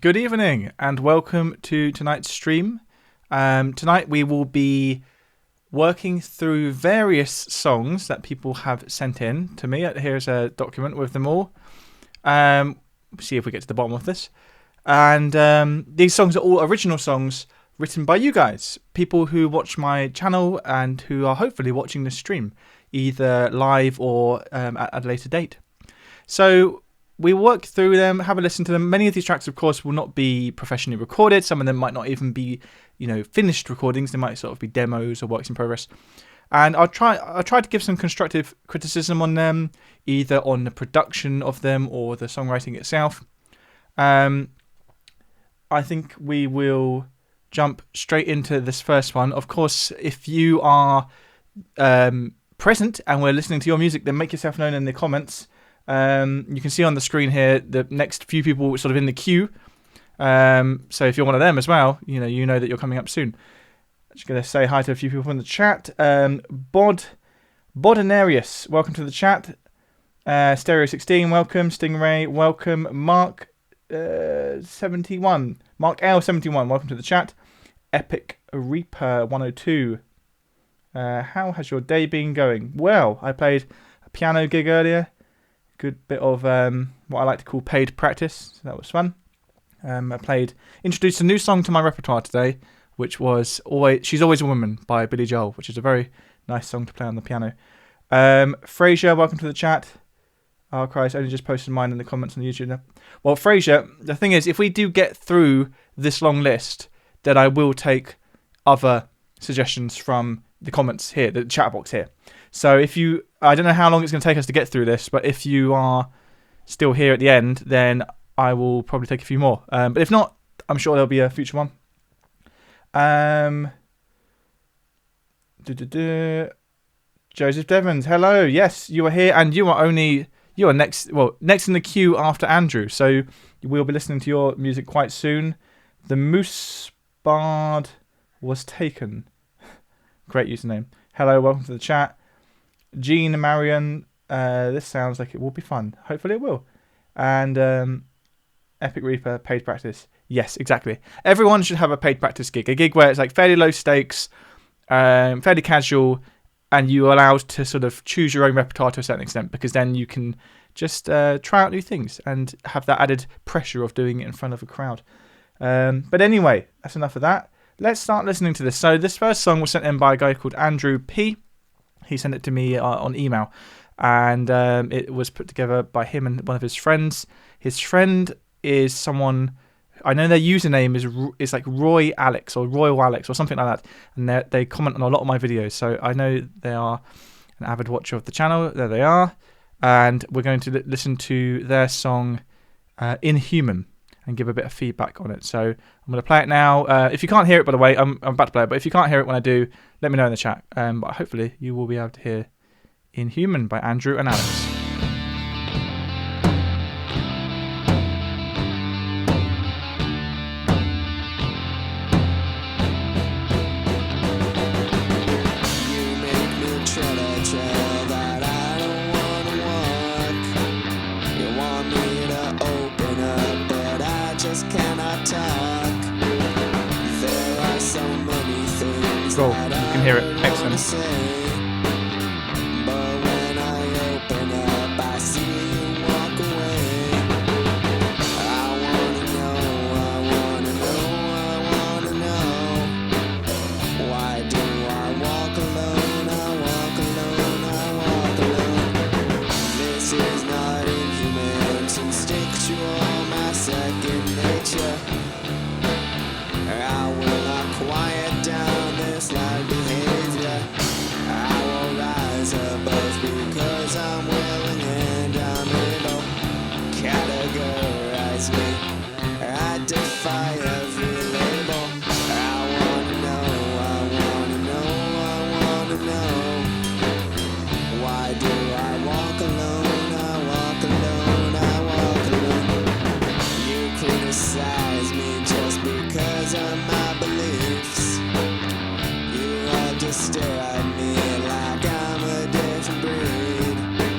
Good evening and welcome to tonight's stream. Tonight we will be working through various songs that people have sent in to me. Here's a document with them all. See if we get to the bottom of this. And these songs are all original songs written by you guys, people who watch my channel and who are hopefully watching the stream, either live or at a later date. So we work through them, have a listen to them. Many of these tracks, of course, will not be professionally recorded. Some of them might not even be, finished recordings. They might sort of be demos or works in progress. And I'll try to give some constructive criticism on them, either on the production of them or the songwriting itself. I think we will jump straight into this first one. Of course, if you are present and we're listening to your music, then make yourself known in the comments. You can see on the screen here the next few people sort of in the queue. So if you're one of them as well, you know that you're coming up soon. I'm just going to say hi to a few people in the chat. Bodinarius, welcome to the chat. Stereo 16, welcome. Stingray, welcome. Mark 71, Mark L71, welcome to the chat. Epic Reaper 102. How has your day been going? Well, I played a piano gig earlier. Good bit of what I like to call paid practice, so that was fun. Introduced a new song to my repertoire today, which was She's Always a Woman by Billy Joel, which is a very nice song to play on the piano. Fraser, welcome to the chat. Oh Christ, I only just posted mine in the comments on YouTube now. Well, Fraser, the thing is, if we do get through this long list, then I will take other suggestions from the comments here, the chat box here. So I don't know how long it's going to take us to get through this, but if you are still here at the end, then I will probably take a few more. But if not, I'm sure there'll be a future one. Joseph Devons, hello. Yes, you are here, and you are next in the queue after Andrew. So we'll be listening to your music quite soon. The Moose Bard was taken. Great username. Hello, welcome to the chat. Jean Marion, this sounds like it will be fun. Hopefully it will. And Epic Reaper, paid practice. Yes, exactly. Everyone should have a paid practice gig. A gig where it's like fairly low stakes, fairly casual, and you're allowed to sort of choose your own repertoire to a certain extent, because then you can just try out new things and have that added pressure of doing it in front of a crowd. But anyway, that's enough of that. Let's start listening to this. So this first song was sent in by a guy called Andrew P. He sent it to me on email, and it was put together by him and one of his friends. His friend is someone, I know their username is like Roy Alex or Royal Alex or something like that, and they comment on a lot of my videos, so I know they are an avid watcher of the channel. There they are, and we're going to listen to their song Inhuman and give a bit of feedback on it. So I'm going to play it now. If you can't hear it, by the way, I'm about to play it, but if you can't hear it when I do, let me know in the chat. But hopefully you will be able to hear Inhuman by Andrew and Alex. Cool, you can hear it. Excellent. Stare at me like I'm a different breed.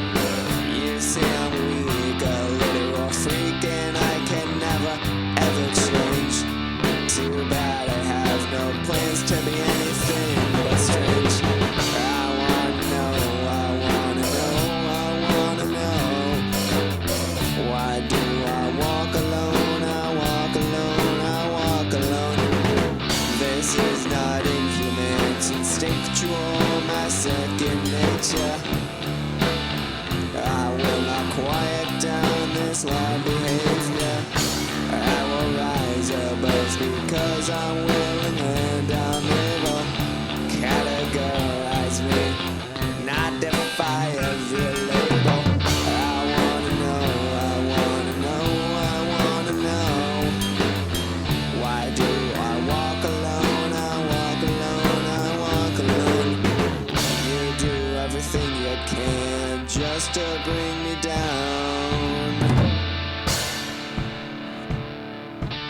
of your label. I wanna know, I wanna know, I wanna know. Why do I walk alone? I walk alone, I walk alone. You do everything you can just to bring me down.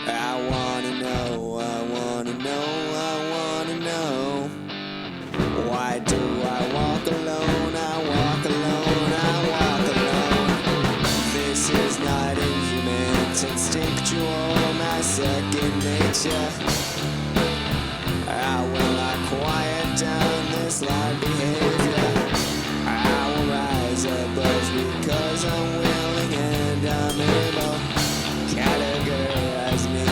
I wanna know, I wanna know, I wanna know. Why do I walk alone? I walk alone, I walk alone. This is not inhuman, it's instinctual, my second nature. How will I quiet down this loud behavior? I will rise above because I'm willing and I'm able. Categorize me,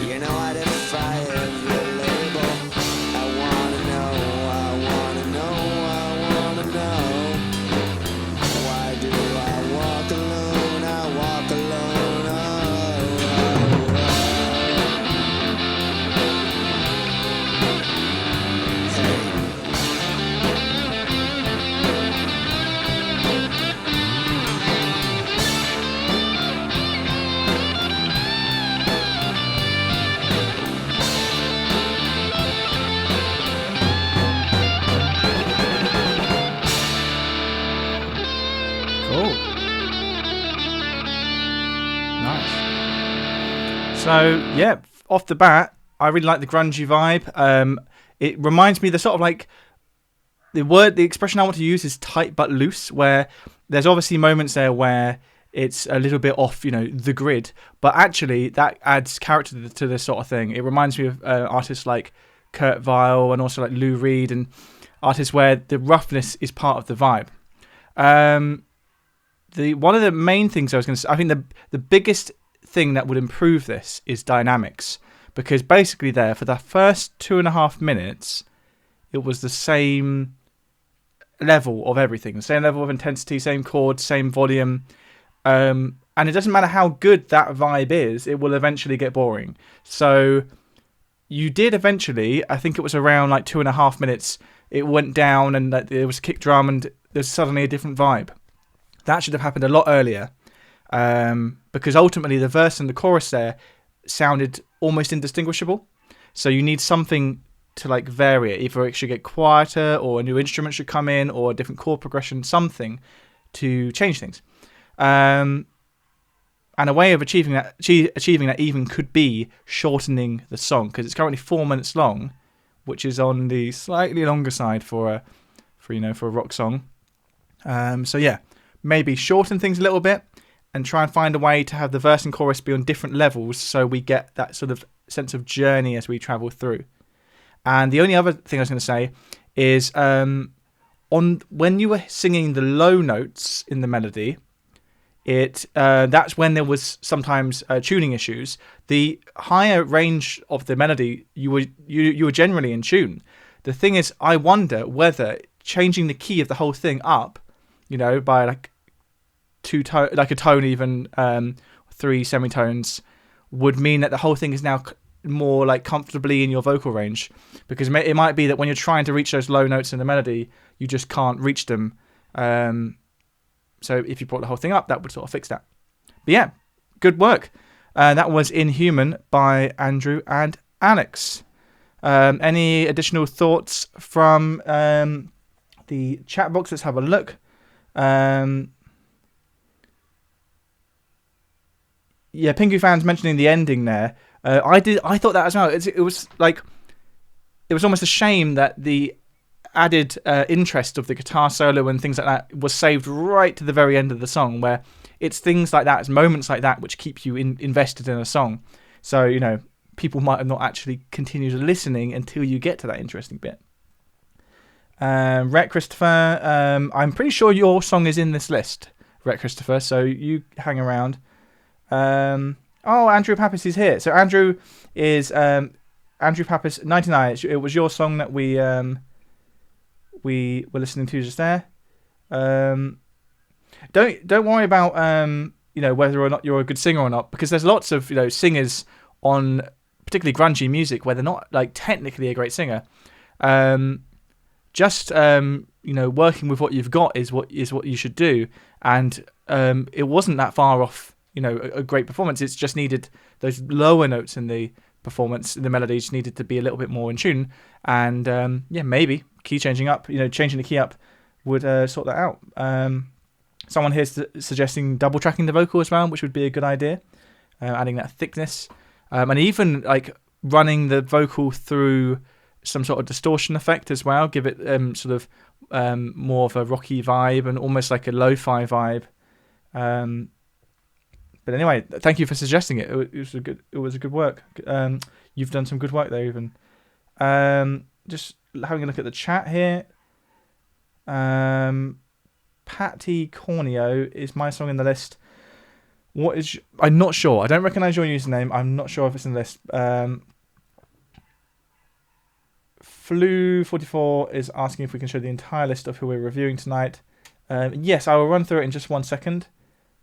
you know I defy every label. I wanna know, I wanna know, I wanna know. Why do I walk alone? I walk alone. Oh, oh, oh. Hey. Cool. Nice. So yeah, off the bat, I really like the grungy vibe. It reminds me the sort of like the expression I want to use is tight but loose, where there's obviously moments there where it's a little bit off, the grid, but actually that adds character to this sort of thing. It reminds me of artists like Kurt Weill and also like Lou Reed and artists where the roughness is part of the vibe. One of the main things I was going to say, I think the biggest thing that would improve this is dynamics, because basically there for the first 2.5 minutes, it was the same level of everything, the same level of intensity, same chords, same volume, and it doesn't matter how good that vibe is, it will eventually get boring. So you did eventually, I think it was around like 2.5 minutes, it went down and there was a kick drum and there's suddenly a different vibe. That should have happened a lot earlier, because ultimately the verse and the chorus there sounded almost indistinguishable. So you need something to like vary it. Either it should get quieter, or a new instrument should come in, or a different chord progression, something to change things. And a way of achieving that even could be shortening the song, because it's currently 4 minutes long, which is on the slightly longer side for a rock song. So yeah. Maybe shorten things a little bit and try and find a way to have the verse and chorus be on different levels so we get that sort of sense of journey as we travel through. And the only other thing I was going to say is when you were singing the low notes in the melody, that's when there was sometimes tuning issues. The higher range of the melody, you were generally in tune. The thing is, I wonder whether changing the key of the whole thing up, by like a tone, even 3 semitones, would mean that the whole thing is now more like comfortably in your vocal range, because it might be that when you're trying to reach those low notes in the melody, you just can't reach them. So if you brought the whole thing up, that would sort of fix that. But yeah, good work. That was Inhuman by Andrew and Alex. Any additional thoughts from the chat box? Let's have a look. Yeah, Pingu fans mentioning the ending there. I thought that as well. It was almost a shame that the added interest of the guitar solo and things like that was saved right to the very end of the song, where it's things like that, it's moments like that which keep you invested in a song. So, people might have not actually continued listening until you get to that interesting bit. Rhett Christopher, I'm pretty sure your song is in this list, Rhett Christopher, so you hang around. Andrew Pappas is here. So Andrew is Andrew Pappas 99. It was your song that we were listening to just there. Don't worry about whether or not you're a good singer or not, because there's lots of singers on particularly grungy music where they're not like technically a great singer. Just working with what you've got is what you should do. And it wasn't that far off, a great performance. It's just needed those lower notes in the performance, the melody just needed to be a little bit more in tune. And maybe key changing up, changing the key up would sort that out. Someone here's suggesting double tracking the vocal as well, which would be a good idea, adding that thickness, and even like running the vocal through some sort of distortion effect as well, give it sort of more of a rocky vibe and almost like a lo-fi vibe. But anyway, thank you for suggesting it. It was a good work. You've done some good work there, even. Just having a look at the chat here. Patty Corneo is my song in the list. I'm not sure. I don't recognise your username. I'm not sure if it's in the list. Flu44 is asking if we can show the entire list of who we're reviewing tonight. Yes, I will run through it in just 1 second.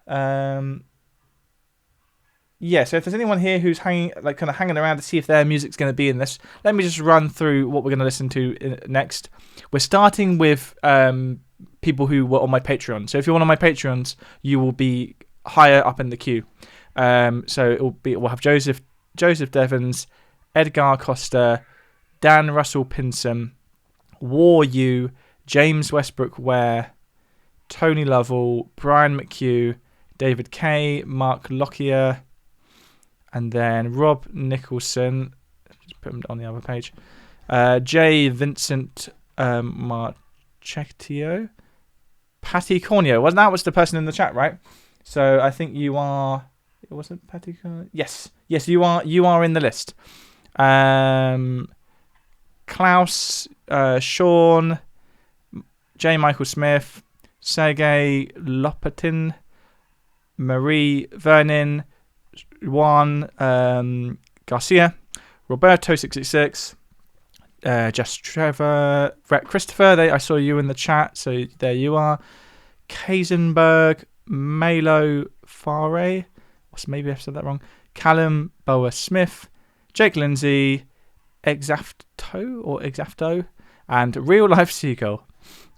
So if there's anyone here who's kind of hanging around to see if their music's going to be in this, let me just run through what we're going to listen to next. We're starting with people who were on my Patreon. So if you're one of my Patreons, you will be higher up in the queue. So we'll have Joseph Devons, Edgar Costa, Dan Russell Pinson, War U, James Westbrook Ware, Tony Lovell, Brian McHugh, David Kay, Mark Lockyer, and then Rob Nicholson. Just put him on the other page. J. Vincent Marchettio, Patty Corneo. Wasn't that was the person in the chat, right? So I think you are. Wasn't Patty Corneo? Yes, you are. You are in the list. Klaus, Sean, J. Michael Smith, Sergey Lopatin, Marie Vernon, Juan Garcia, Roberto666, Just Trevor, Brett Christopher. I saw you in the chat, so there you are. Kaisenberg, Malo Fare, maybe I've said that wrong. Callum Boa Smith, Jake Lindsay, Exafto, and Real Life Seagull.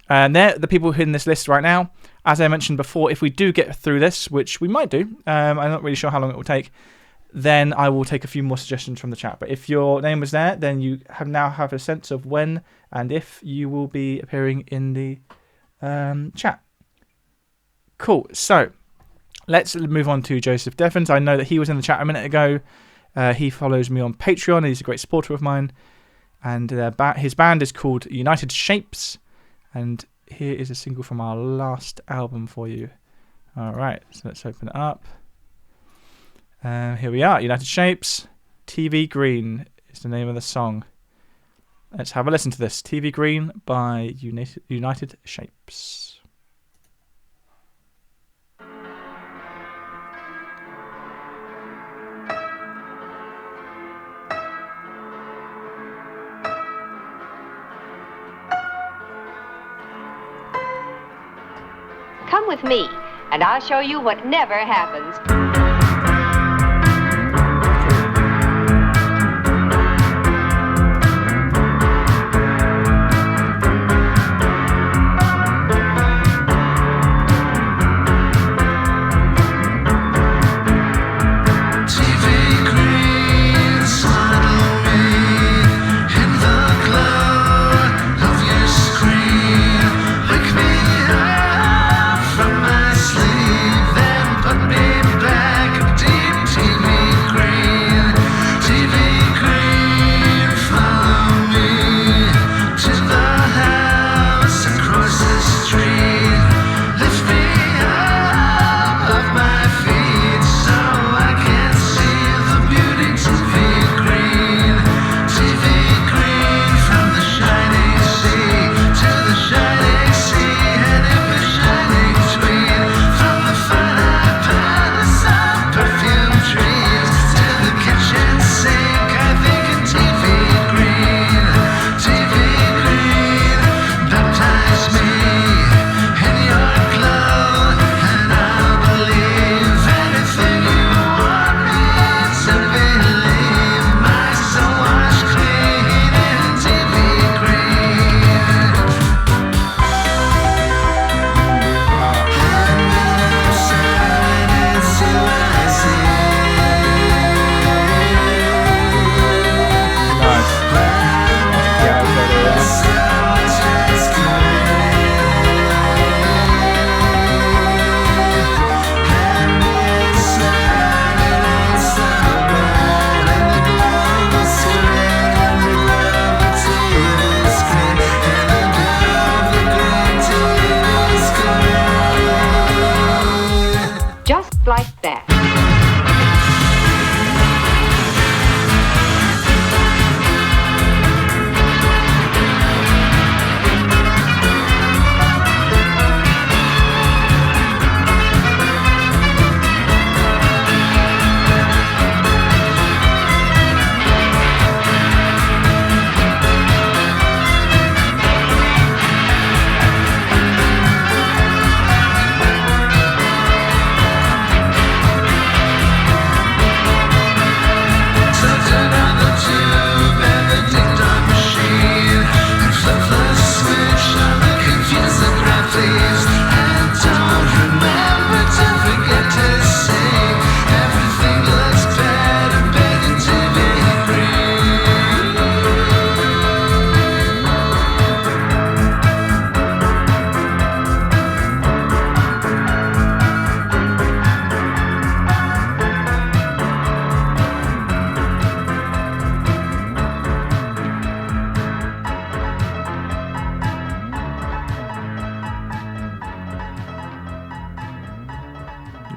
And they're the people in this list right now. As I mentioned before, if we do get through this, which we might do, I'm not really sure how long it will take, then I will take a few more suggestions from the chat. But if your name was there, then you now have a sense of when and if you will be appearing in the chat. Cool. So let's move on to Joseph Devons. I know that he was in the chat a minute ago. He follows me on Patreon, and he's a great supporter of mine. And his band is called United Shapes. And here is a single from our last album for you. All right, so let's open it up. Here we are, United Shapes. TV Green is the name of the song. Let's have a listen to this. TV Green by United Shapes. Come with me, and I'll show you what never happens. From my sleep, then put me back.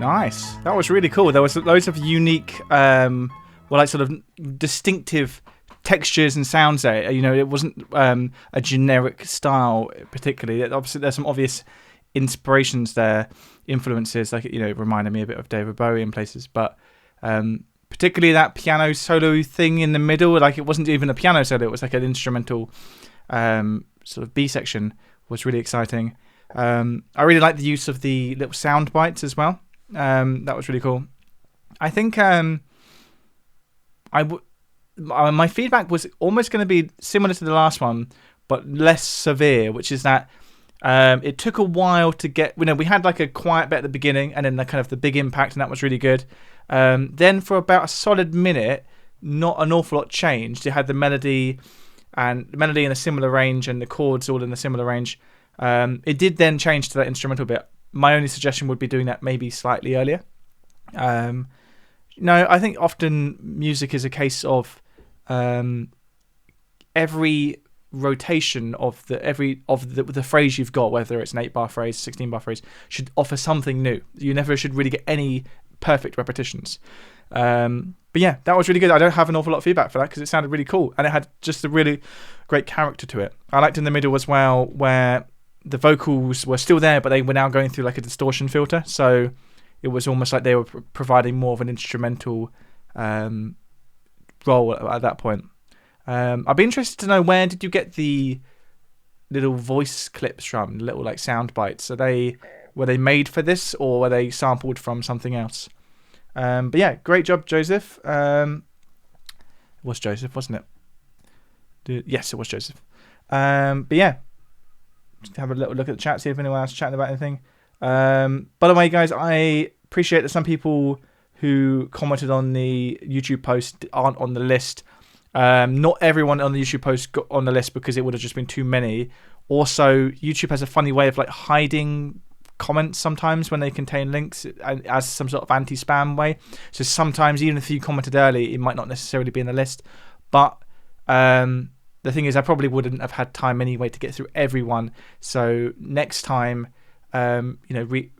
Nice. That was really cool. There was loads of unique, like sort of distinctive textures and sounds there. You know, it wasn't a generic style particularly. Obviously, there's some obvious inspirations there, influences, like, you know, it reminded me a bit of David Bowie in places, but particularly that piano solo thing in the middle, like it wasn't even a piano solo, it was like an instrumental sort of B section, was really exciting. I really like the use of the little sound bites as well. That was really cool. I think my feedback was almost going to be similar to the last one, but less severe, which is that it took a while to get, you know, we had like a quiet bit at the beginning and then the kind of the big impact, and that was really good. Then for about a solid minute, not an awful lot changed. It had the melody in a similar range and the chords all in a similar range. It did then change to that instrumental bit. My only suggestion would be doing that maybe slightly earlier. No, I think often music is a case of every rotation of the phrase you've got, whether it's an 8-bar phrase, 16-bar phrase, should offer something new. You never should really get any perfect repetitions. But yeah, that was really good. I don't have an awful lot of feedback for that because it sounded really cool and it had just a really great character to it. I liked in the middle as well where the vocals were still there, but they were now going through like a distortion filter, so it was almost like they were providing more of an instrumental role at that point. I'd be interested to know, where did you get the little voice clips from, little like sound bites? Were they made for this, or were they sampled from something else? But yeah, great job, Joseph. It was Joseph, wasn't it? Yes, it was Joseph. But yeah, just have a little look at the chat, see if anyone else is chatting about anything. By the way, guys, I appreciate that some people who commented on the YouTube post aren't on the list. Not everyone on the YouTube post got on the list because it would have just been too many. Also, YouTube has a funny way of like hiding comments sometimes when they contain links as some sort of anti-spam way. So sometimes, even if you commented early, it might not necessarily be in the list. But the thing is, I probably wouldn't have had time anyway to get through everyone. So next time, we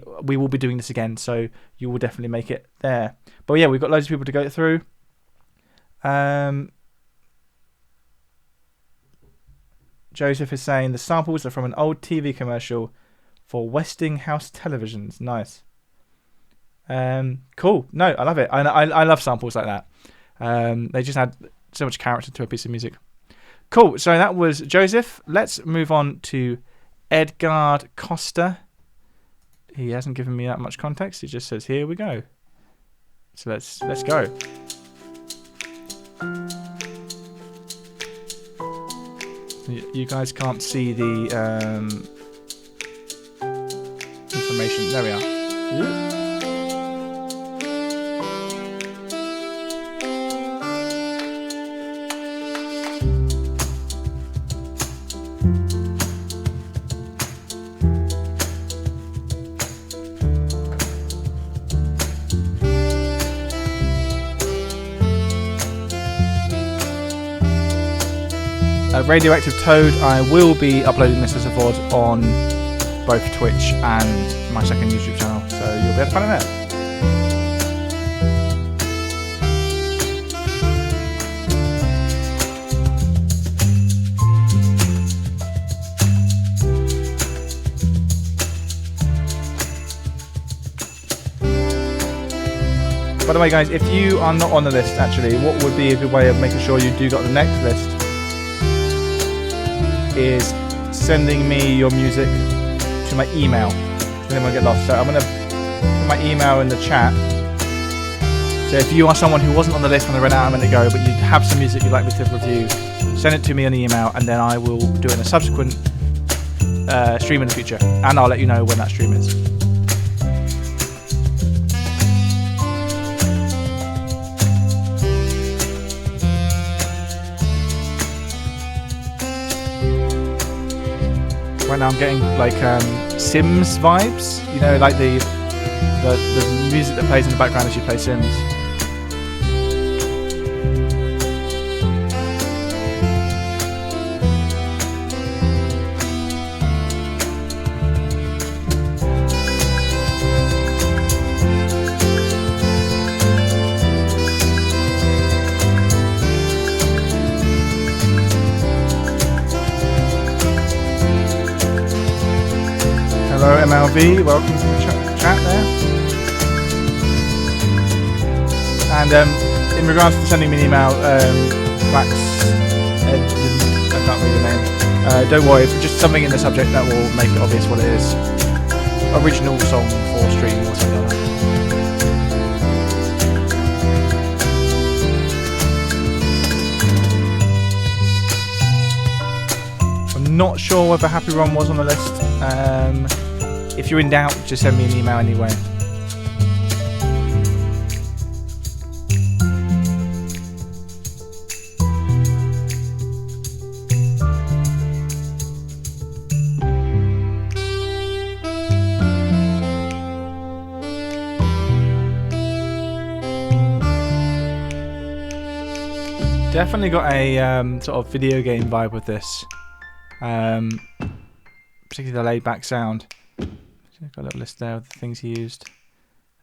will be doing this again. So you will definitely make it there. But yeah, we've got loads of people to go through. Joseph is saying the samples are from an old TV commercial for Westinghouse televisions. Nice. Cool. No, I love it. I love samples like that. They just add so much character to a piece of music. Cool. So that was Joseph. Let's move on to Edgard Costa. He hasn't given me that much context. He just says, "Here we go." So let's go. You guys can't see the information. There we are. Radioactive Toad, I will be uploading this as a VOD on both Twitch and my second YouTube channel, so you'll be able to find it there. By the way, guys, if you are not on the list, actually, what would be a good way of making sure you do got the next list is sending me your music to my email. Then it won't get lost. So I'm going to put my email in the chat. So if you are someone who wasn't on the list when I ran out a minute ago, but you have some music you'd like me to review, send it to me on the email, and then I will do it in a subsequent stream in the future. And I'll let you know when that stream is. Right now I'm getting like Sims vibes, you know, like the music that plays in the background as you play Sims. MLV, welcome to the chat there. And in regards to sending me an email, Wax, I can't read your name. Don't worry, it's just something in the subject that will make it obvious what it is. Original song for stream or something like that. I'm not sure whether Happy Ron was on the list. If you're in doubt, just send me an email anyway. Definitely got a sort of video game vibe with this, particularly the laid-back sound. Got a little list there of the things he used.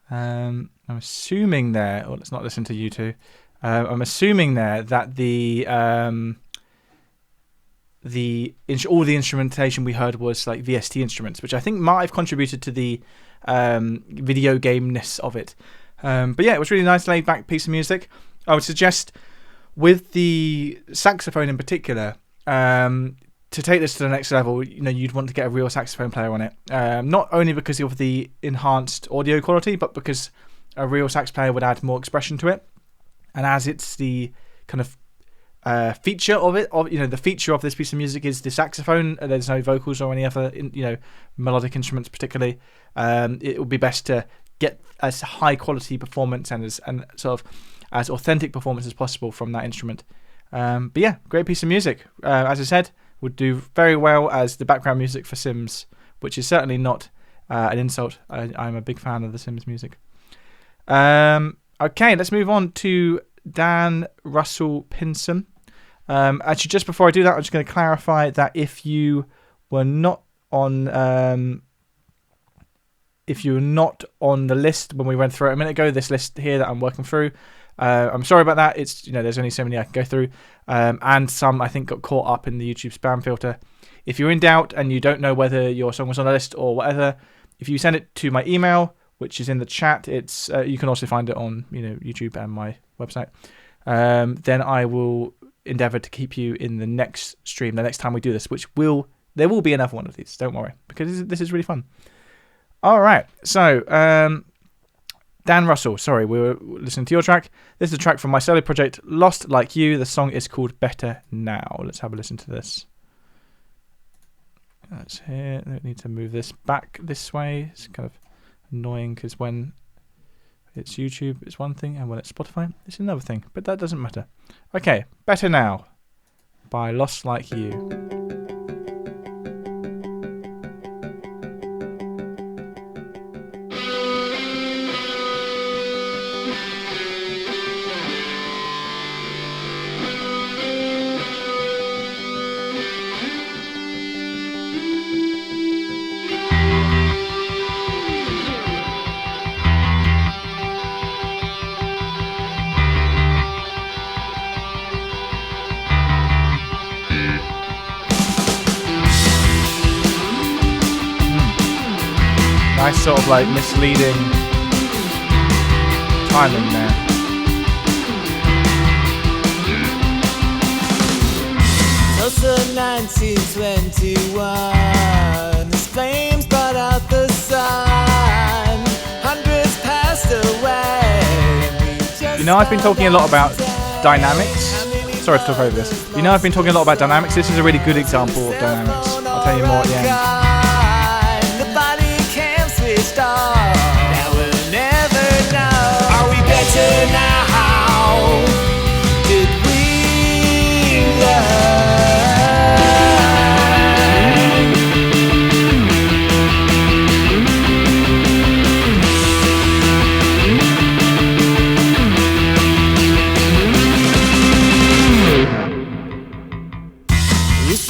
I'm assuming there, or let's not listen to you two. I'm assuming there that all the instrumentation we heard was like VST instruments, which I think might have contributed to the video game-ness of it. But yeah, it was really nice laid-back piece of music. I would suggest, with the saxophone in particular, to take this to the next level, you'd want to get a real saxophone player on it. Not only because of the enhanced audio quality, but because a real sax player would add more expression to it. And as it's the kind of feature of it, the feature of this piece of music is the saxophone. There's no vocals or any other, melodic instruments particularly. It would be best to get as high quality performance and sort of as authentic performance as possible from that instrument. But yeah, great piece of music. As I said, would do very well as the background music for Sims, which is certainly not an insult. I'm a big fan of the Sims music. Okay, let's move on to Dan Russell Pinson. Actually, just before I do that, I'm just going to clarify that if you were not on the list when we went through it a minute ago, this list here that I'm working through, I'm sorry about that. It's there's only so many I can go through, and some I think got caught up in the YouTube spam filter. If you're in doubt and you don't know whether your song was on the list or whatever, if you send it to my email, which is in the chat, it's you can also find it on YouTube and my website. Then I will endeavour to keep you in the next stream, the next time we do this, there will be another one of these. Don't worry, because this is really fun. All right, so. Dan Russell, sorry, we were listening to your track. This is a track from my solo project, Lost Like You. The song is called Better Now. Let's have a listen to this. That's here. I need to move this back this way. It's kind of annoying because when it's YouTube, it's one thing, and when it's Spotify, it's another thing. But that doesn't matter. Okay, Better Now by Lost Like You. Nice sort of like misleading timing there. Tulsa 1921, as flames brought out the sun. Hundreds passed away. I've been talking a lot about dynamics. Sorry to talk over this. I've been talking a lot about dynamics. This is a really good example of dynamics. I'll tell you more at the end. Now we'll never know. Are we better now? Did we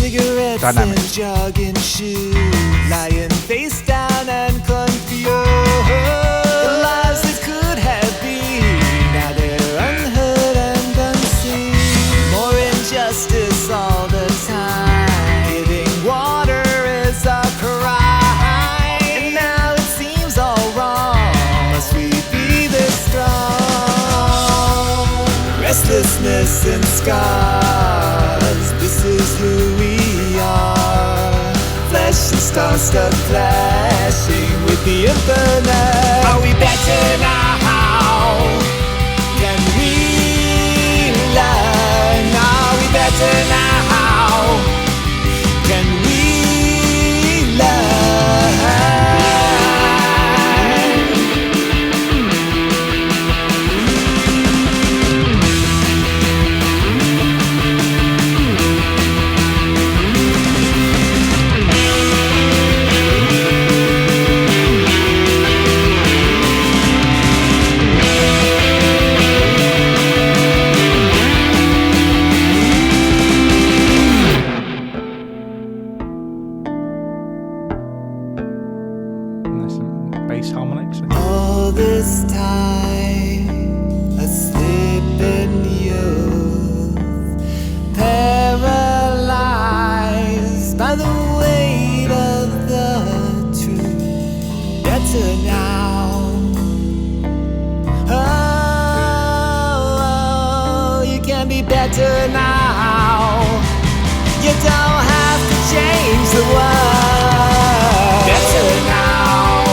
cigarettes Dynamics. and jogging shoes, lying face down and confused. The lives that could have been, now they're unheard and unseen. More injustice all the time. Giving water is a crime. And nervousness and scars. This is who we are. Flesh and stars start clashing with the infinite. Are we better now? Can we learn? Are we better now? Can we learn? And there's some bass harmonics. I think. All this time, asleep in youth, paralyzed by the weight of the truth. Better now. Oh, you can be better now. You don't have to change the world. Better now.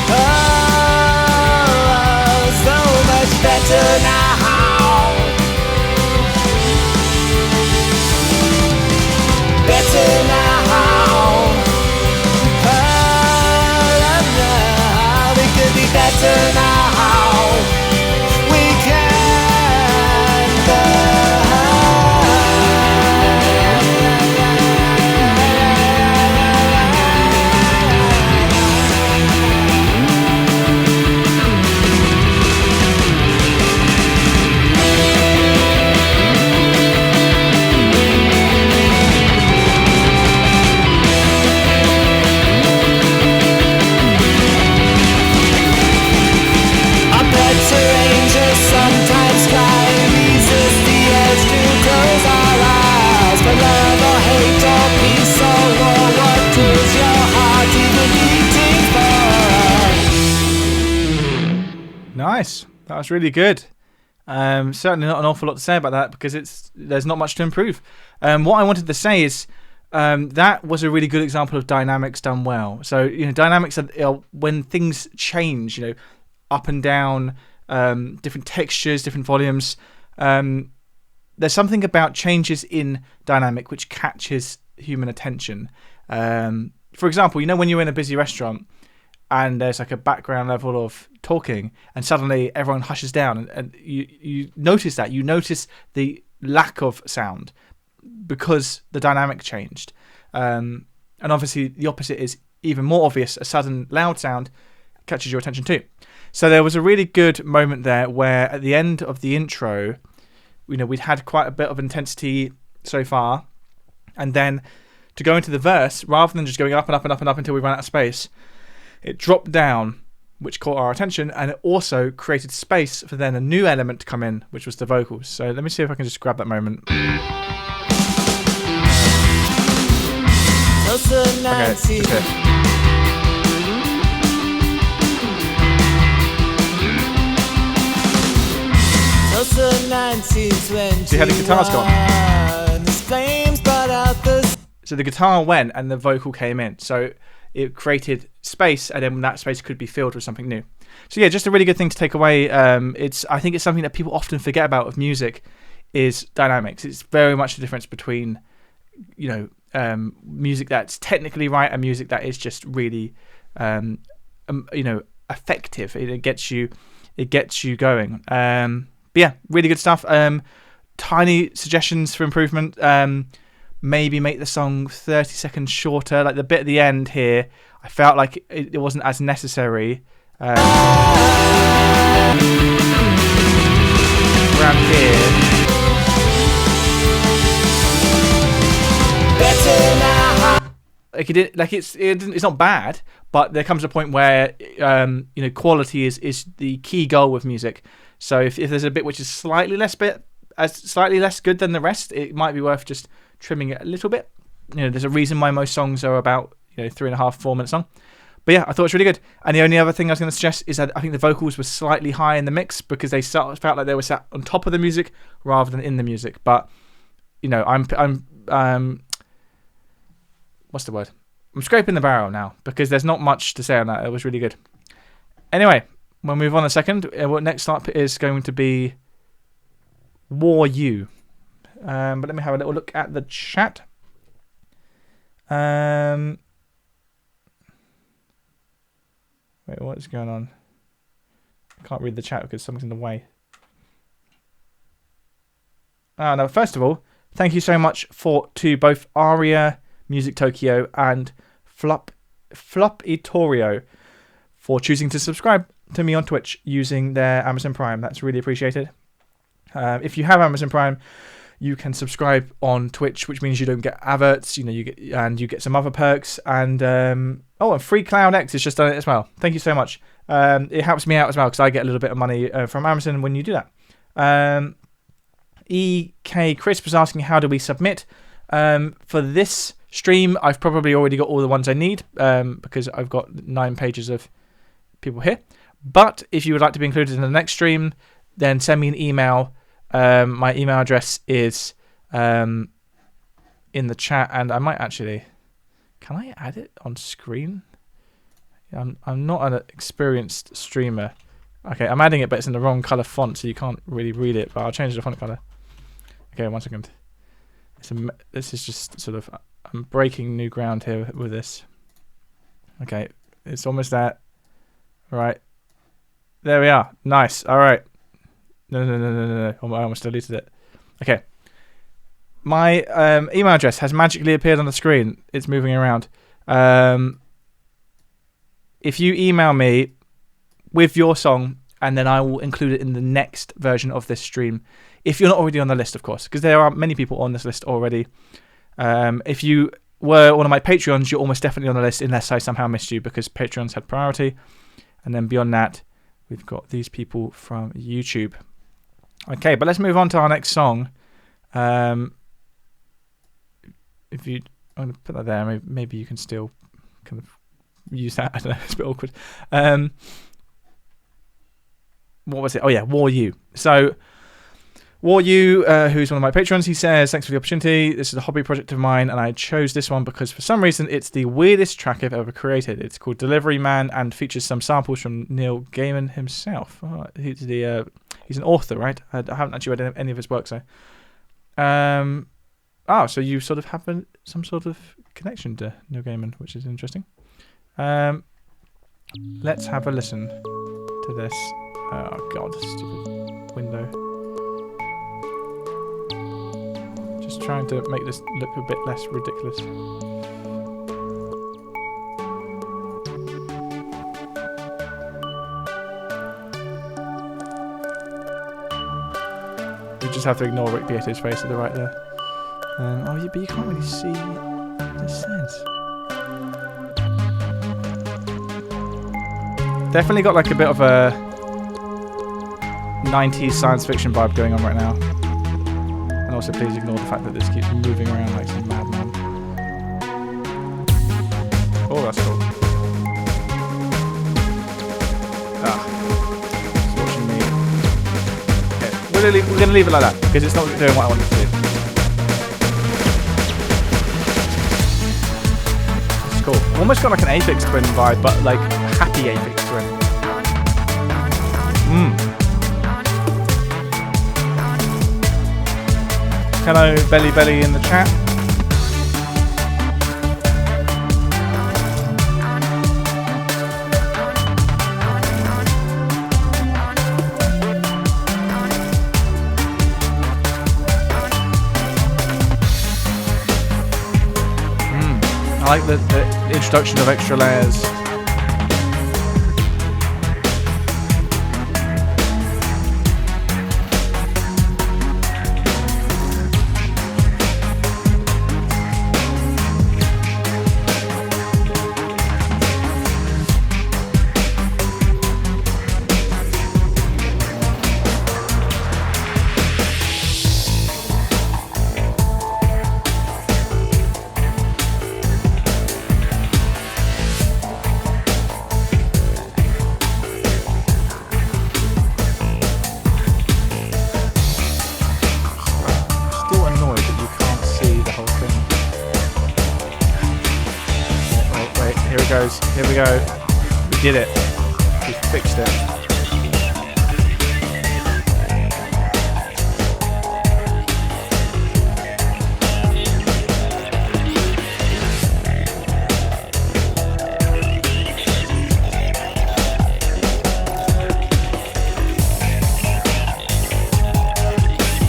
Oh, so much better now. Better now. Oh, now we could be better now. We can a better angel sometimes cry, resist the urge to close our eyes. For love or hate or peace or war, what does your heart even beating for? Nice. That was really good. Certainly not an awful lot to say about that because there's not much to improve. What I wanted to say is that was a really good example of dynamics done well. So dynamics are when things change. Up and down, different textures, different volumes. There's something about changes in dynamic which catches human attention. For example, when you're in a busy restaurant and there's like a background level of talking and suddenly everyone hushes down and you notice that. You notice the lack of sound because the dynamic changed. And obviously the opposite is even more obvious. A sudden loud sound catches your attention too. So there was a really good moment there where at the end of the intro, we'd had quite a bit of intensity so far. And then to go into the verse, rather than just going up and up and up and up until we ran out of space, it dropped down, which caught our attention. And it also created space for then a new element to come in, which was the vocals. So let me see if I can just grab that moment. Okay, it's here. See how the guitar's gone? So the guitar went and the vocal came in. So it created space and then that space could be filled with something new. So yeah, just a really good thing to take away. I think it's something that people often forget about with music is dynamics. It's very much the difference between, music that's technically right and music that is just really, effective. It gets you going. But yeah, really good stuff. Tiny suggestions for improvement. Maybe make the song 30 seconds shorter. Like the bit at the end here, I felt like it wasn't as necessary. Around here. It's not bad, but there comes a point where quality is the key goal with music. So if there's a bit which is slightly less good than the rest, it might be worth just trimming it a little bit. There's a reason why most songs are about 3.5-4 minutes long. But yeah, I thought it was really good. And the only other thing I was going to suggest is that I think the vocals were slightly high in the mix because they felt like they were sat on top of the music rather than in the music. But I'm what's the word? I'm scraping the barrel now because there's not much to say on that. It was really good. Anyway, we'll move on a second. What next up is going to be War U. But let me have a little look at the chat. Wait, what is going on? I can't read the chat because something's in the way. No, first of all, thank you so much to both Aria Music Tokyo and Flop Itorio for choosing to subscribe to me on Twitch using their Amazon Prime. That's really appreciated. If you have Amazon Prime, you can subscribe on Twitch, which means you don't get adverts. You get some other perks. And and Free Cloud X has just done it as well. Thank you so much. It helps me out as well because I get a little bit of money from Amazon when you do that. EK Chris was asking, how do we submit? For this stream, I've probably already got all the ones I need because I've got 9 pages of people here. But if you would like to be included in the next stream, then send me an email. My email address is in the chat, and I might actually... Can I add it on screen? I'm not an experienced streamer. Okay, I'm adding it, but it's in the wrong color font, so you can't really read it. But I'll change the font color. Okay, 1 second. This is just sort of... I'm breaking new ground here with this. Okay, it's almost there. Right. There we are. Nice. All right. No. I almost deleted it. Okay. My email address has magically appeared on the screen. It's moving around. If you email me with your song, and then I will include it in the next version of this stream. If you're not already on the list, of course, because there are many people on this list already. If you were one of my Patreons, you're almost definitely on the list unless I somehow missed you because Patreons had priority. And then beyond that, we've got these people from YouTube. Okay, but let's move on to our next song. I'm going to put that there. Maybe you can still kind of use that. I don't know. It's a bit awkward. What was it? Oh, yeah, War U. So, War U, who's one of my patrons, he says, thanks for the opportunity. This is a hobby project of mine, and I chose this one because for some reason it's the weirdest track I've ever created. It's called Delivery Man and features some samples from Neil Gaiman himself. Oh, he's an author, right? I haven't actually read any of his work, so. So you sort of have some sort of connection to Neil Gaiman, which is interesting. Let's have a listen to this. Oh, God, stupid window. Just trying to make this look a bit less ridiculous. We just have to ignore Rick Beato's face to the right there. But you can't really see what this says. Definitely got like a bit of a 90s science fiction vibe going on right now. And also please ignore the fact that this keeps moving around like some madman. Oh, that's cool. It's watching me. Okay, we're going to leave it like that because it's not doing what I want it to do. It's cool. Almost got like an Aphex Twin vibe, but like happy Aphex Twin. Hello, Belly in the chat. I like the introduction of extra layers. goes. Here we go. We did it. We fixed it.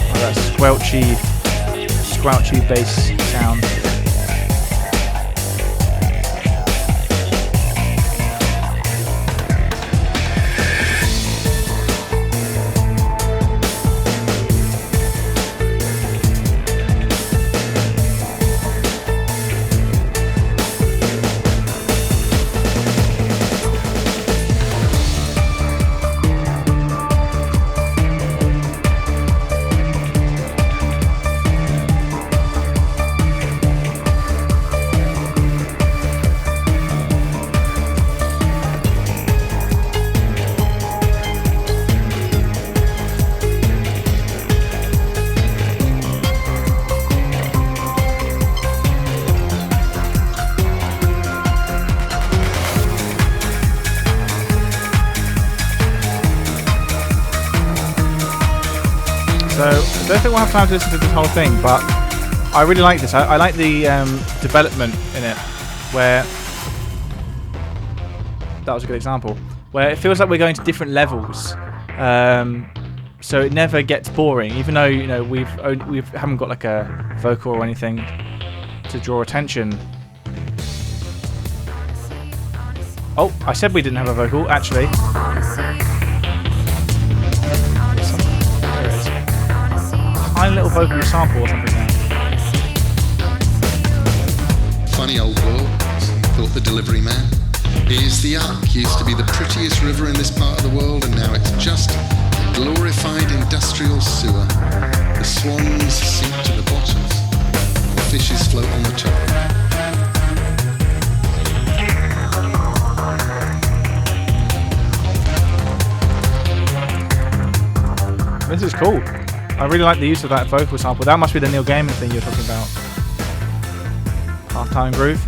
Oh, that squelchy bass sound. So I don't think we'll have time to listen to this whole thing, but I really like this. I like the development in it, where that was a good example, where it feels like we're going to different levels, so it never gets boring, even though we haven't got like a vocal or anything to draw attention. Oh, I said we didn't have a vocal, actually. Tiny little vocal sample or something there. Funny old world, thought the delivery man. Here's the Ark, used to be the prettiest river in this part of the world, and now it's just a glorified industrial sewer. The swans sink to the bottom, the fishes float on the top. This is cool. I really like the use of that vocal sample. That must be the Neil Gaiman thing you're talking about. Halftime groove.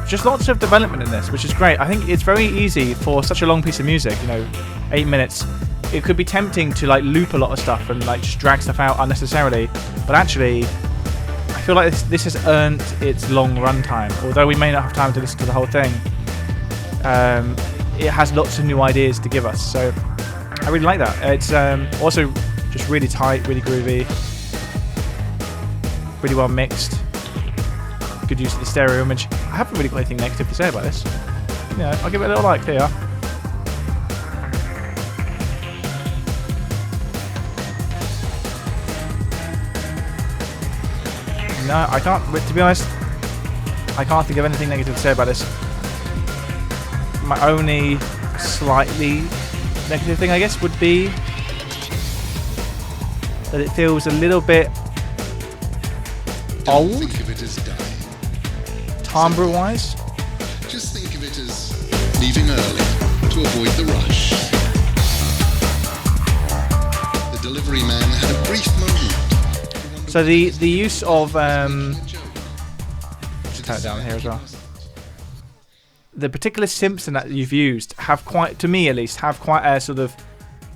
Just lots of development in this, which is great. I think it's very easy for such a long piece of music, 8 minutes. It could be tempting to like loop a lot of stuff and like just drag stuff out unnecessarily. But actually, I feel like this has earned its long runtime. Although we may not have time to listen to the whole thing, it has lots of new ideas to give us. So I really like that. It's also just really tight, really groovy, really well mixed. Good use of the stereo image. I haven't really got anything negative to say about this. I'll give it a little like here. No, I can't. To be honest, I can't think of anything negative to say about this. My only slightly negative thing, I guess, would be that it feels a little bit old, Think of it as dying. timbre-wise. Just think of it as leaving early to avoid the rush. The delivery man had a brief moment. So the use of just turn it down here as well. The particular Simpson that you've used have quite, to me at least, have quite a sort of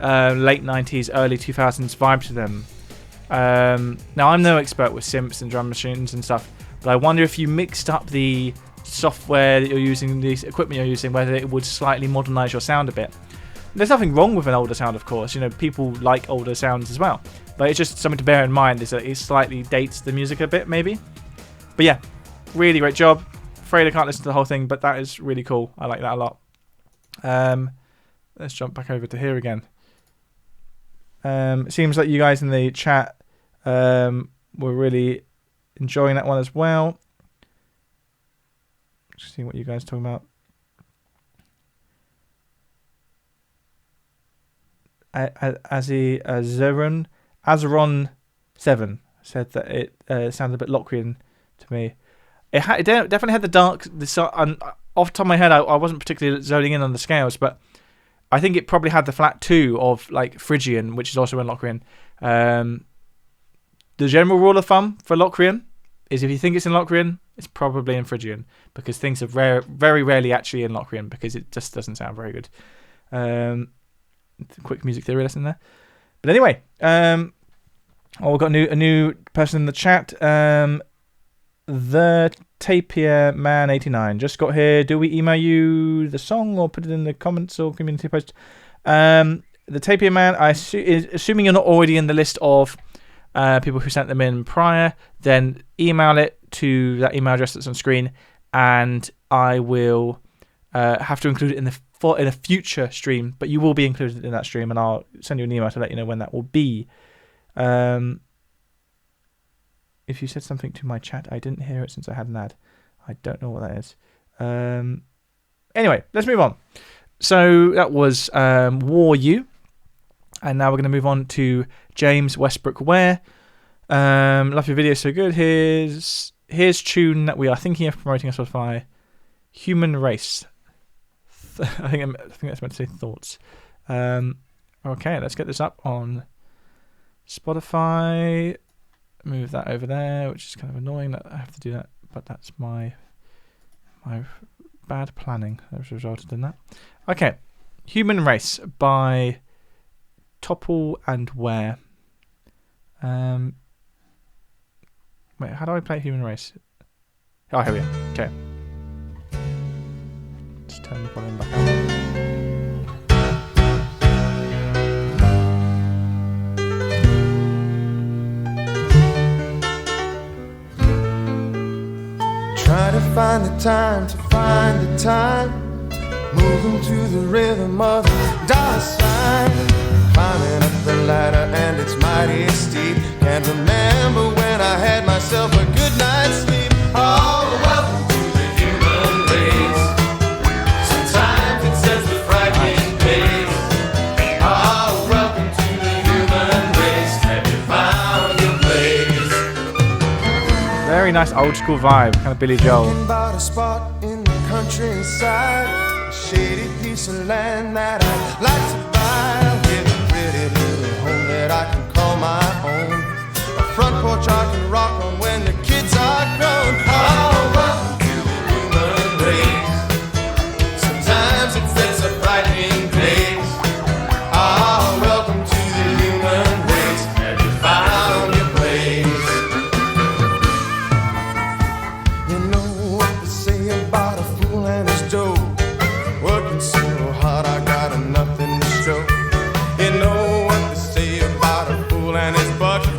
late 90s, early 2000s vibe to them. Now, I'm no expert with synths and drum machines and stuff, but I wonder if you mixed up the software that you're using, the equipment you're using, whether it would slightly modernize your sound a bit. There's nothing wrong with an older sound, of course. People like older sounds as well, but it's just something to bear in mind is that it slightly dates the music a bit, maybe. But yeah, really great job. Afraid I can't listen to the whole thing, but that is really cool. I like that a lot. Let's jump back over to here again. It seems like you guys in the chat were really enjoying that one as well. Just see what you guys are talking about. Azeron 7 said that it sounded a bit Locrian to me. It definitely had the dark. Off the top of my head, I wasn't particularly zoning in on the scales, but I think it probably had the flat 2 of like Phrygian, which is also in Locrian. The general rule of thumb for Locrian is if you think it's in Locrian, it's probably in Phrygian, because things are very rarely actually in Locrian, because it just doesn't sound very good. Quick music theory lesson there. But anyway, we've got a new person in the chat. The Tapir Man 89 just got here. Do we email you the song or put it in the comments or community post? The Tapir Man, assuming you're not already in the list of people who sent them in prior, then email it to that email address that's on screen, and I will have to include it in a future stream. But you will be included in that stream, and I'll send you an email to let you know when that will be. If you said something to my chat, I didn't hear it since I had an ad. I don't know what that is. Anyway, let's move on. So that was War U. And now we're going to move on to James Westbrook Ware. Love your video, so good. Here's tune that we are thinking of promoting on Spotify. Human Race. I think that's meant to say thoughts. Okay, let's get this up on Spotify. Move that over there, which is kind of annoying that I have to do that, but that's my bad planning that has resulted in that. Okay, Human Race by Topple and Ware. Wait, how do I play Human Race? Oh, here we go. Okay. Let's turn the volume back up. Try to find the time, moving to the rhythm of the dollar sign, climbing up the ladder and it's mighty steep. Can't remember when I had myself a good night's sleep. Oh, welcome to the human race. Sometimes it sets the frightening pace. Oh, welcome to the human race. Have you found your place? Very nice old school vibe, kind of Billy Joel. About a spot in the countryside, a shady piece of land that I'd like to buy. I'll get a pretty little home that I can call my own, a front porch I can rock on when the kids are grown. Oh, welcome to the human race. Sometimes it sets a frightening pace. Oh, welcome to the human race. Have you found your place? You know what they say about a fool and his dough, working so hard I got nothing to show. You know what they say about a fool and his buck. You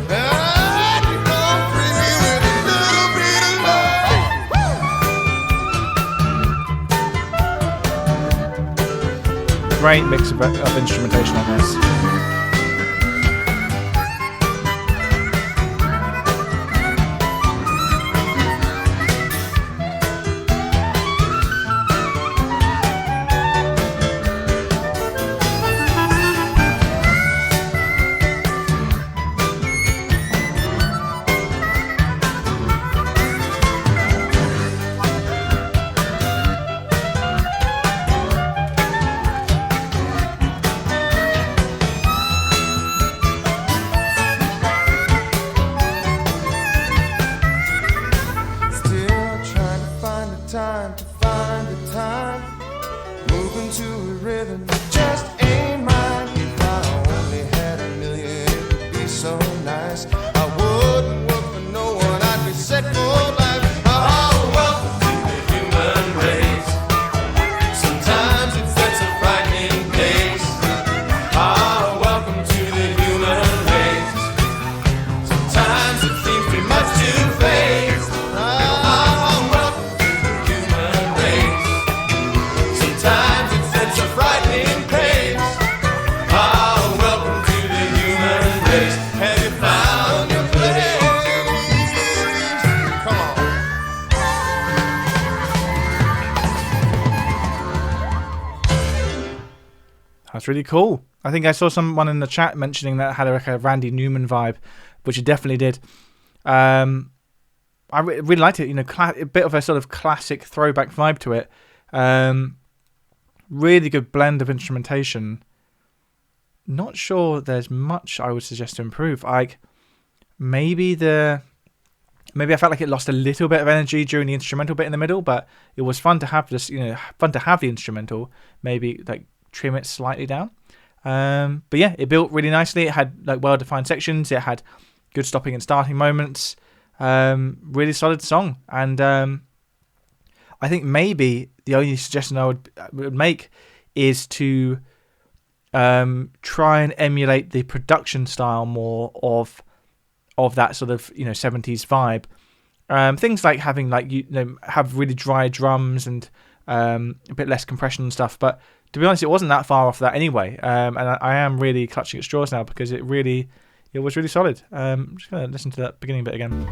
come free with a little bit of love. Great mix of instrumentation on this. Still trying to find the time, moving to a rhythm that just ain't mine. If I only had a million, it would be so nice. I wouldn't work for no one, I'd be set for life. Oh, welcome to the human race. Sometimes it sets a frightening pace. Oh, welcome to the human race. Sometimes it seems too much to face. Oh, welcome to the human race. Sometimes it sets a frightening pace. Oh, welcome to the human race. Have you found your place? Come on. That's really cool. I think I saw someone in the chat mentioning that it had like a Randy Newman vibe, which it definitely did. I really liked it. You know, a bit of a sort of classic throwback vibe to it. Really good blend of instrumentation. Not sure there's much I would suggest to improve. Like maybe the Maybe I felt like it lost a little bit of energy during the instrumental bit in the middle, but it was fun to have this, fun to have the instrumental. Maybe like trim it slightly down. But yeah, it built really nicely. It had like well-defined sections. It had good stopping and starting moments. Really solid song. And I think maybe the only suggestion I would make is to try and emulate the production style more of that sort of 70s vibe. Things like having have really dry drums and a bit less compression and stuff. But to be honest, it wasn't that far off that anyway. And I am really clutching at straws now because it was really solid. I'm just gonna listen to that beginning bit again.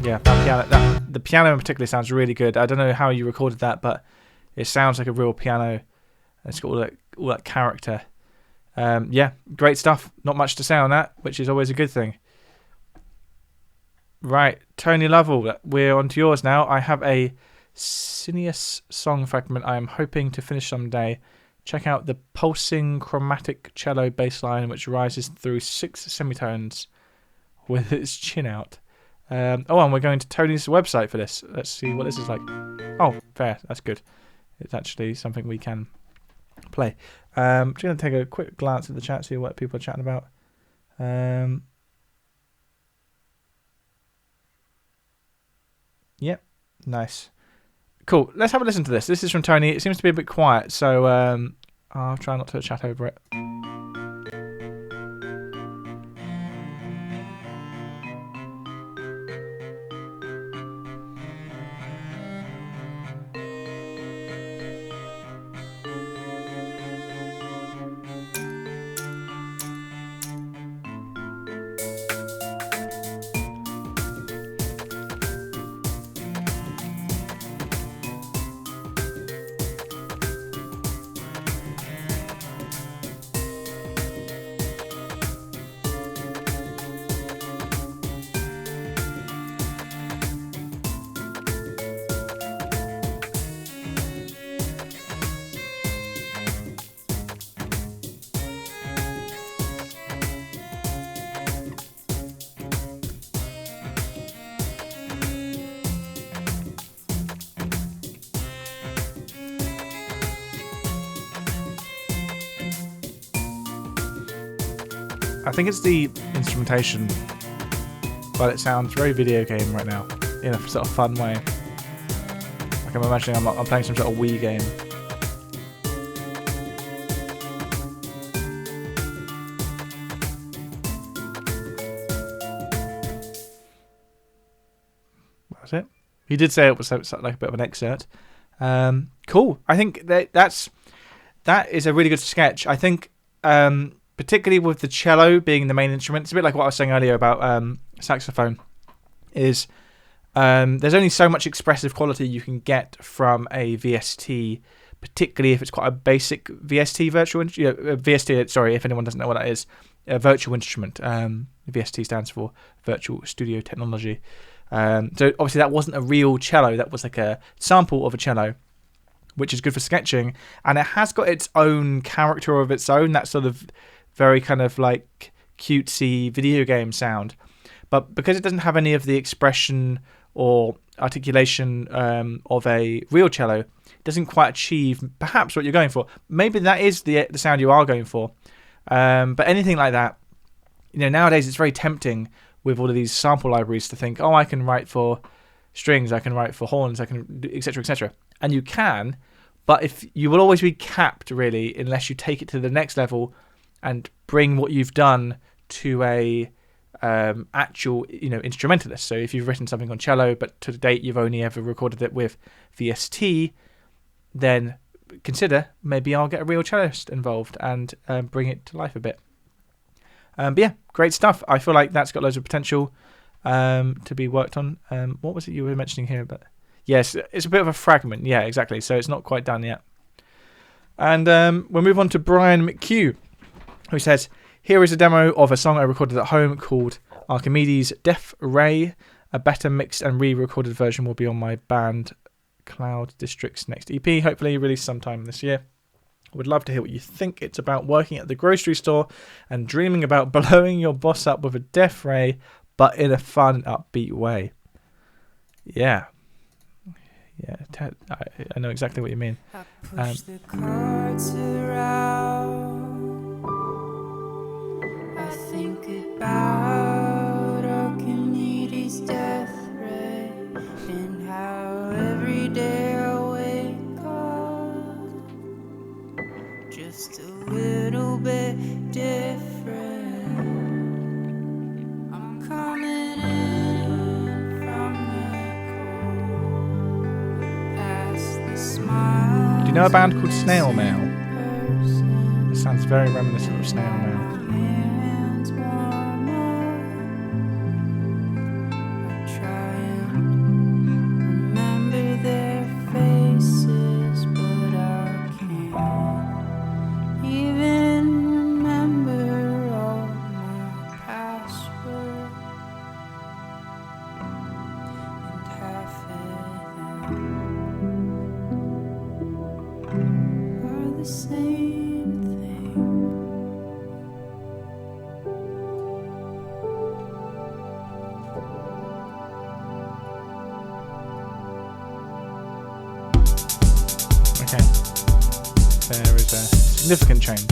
Yeah, that piano. The piano in particular sounds really good. I don't know how you recorded that, but it sounds like a real piano. It's got all that character. Yeah, great stuff. Not much to say on that, which is always a good thing. Right, Tony Lovell, we're on to yours now. I have a Cineas song fragment I am hoping to finish someday. Check out the pulsing chromatic cello bass line which rises through 6 semitones with its chin out. And we're going to Tony's website for this. Let's see what this is like. Oh, fair. That's good. It's actually something we can play. I'm just going to take a quick glance at the chat, see what people are chatting about. Yep, nice. Cool. Let's have a listen to this. This is from Tony. It seems to be a bit quiet, so I'll try not to chat over it. I think it's the instrumentation, but it sounds very video game right now, in a sort of fun way. Like I'm imagining I'm playing some sort of Wii game. That's it. He did say it was like a bit of an excerpt. Cool. I think that is a really good sketch. I think particularly with the cello being the main instrument, it's a bit like what I was saying earlier about saxophone, is there's only so much expressive quality you can get from a VST, particularly if it's quite a basic VST virtual VST. Sorry, if anyone doesn't know what that is, a virtual instrument. VST stands for Virtual Studio Technology. So obviously that wasn't a real cello. That was like a sample of a cello, which is good for sketching, and it has got its own character of its own. That sort of very kind of like cutesy video game sound, but because it doesn't have any of the expression or articulation of a real cello, it doesn't quite achieve perhaps what you're going for. Maybe that is the sound you are going for, but anything like that, nowadays it's very tempting with all of these sample libraries to think, I can write for strings, I can write for horns, I can etc, etc, and you can, but if you will always be capped really unless you take it to the next level and bring what you've done to a actual instrumentalist. So if you've written something on cello but to date you've only ever recorded it with VST, then consider maybe I'll get a real cellist involved and bring it to life a bit. But yeah, great stuff. I feel like that's got loads of potential to be worked on. What was it you were mentioning here? But yes, it's a bit of a fragment. Yeah, exactly. So it's not quite done yet. And we'll move on to Brian McHugh, who says, here is a demo of a song I recorded at home called Archimedes Deaf Ray. A better mixed and re-recorded version will be on my band Cloud District's next EP, hopefully released sometime this year. I would love to hear what you think. It's about working at the grocery store and dreaming about blowing your boss up with a death ray, but in a fun, upbeat way. Yeah. Yeah, I know exactly what you mean. I push the cards around. I think about Archimedes' death ray and how every day I wake up just a little bit different. I'm coming in from the smile. Do you know a band called Snail Mail? It sounds very reminiscent of Snail Mail. Okay. There is a significant change.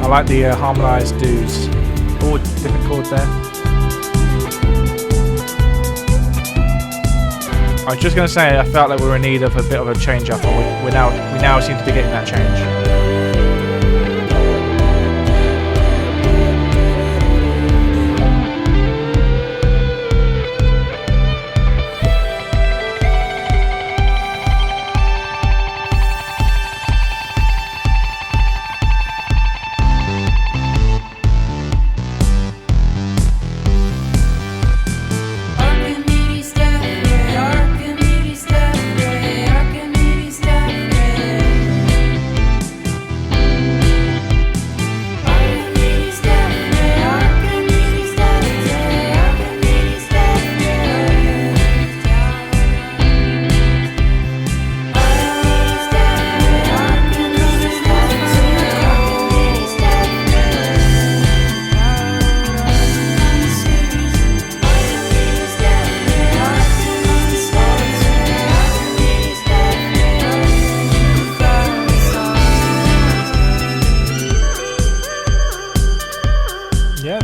I like the harmonised do's. All different chords there. I was just going to say I felt like we were in need of a bit of a change up, and we now seem to be getting that change.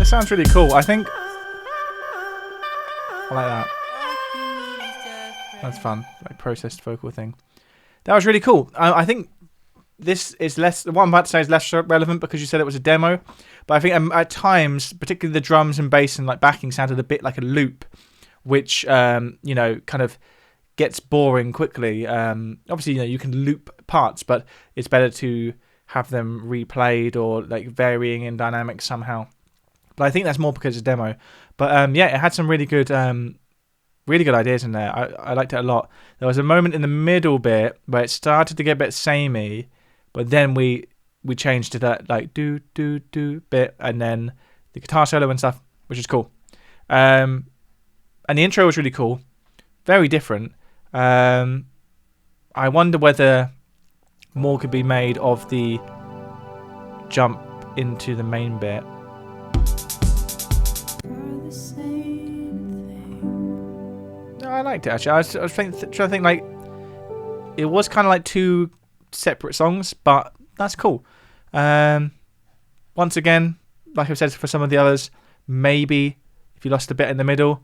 Sounds really cool. I think I like that. That's fun, like processed vocal thing. That was really cool. I think this is less. What I'm about to say is less relevant because you said it was a demo. But I think at times, particularly the drums and bass and like backing sounded a bit like a loop, which kind of gets boring quickly. Obviously, you can loop parts, but it's better to have them replayed or like varying in dynamics somehow. But I think that's more because it's a demo. But it had some really good ideas in there. I liked it a lot. There was a moment in the middle bit where it started to get a bit samey, but then we changed to that like do do do bit, and then the guitar solo and stuff, which is cool. And the intro was really cool, very different. I I wonder whether more could be made of the jump into the main bit. No, I liked it actually. I was trying to think like it was kind of like two separate songs, but that's cool. Once again, like I've said for some of the others, maybe if you lost a bit in the middle,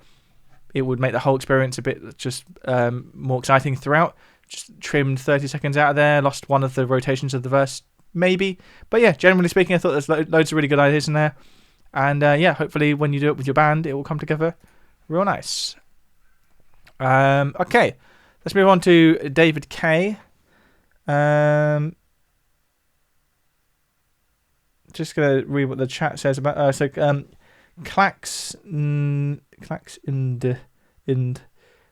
it would make the whole experience a bit just more exciting throughout. Just trimmed 30 seconds out of there, lost one of the rotations of the verse, maybe. But yeah, generally speaking, I thought there's loads of really good ideas in there. And yeah, hopefully when you do it with your band, it will come together real nice. Okay, let's move on to David K. Just gonna read what the chat says about. Clax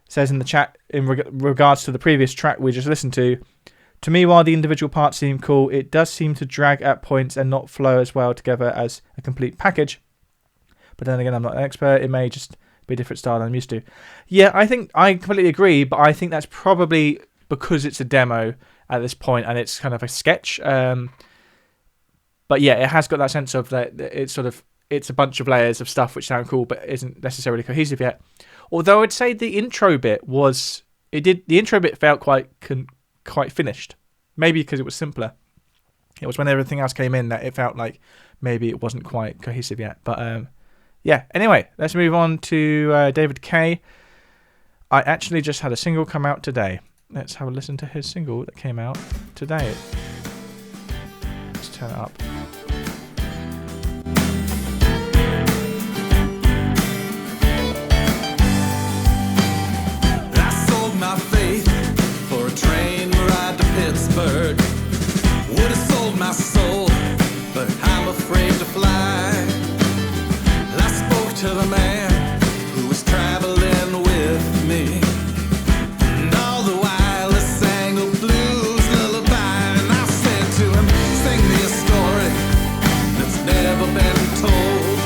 says in the chat in regards to the previous track we just listened to. To me, while the individual parts seem cool, it does seem to drag at points and not flow as well together as a complete package. But then again, I'm not an expert. It may just be a different style than I'm used to. Yeah, I think I completely agree, but I think that's probably because it's a demo at this point and it's kind of a sketch. But yeah, it has got that sense of that it's a bunch of layers of stuff which sound cool but isn't necessarily cohesive yet. Although I'd say the intro bit the intro bit felt quite finished. Maybe because it was simpler. It was when everything else came in that it felt like maybe it wasn't quite cohesive yet. But yeah, anyway, let's move on to David K. I actually just had a single come out today. Let's have a listen to his single that came out today. Let's turn it up. My faith for a train ride to Pittsburgh. Would have sold my soul, but I'm afraid to fly. I spoke to the man who was traveling with me, and all the while I sang a blues lullaby. And I said to him, sing me a story that's never been told.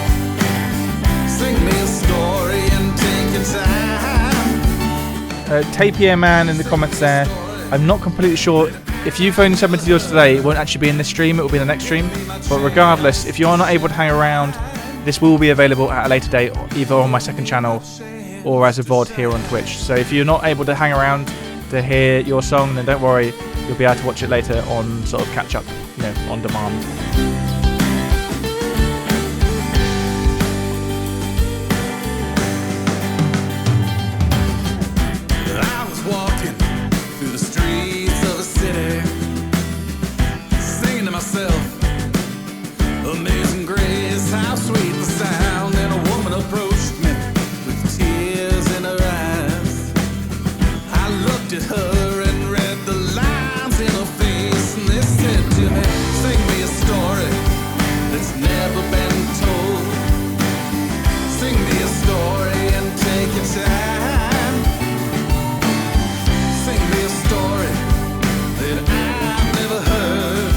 Sing me a story and take your time. Tapier Man in the comments there. I'm not completely sure. If you've only submitted yours today, it won't actually be in this stream, it will be in the next stream. But regardless, if you're not able to hang around, this will be available at a later date, either on my second channel or as a VOD here on Twitch. So if you're not able to hang around to hear your song, then don't worry, you'll be able to watch it later on sort of catch up, on demand. Amazing grace, how sweet the sound. And a woman approached me with tears in her eyes. I looked at her and read the lines in her face, and they said to me, sing me a story that's never been told. Sing me a story and take your time. Sing me a story that I've never heard.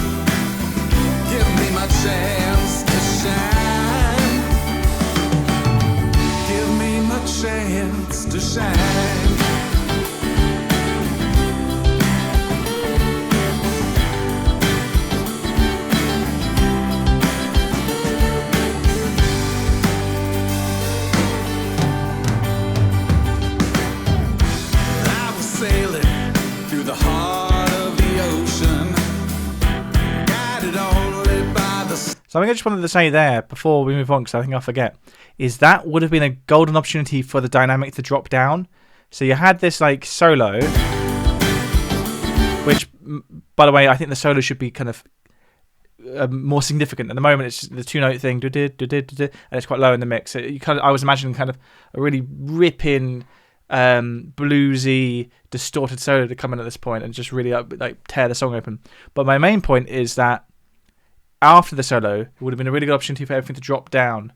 Give me my chance to shine. Give me my chance to shine. I was sailing through the heart of the ocean, guided only by the Something I just wanted to say there before we move on, because I think I'll forget, is that would have been a golden opportunity for the dynamic to drop down. So you had this like solo, which, by the way, I think the solo should be kind of more significant. At the moment, it's just the two-note thing, and it's quite low in the mix. I was imagining kind of a really ripping, bluesy, distorted solo to come in at this point and just really like tear the song open. But my main point is that after the solo, it would have been a really good opportunity for everything to drop down,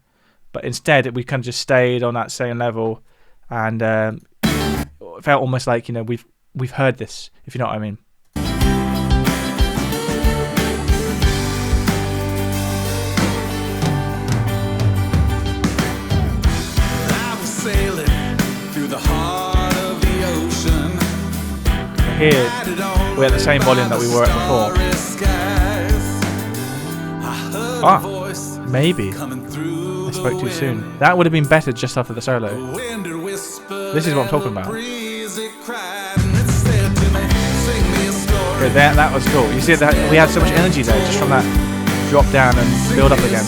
but instead we kind of just stayed on that same level, and it felt almost like we've heard this, if you know what I mean. I was sailing through the heart of the ocean. Here, Guided we're at the same volume that we were at before. Maybe I spoke too soon. That would have been better just after the solo. This is what I'm talking about. Okay, that was cool. You see that we had so much energy there just from that drop down and build up again.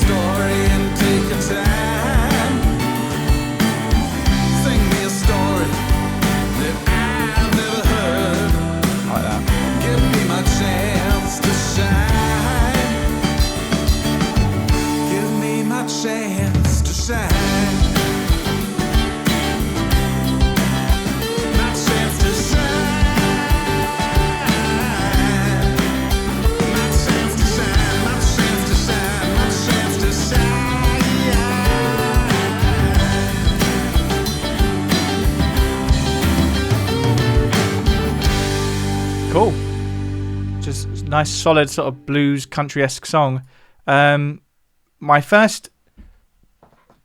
Like that. Give me my chance to shine. Give me my chance to shine. My chance to shine. My chance to shine. My chance to shine. My chance to shine. Cool. Just nice, solid sort of blues country-esque song. My first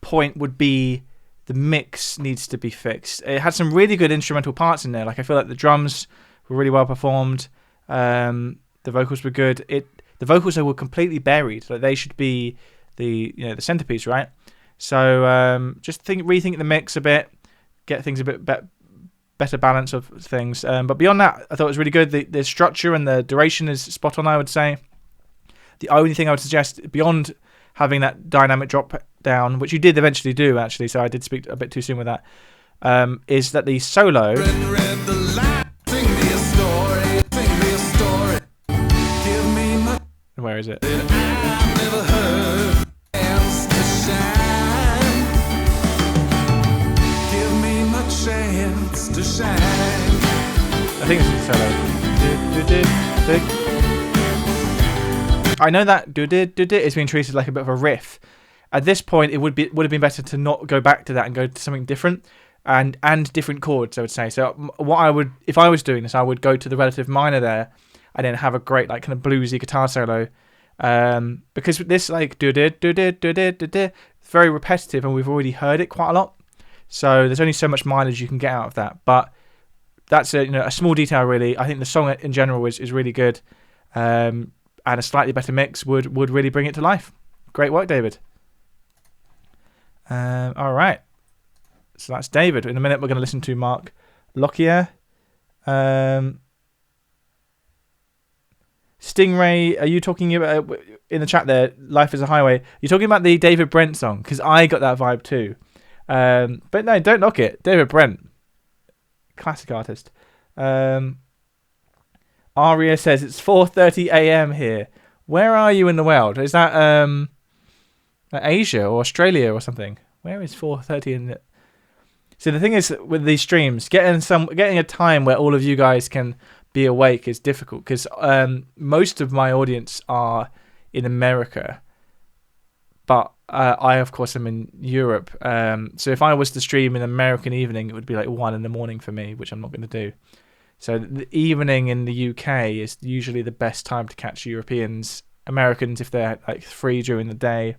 point would be the mix needs to be fixed. It had some really good instrumental parts in there. Like I feel like the drums were really well performed. The vocals were good. The vocals though were completely buried. Like they should be the centerpiece, right? So just rethink the mix a bit, get things a bit better balance of things. But beyond that, I thought it was really good. The structure and the duration is spot on, I would say. The only thing I would suggest, beyond having that dynamic drop down, which you did eventually do, actually, so I did speak a bit too soon with that, is that the solo... Where is it? I think it's the solo. I know that is being treated like a bit of a riff. At this point, it would have been better to not go back to that and go to something different and different chords, I would say. So what I would, if I was doing this, I would go to the relative minor there and then have a great like kind of bluesy guitar solo. Because this like it's very repetitive and we've already heard it quite a lot. So there's only so much mileage you can get out of that. But that's a small detail really. I think the song in general is really good. And a slightly better mix would really bring it to life. Great work, David. All right. So that's David. In a minute, we're going to listen to Mark Lockyer. Stingray, are you talking about, in the chat there, Life is a Highway, you're talking about the David Brent song? Because I got that vibe too. But no, don't knock it. David Brent. Classic artist. Aria says it's 4:30 a.m. here. Where are you in the world? Is that Asia or Australia or something? Where is 4:30 in the... So the thing is with these streams, getting a time where all of you guys can be awake is difficult because most of my audience are in America, but I of course am in Europe. So if I was to stream in American evening, it would be like 1 a.m. for me, which I'm not going to do. So the evening in the UK is usually the best time to catch Europeans, Americans if they're like free during the day.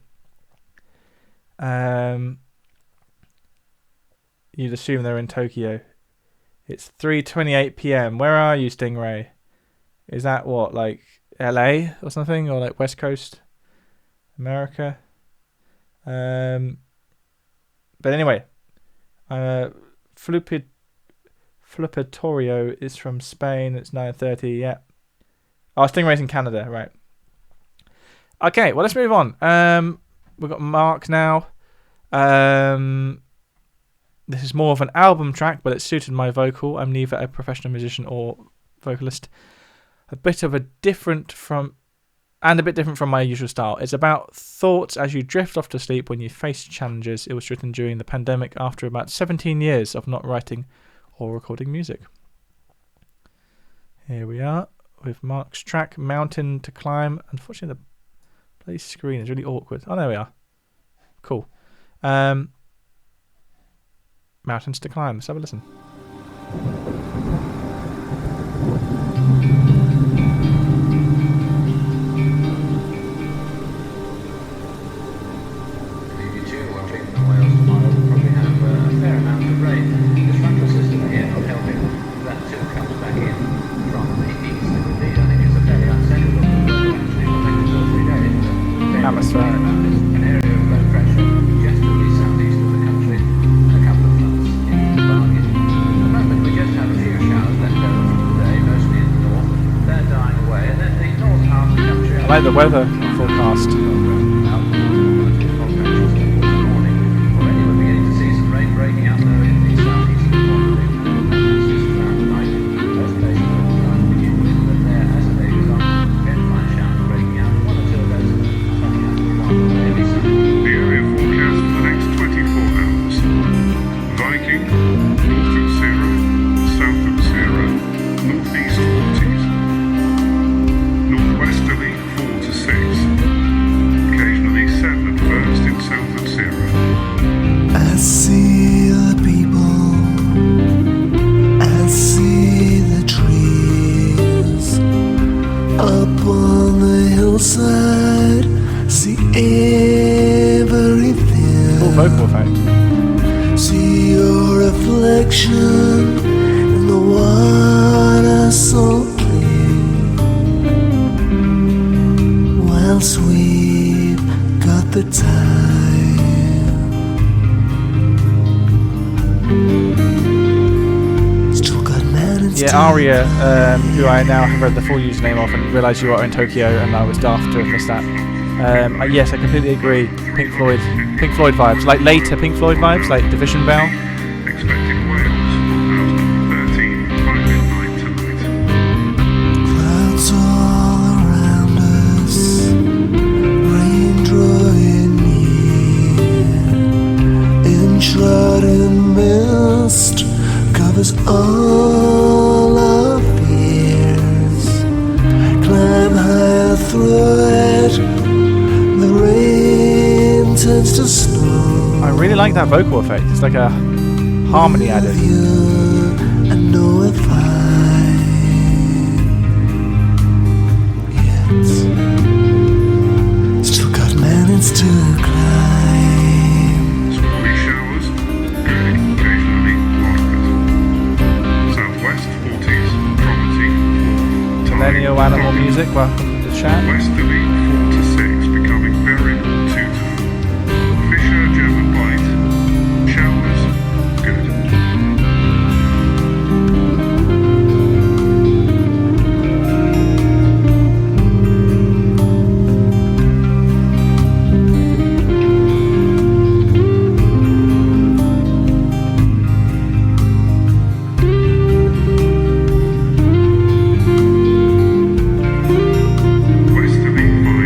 You'd assume they're in Tokyo. It's 3:28 p.m. Where are you, Stingray? Is that what, like LA or something, or like West Coast America? But anyway, Flipitorio is from Spain. It's 9:30. Yeah. Oh, Stingray's in Canada, right? Okay, well let's move on. We've got Mark now. This is more of an album track, but it suited my vocal. I'm neither a professional musician or vocalist. A bit different from my usual style. It's about thoughts as you drift off to sleep when you face challenges. It was written during the pandemic after about 17 years of not writing or recording music. Here we are with Mark's track, Mountain to Climb. Unfortunately, the bloody screen is really awkward. Oh, there we are. Cool. Mountains to Climb. Let's have a listen. System here not helping. That too comes back in from the east. like the weather forecast. Vocal effect. See your reflection in the water so clear. Whilst we've got the time, still got man and Yeah, Aria, who I now have read the full username of and realised you are in Tokyo, and I was daft to have missed that. Yes, I completely agree. Pink Floyd vibes, like later Pink Floyd vibes, like Division Bell. Expected Wales, 2013 by midnight tonight. Clouds all around us, rain drawing near, enshrouded mist covers all our fears. Climb higher through it, the rain turns to snow. I really like that vocal effect. It's like a harmony added. I know if I yet still got mountains to climb. Squally showers, good, occasionally moderate. Southwest 40s, property 4. Millennial Animal Music, welcome to the chat. Westerly 4 to 6, becoming variable 2 to 4. Fisher German Bight, showers, good.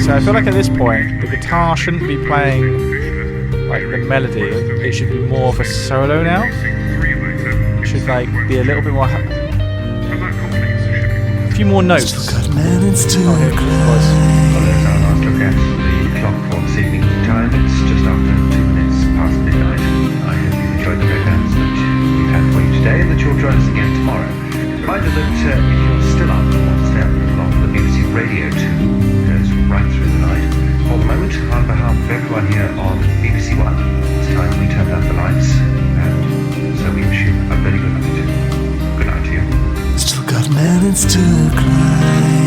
So I feel like at this point, the guitar shouldn't be playing like the melody. It should be more of a solo now. It should like be a little bit more, a few more notes. Got mountains to Oh, here it was. Well, there's our last look at the clock for this evening time. It's just after 2 minutes past midnight. I hope you've enjoyed the programs that we've had for you today and that you'll join us again tomorrow. Reminder that if you're still up and want to stay up along the BBC Radio 2 goes right through the night. For the moment, on behalf of everyone here on BBC One, it's time we turned out the lights, and so we wish you a very good night. Good night to you. still got mountains to climb.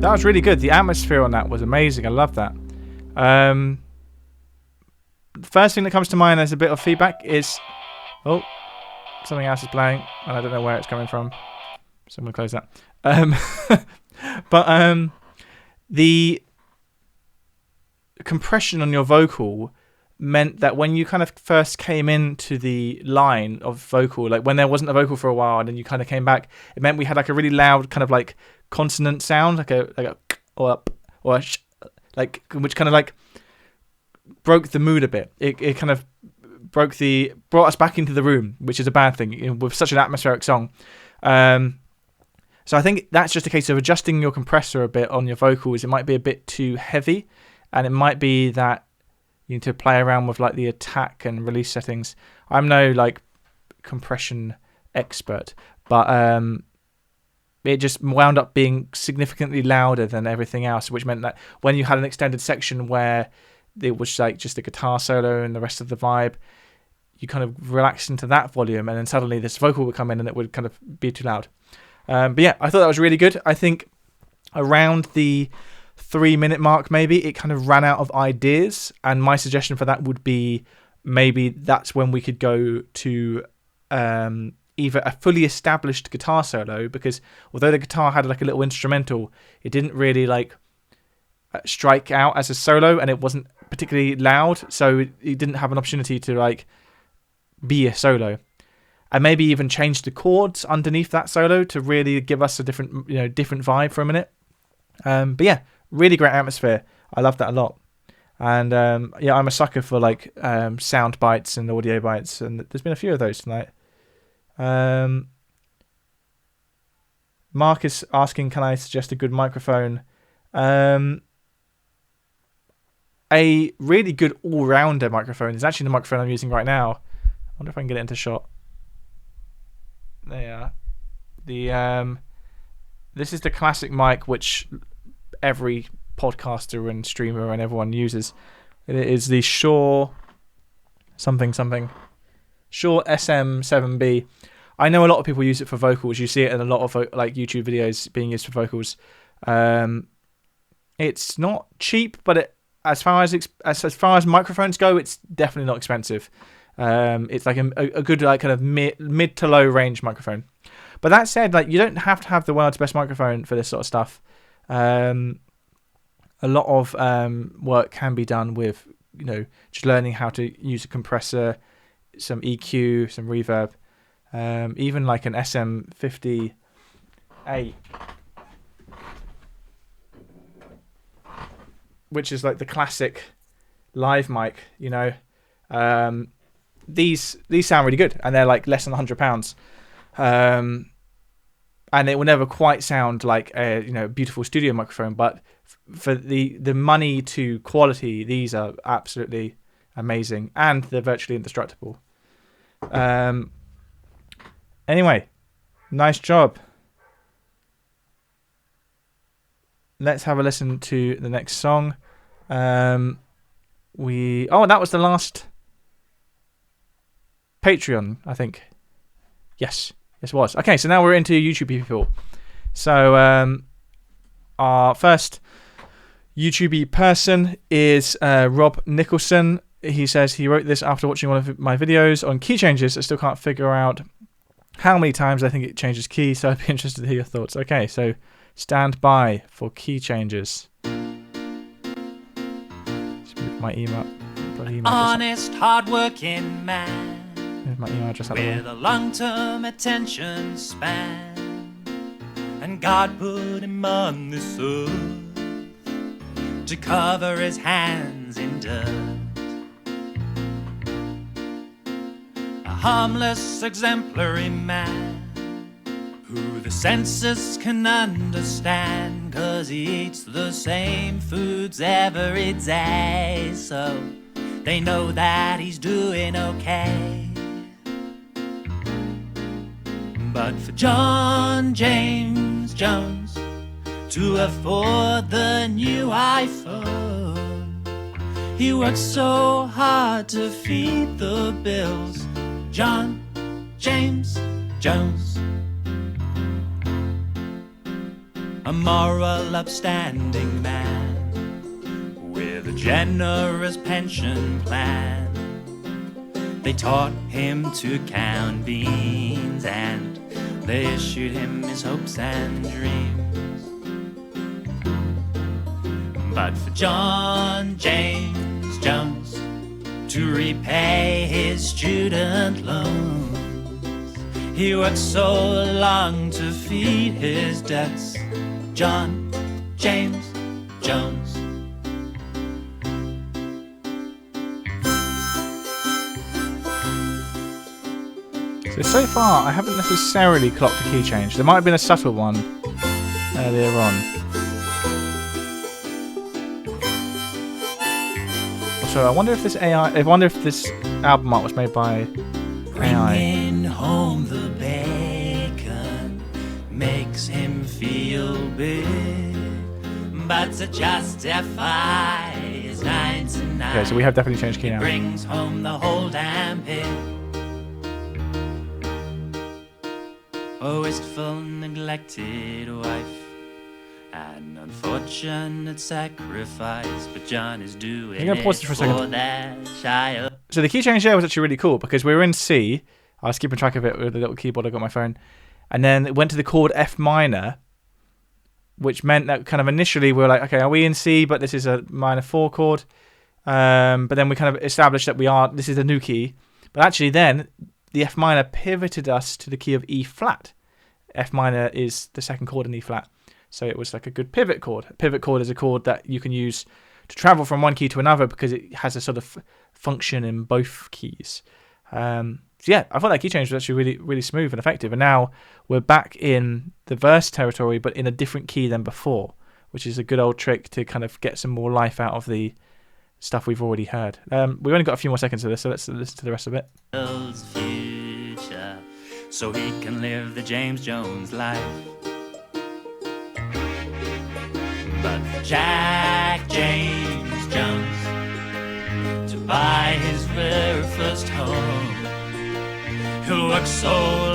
That was really good. The atmosphere on that was amazing. I love that. The first thing that comes to mind as a bit of feedback is, oh, something else is playing, and I don't know where it's coming from. So I'm gonna close that. But the compression on your vocal meant that when you kind of first came into the line of vocal, like when there wasn't a vocal for a while, and then you kind of came back, it meant we had like a really loud kind of like consonant sound, like a or up or a like, which kind of like broke the mood a bit. It kind of brought us back into the room, which is a bad thing, you know, with such an atmospheric song. So I think that's just a case of adjusting your compressor a bit on your vocals. It might be a bit too heavy, and it might be that you need to play around with like the attack and release settings. I'm no like compression expert, but it just wound up being significantly louder than everything else, which meant that when you had an extended section where it was like just a guitar solo and the rest of the vibe, you kind of relaxed into that volume, and then suddenly this vocal would come in and it would kind of be too loud. But yeah, I thought that was really good. I think around the 3-minute mark, maybe it kind of ran out of ideas, and my suggestion for that would be maybe that's when we could go to either a fully established guitar solo, because although the guitar had like a little instrumental, it didn't really like strike out as a solo, and it wasn't particularly loud, so it didn't have an opportunity to like be a solo. And maybe even change the chords underneath that solo to really give us a different vibe for a minute. But yeah, really great atmosphere. I love that a lot. And yeah, I'm a sucker for like sound bites and audio bites, and there's been a few of those tonight. Mark is asking, can I suggest a good microphone? A really good all-rounder microphone is actually the microphone I'm using right now. I wonder if I can get it into shot. There you are. This is the classic mic which every podcaster and streamer and everyone uses. It is the Shure something Shure SM7B. I know a lot of people use it for vocals. You see it in a lot of like YouTube videos being used for vocals. It's not cheap, but as far as microphones go, it's definitely not expensive. It's like a good like kind of mid to low range microphone. But that said, like you don't have to have the world's best microphone for this sort of stuff. A lot of work can be done with just learning how to use a compressor, some EQ, some reverb, even like an SM58, which is like the classic live mic. These sound really good, and they're like less than £100, and it will never quite sound like a beautiful studio microphone, but for the money to quality, these are absolutely amazing, and they're virtually indestructible. Anyway, nice job. Let's have a listen to the next song. That was the last Patreon, I think. Yes, it was. Okay, so now we're into YouTube people. So our first YouTube person is Rob Nicholson. He says he wrote this after watching one of my videos on key changes. I still can't figure out how many times I think it changes key, so I'd be interested to hear your thoughts. Okay, so stand by for key changes. Let's move my email. Honest, hard-working man. My email address with a long-term attention span, and God put him on this earth to cover his hands in dirt. A harmless, exemplary man who the senses can understand, 'cause he eats the same foods every day, so they know that he's doing okay. But for John James Jones to afford the new iPhone, he works so hard to feed the bills. John James Jones, a moral, upstanding man with a generous pension plan. They taught him to count beans, and they issued him his hopes and dreams. But for John James Jones to repay his student loans, he worked so long to feed his debts. John James Jones. So far, I haven't necessarily clocked a key change. There might have been a subtle one earlier on. So I wonder if this album art was made by AI. Bringing home the bacon makes him feel big, but to justify his 9 to 9, Okay, so we have definitely changed key now. brings home the whole damn pig. a wistful, neglected wife, an unfortunate sacrifice, but John is doing I'm gonna pause it for a second. that child. So the key change there was actually really cool because we were in C. I was keeping track of it with the little keyboard I got on my phone. And then it went to the chord F minor, which meant that kind of initially we were like, okay, are we in C? But this is a minor 4 chord. But then we kind of established that this is a new key. But actually then the F minor pivoted us to the key of E flat. F minor is the second chord in E flat. So it was like a good pivot chord. A pivot chord is a chord that you can use to travel from one key to another because it has a sort of function in both keys. So yeah, I thought that key change was actually really, really smooth and effective. And now we're back in the verse territory, but in a different key than before, which is a good old trick to kind of get some more life out of the stuff we've already heard. We've only got a few more seconds of this, so let's listen to the rest of it. Future, so he can live the James Jones life. But for Jack James Jones to buy his very first home, he'll work so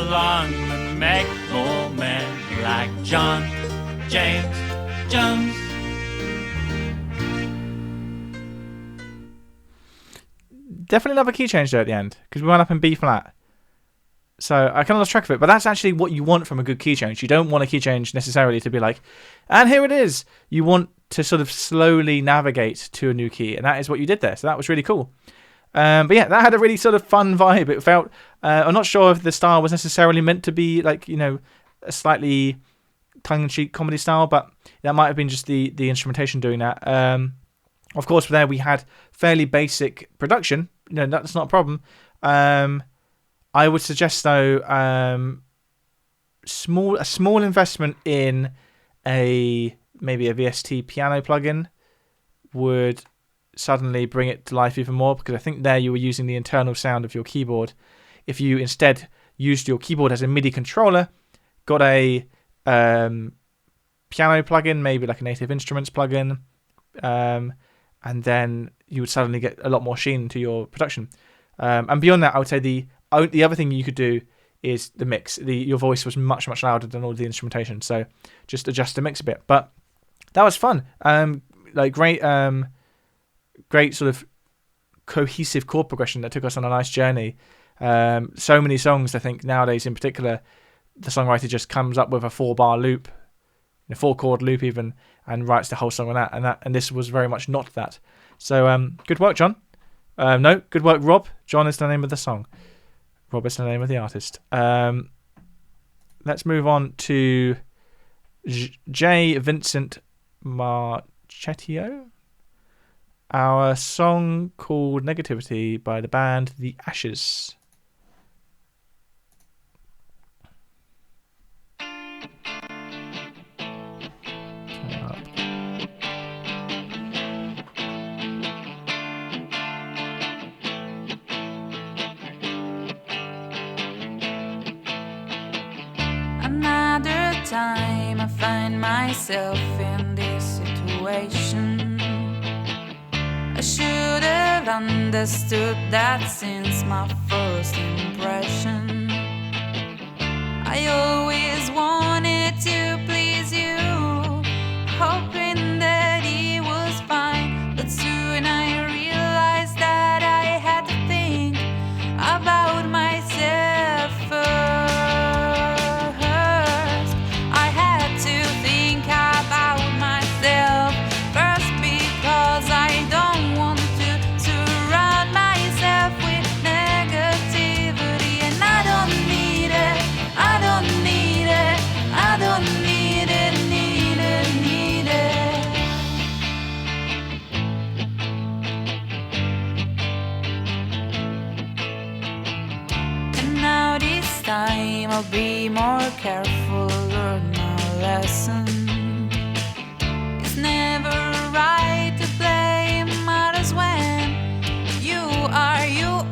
long and make more men like John James Jones. Definitely another key change there at the end because we went up in B flat. So I kind of lost track of it, but that's actually what you want from a good key change. You don't want a key change necessarily to be like, and here it is. You want to sort of slowly navigate to a new key, and that is what you did there. So that was really cool. But yeah, that had a really sort of fun vibe. It felt, I'm not sure if the style was necessarily meant to be like, you know, a slightly tongue-in-cheek comedy style, but that might have been just the instrumentation doing that. Of course, there we had fairly basic production. You know, that's not a problem. I would suggest though, a small investment in maybe a VST piano plugin would suddenly bring it to life even more, because I think there you were using the internal sound of your keyboard. If you instead used your keyboard as a MIDI controller, got a piano plugin, maybe like a Native Instruments plugin, and then you would suddenly get a lot more sheen to your production. And beyond that, I would say the other thing you could do is the mix. Your voice was much, much louder than all the instrumentation, so just adjust the mix a bit. But that was fun. Great sort of cohesive chord progression that took us on a nice journey. So many songs, I think nowadays in particular, the songwriter just comes up with a 4-bar loop, a 4-chord loop even, and writes the whole song on that. And this was very much not that. So good work, John. No, good work, Rob. John is the name of the song. Rob is the name of the artist. Let's move on to J. Vincent Marchettio. Our song called Negativity by the band The Ashes. Another time I find myself in this situation. I should have understood that since my first impression. I always wanted to please you, hoping that it was fine. But soon I realized that I had to think about myself first. I had to think about myself first, because I don't want to surround myself with negativity. And I don't need it, I don't need it, I don't need it, need it, need it. And now this time I'll be more careful, learn my lesson. It's never right to blame others when you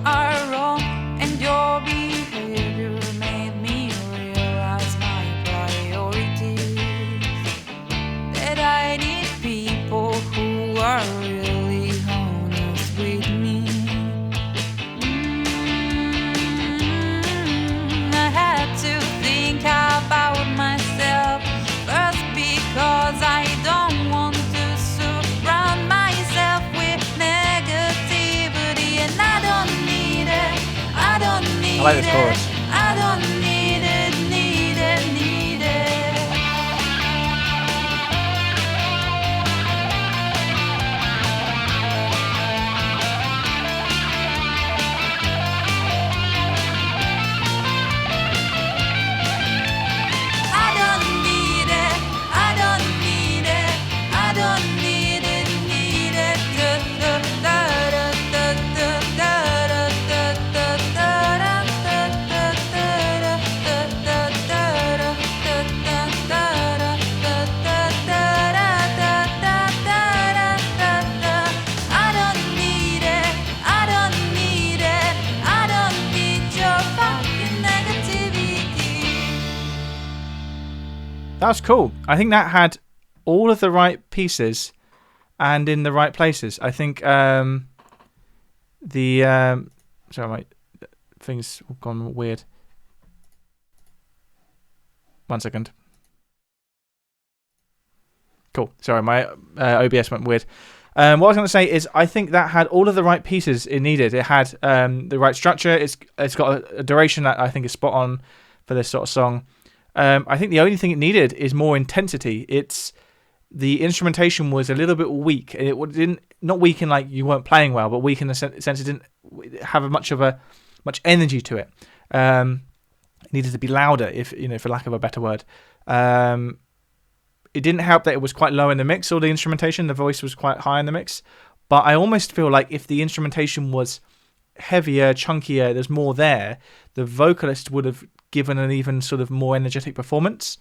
are wrong, and your behavior made me realize my priorities. That I need people who are really honest with me. I had to think I like this chorus. I don't need it, need it, need it. I don't need it, I don't need it, I don't need it, need it. Da, da, da, da, da, da, da, da, da, da, da, da, da, da, I don't need it, I don't need it, I don't need your fucking negativity. That was cool. I think that had all of the right pieces and in the right places. I think sorry, my things have gone weird. 1 second. Cool. Sorry, my OBS went weird. What I was going to say is I think that had all of the right pieces it needed. It had the right structure. It's got a duration that I think is spot on for this sort of song. I think the only thing it needed is more intensity. The instrumentation was a little bit weak. It didn't, not weak in like you weren't playing well, but weak in the sense it didn't have much energy to it. It needed to be louder, if for lack of a better word. It didn't help that it was quite low in the mix, or the instrumentation. The voice was quite high in the mix. But I almost feel like if the instrumentation was heavier, chunkier, there's more there, the vocalist would have given an even sort of more energetic performance.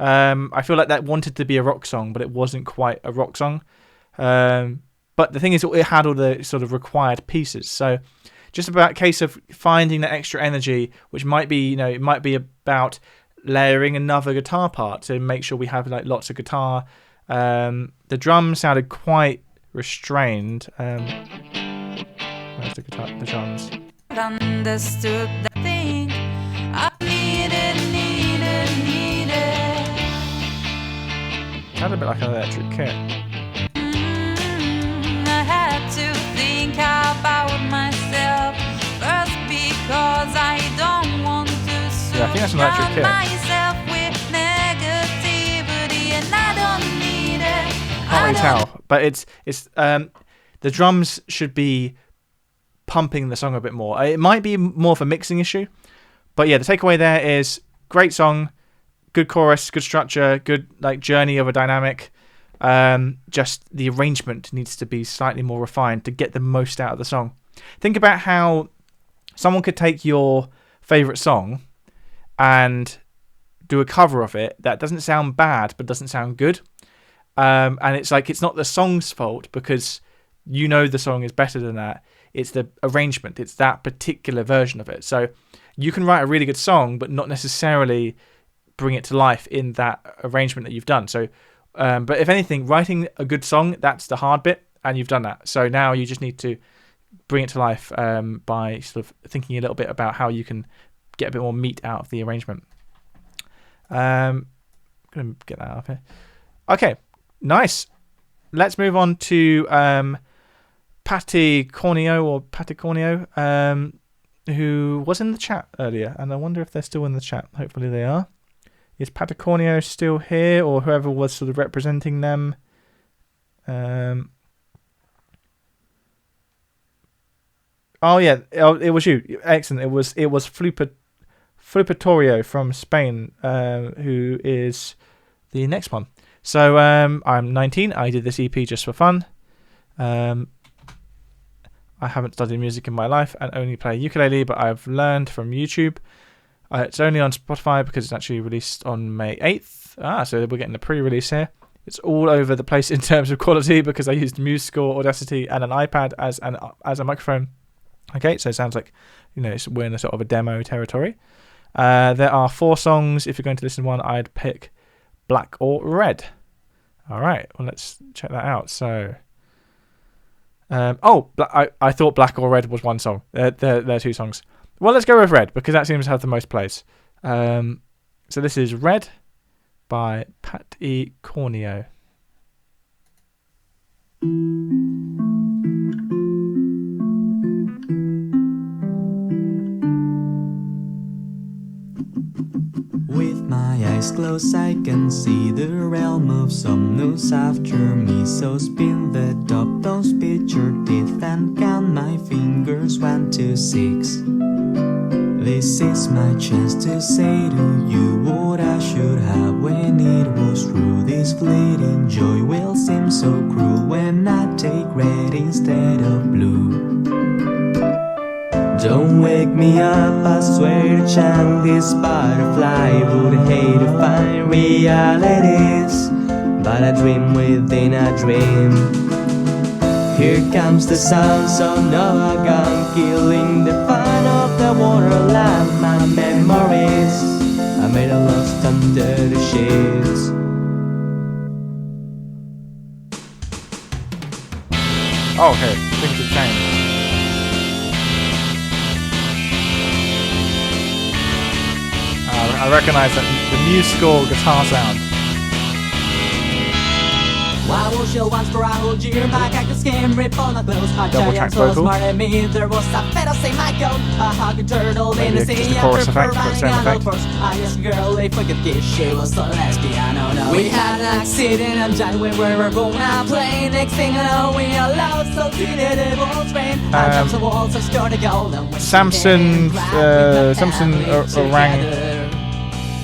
I feel like that wanted to be a rock song, but it wasn't quite a rock song. But the thing is, it had all the sort of required pieces. So just about a case of finding that extra energy, which might be, it might be about layering another guitar part to make sure we have like lots of guitar. The drums sounded quite restrained. Where's the guitar? The drums. Understood the thing I needed. Sounded a bit like an electric kit. I had to think about myself first because I don't want to Yeah, I think that's an electric surround kit. myself with negativity, and I don't need it. Can't really tell, but it's the drums should be pumping the song a bit more. It might be more of a mixing issue, but yeah, the takeaway there is great song, good chorus, good structure, good like journey of a dynamic. Just the arrangement needs to be slightly more refined to get the most out of the song. Think about how someone could take your favorite song and do a cover of it that doesn't sound bad but doesn't sound good. And it's like it's not the song's fault because the song is better than that. It's the arrangement. It's that particular version of it. So you can write a really good song but not necessarily bring it to life in that arrangement that you've done. So, but if anything, writing a good song, that's the hard bit, and you've done that. So now you just need to bring it to life by sort of thinking a little bit about how you can get a bit more meat out of the arrangement. I'm going to get that out of here. Okay, nice. Let's move on to Patty Corneo, who was in the chat earlier, and I wonder if they're still in the chat. Hopefully they are. Is Patty Corneo still here, or whoever was sort of representing them? Oh yeah, it was you. Excellent. It was Flupatorio from Spain, who is the next one. So I'm 19. I did this EP just for fun. I haven't studied music in my life and only play ukulele, but I've learned from YouTube. It's only on Spotify because it's actually released on May 8th. So we're getting the pre-release here. It's all over the place in terms of quality because I used MuseScore, Audacity, and an iPad as a microphone. Okay, so it sounds like we're in a sort of a demo territory. There are 4 songs. If you're going to listen to one, I'd pick Black or Red. All right, well let's check that out. So, I thought Black or Red was one song. They're 2 songs. Well, let's go with Red because that seems to have the most plays. So this is Red by Patty Corneo. eyes closed, I can see the realm of some news after me. So spin the top, don't spit your teeth, and count my fingers 1 to 6. This is my chance to say to you what I should have when it was true. This fleeting joy will seem so cruel when I take red instead of blue. Don't wake me up, I swear to chant this butterfly would hate to find realities, but I dream within a dream. Here comes the sounds of Noah gun killing the fun of the waterland. My memories I made a lost under the sheets. Oh, okay. Things have changed. I recognise that the musical guitar sound. Why was she once for a whole year? My cactus skin rip on my clothes. A Double giant track so vocal. smart at me. There was a fetus in my coat. A hungry turtle in the Maybe sea. just a chorus effect, but same effect. I asked a girl if we could kiss. She was a lesbian. Oh no. We had an accident and died when we were born. I played. Next thing I know, we are lost. So till the walls rain. I jumped the walls. I started golden. Samson orang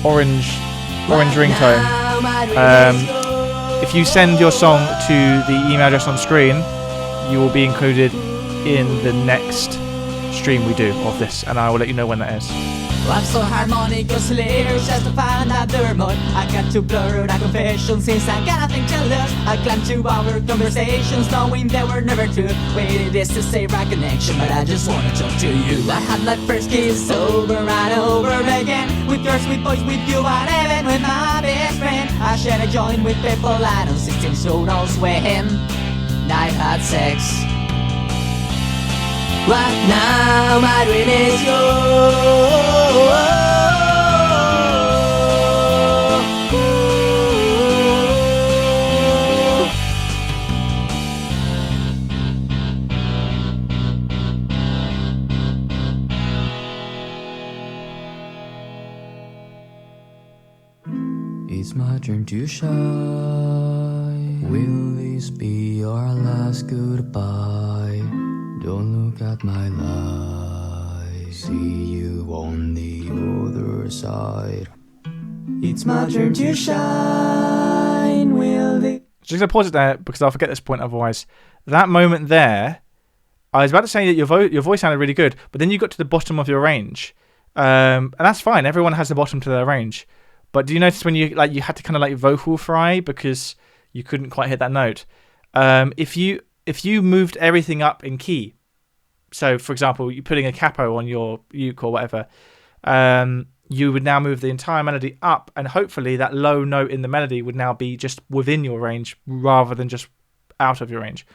orange ringtone. If you send your song to the email address on screen, you will be included in the next stream we do of this, and I will let you know when that is. I'm so harmonic, hilarious, just to find another mode. I got to blur out confession since I got nothing to lose. I climbed to our conversations knowing they were never true. Waited this to save our connection, but I just wanna talk to you. I had my first kiss over and over again, with your sweet voice, with you and even with my best friend. I shared a joint with people I don't 16, so don't swim. I've had sex. Right now my dream is It's my turn to shine. Will this be our last goodbye? Don't look at my lies. See you on the other side. It's my turn to shine. Will the Just gonna pause it there because I'll forget this point otherwise. That moment there, I was about to say that your voice sounded really good, but then you got to the bottom of your range, and that's fine. Everyone has the bottom to their range. But do you notice when you had to kind of like vocal fry because you couldn't quite hit that note? If you moved everything up in key, so for example, you're putting a capo on your uke or whatever, you would now move the entire melody up, and hopefully that low note in the melody would now be just within your range rather than just out of your range.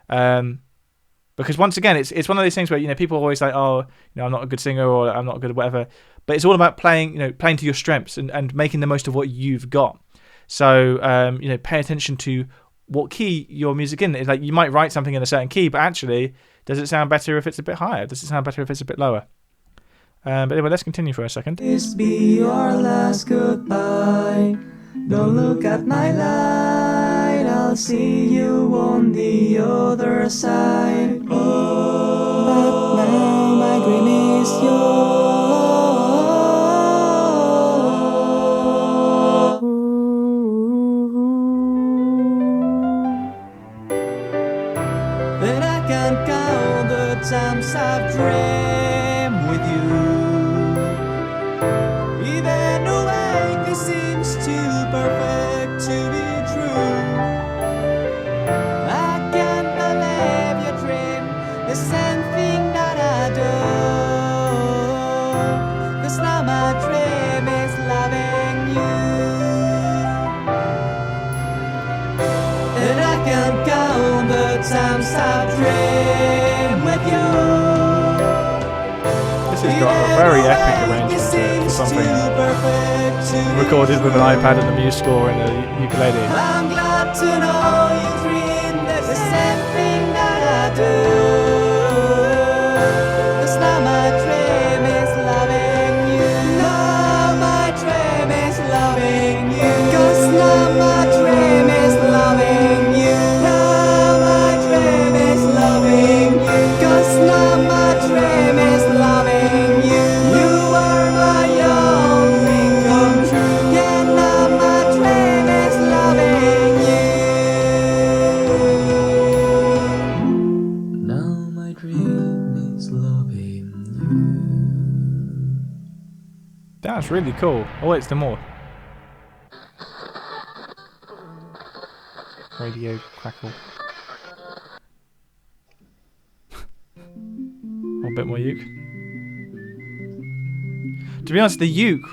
Because once again, it's one of those things where people are always like, oh, I'm not a good singer or I'm not good at whatever. But it's all about playing to your strengths and making the most of what you've got. So pay attention to what key your music in. It's like you might write something in a certain key, but actually, does it sound better if it's a bit higher? Does it sound better if it's a bit lower? But anyway, let's continue for a second. This be your last goodbye. Don't look at my light. I'll see you on the other side. Oh, but now my dream is yours. And I can't count the times I've dreamed with you. Even though it seems too perfect to be true, I can't believe you dream the same thing that I do. 'Cause now my dream is loving you. And I can't count the times I've dreamed with you. This has got a very epic arrangement to it for something recorded with an iPad and the Muse score and a ukulele. I'm glad to know you dream the same thing that I do. 'Cause now my dream is loving you. Now my dream is loving That's really cool. Oh, it's the more. Radio crackle. A bit more uke. To be honest, the uke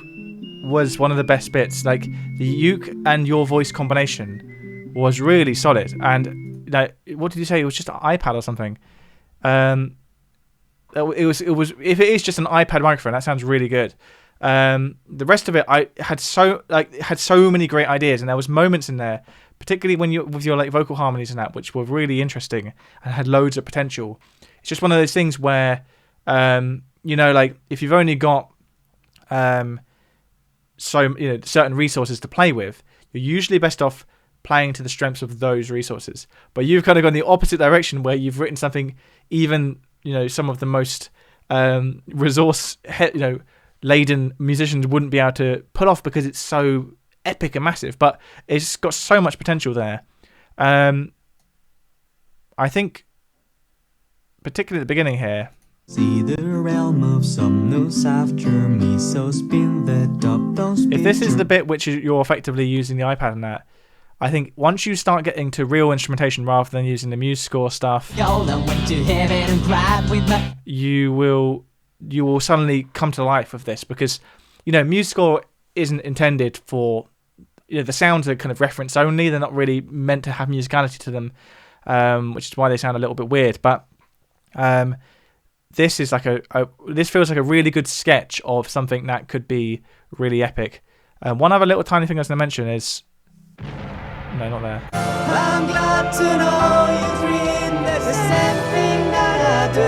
was one of the best bits. Like, the uke and your voice combination was really solid. And like, what did you say? It was just an iPad or something. It was. If it is just an iPad microphone, that sounds really good. The rest of it, I had so many great ideas, and there was moments in there, particularly when you with your like vocal harmonies and that, which were really interesting and had loads of potential. It's just one of those things where, like if you've only got certain resources to play with, you're usually best off playing to the strengths of those resources. But you've kind of gone the opposite direction, where you've written something even some of the most laden musicians wouldn't be able to pull off because it's so epic and massive. But it's got so much potential there. I think, particularly at the beginning here. See the realm of some news after me, so spin the top, don't spin. If this is the bit which you're effectively using the iPad and that, I think once you start getting to real instrumentation rather than using the MuseScore stuff, you will suddenly come to life with this, because MuseScore isn't intended for the sounds are kind of reference only. They're not really meant to have musicality to them, which is why they sound a little bit weird. But this is like this feels like a really good sketch of something that could be really epic. One other little tiny thing I was going to mention is, no, not there. I'm glad to know you dream that's the same thing that I do.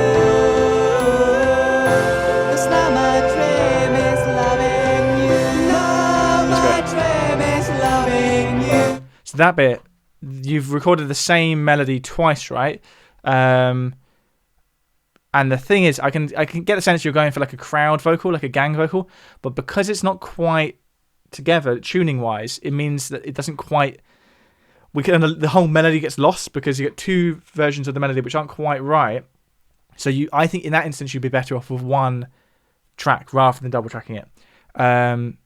It's not my dream, it's loving you. No, my dream is loving you. So that bit, you've recorded the same melody twice, right? And the thing is, I can get the sense you're going for like a crowd vocal, like a gang vocal, but because it's not quite together tuning wise, it means that it doesn't quite. The whole melody gets lost because you get two versions of the melody which aren't quite right. So I think in that instance you'd be better off with one track rather than double tracking it. And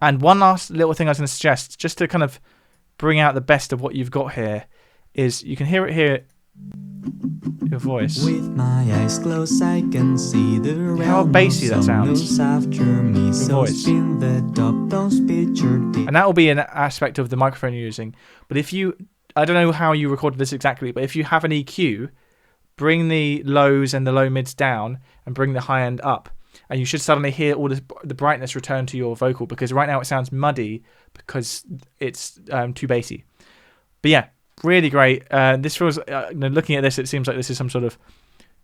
one last little thing I was going to suggest, just to kind of bring out the best of what you've got here, is you can hear it here. Your voice. With my eyes closed, I can see the realm. How bassy that sounds. After me, your so voice. Spin the top, don't spit your And that will be an aspect of the microphone you're using. But I don't know how you recorded this exactly, but if you have an EQ, bring the lows and the low mids down and bring the high end up. And you should suddenly hear all the brightness return to your vocal, because right now it sounds muddy because it's too bassy. But yeah, really great. This feels, looking at this, it seems like this is some sort of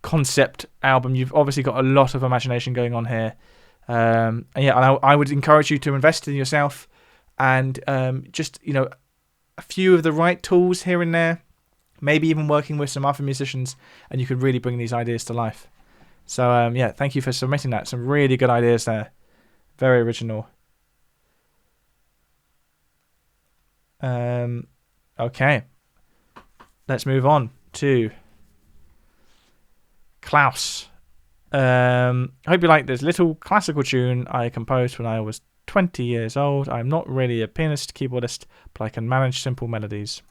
concept album. You've obviously got a lot of imagination going on here. And I would encourage you to invest in yourself and just, a few of the right tools here and there, maybe even working with some other musicians, and you could really bring these ideas to life. So, thank you for submitting that. Some really good ideas there. Very original. Okay. Let's move on to Klaus. I hope you like this little classical tune I composed when I was 20 years old. I'm not really a pianist, keyboardist, but I can manage simple melodies.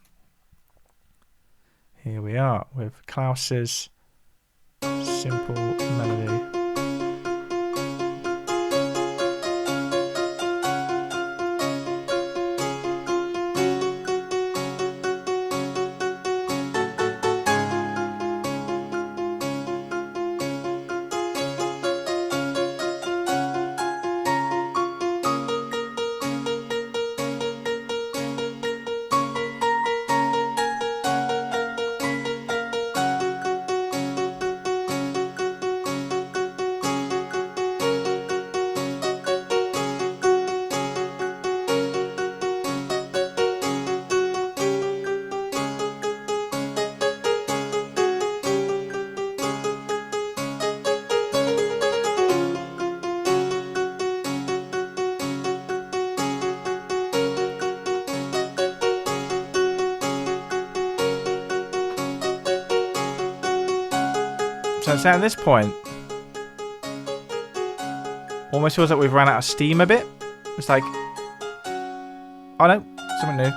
Here we are with Klaus's Simple Melody. So at this point, Almost feels like we've run out of steam a bit. It's like, oh no, something new.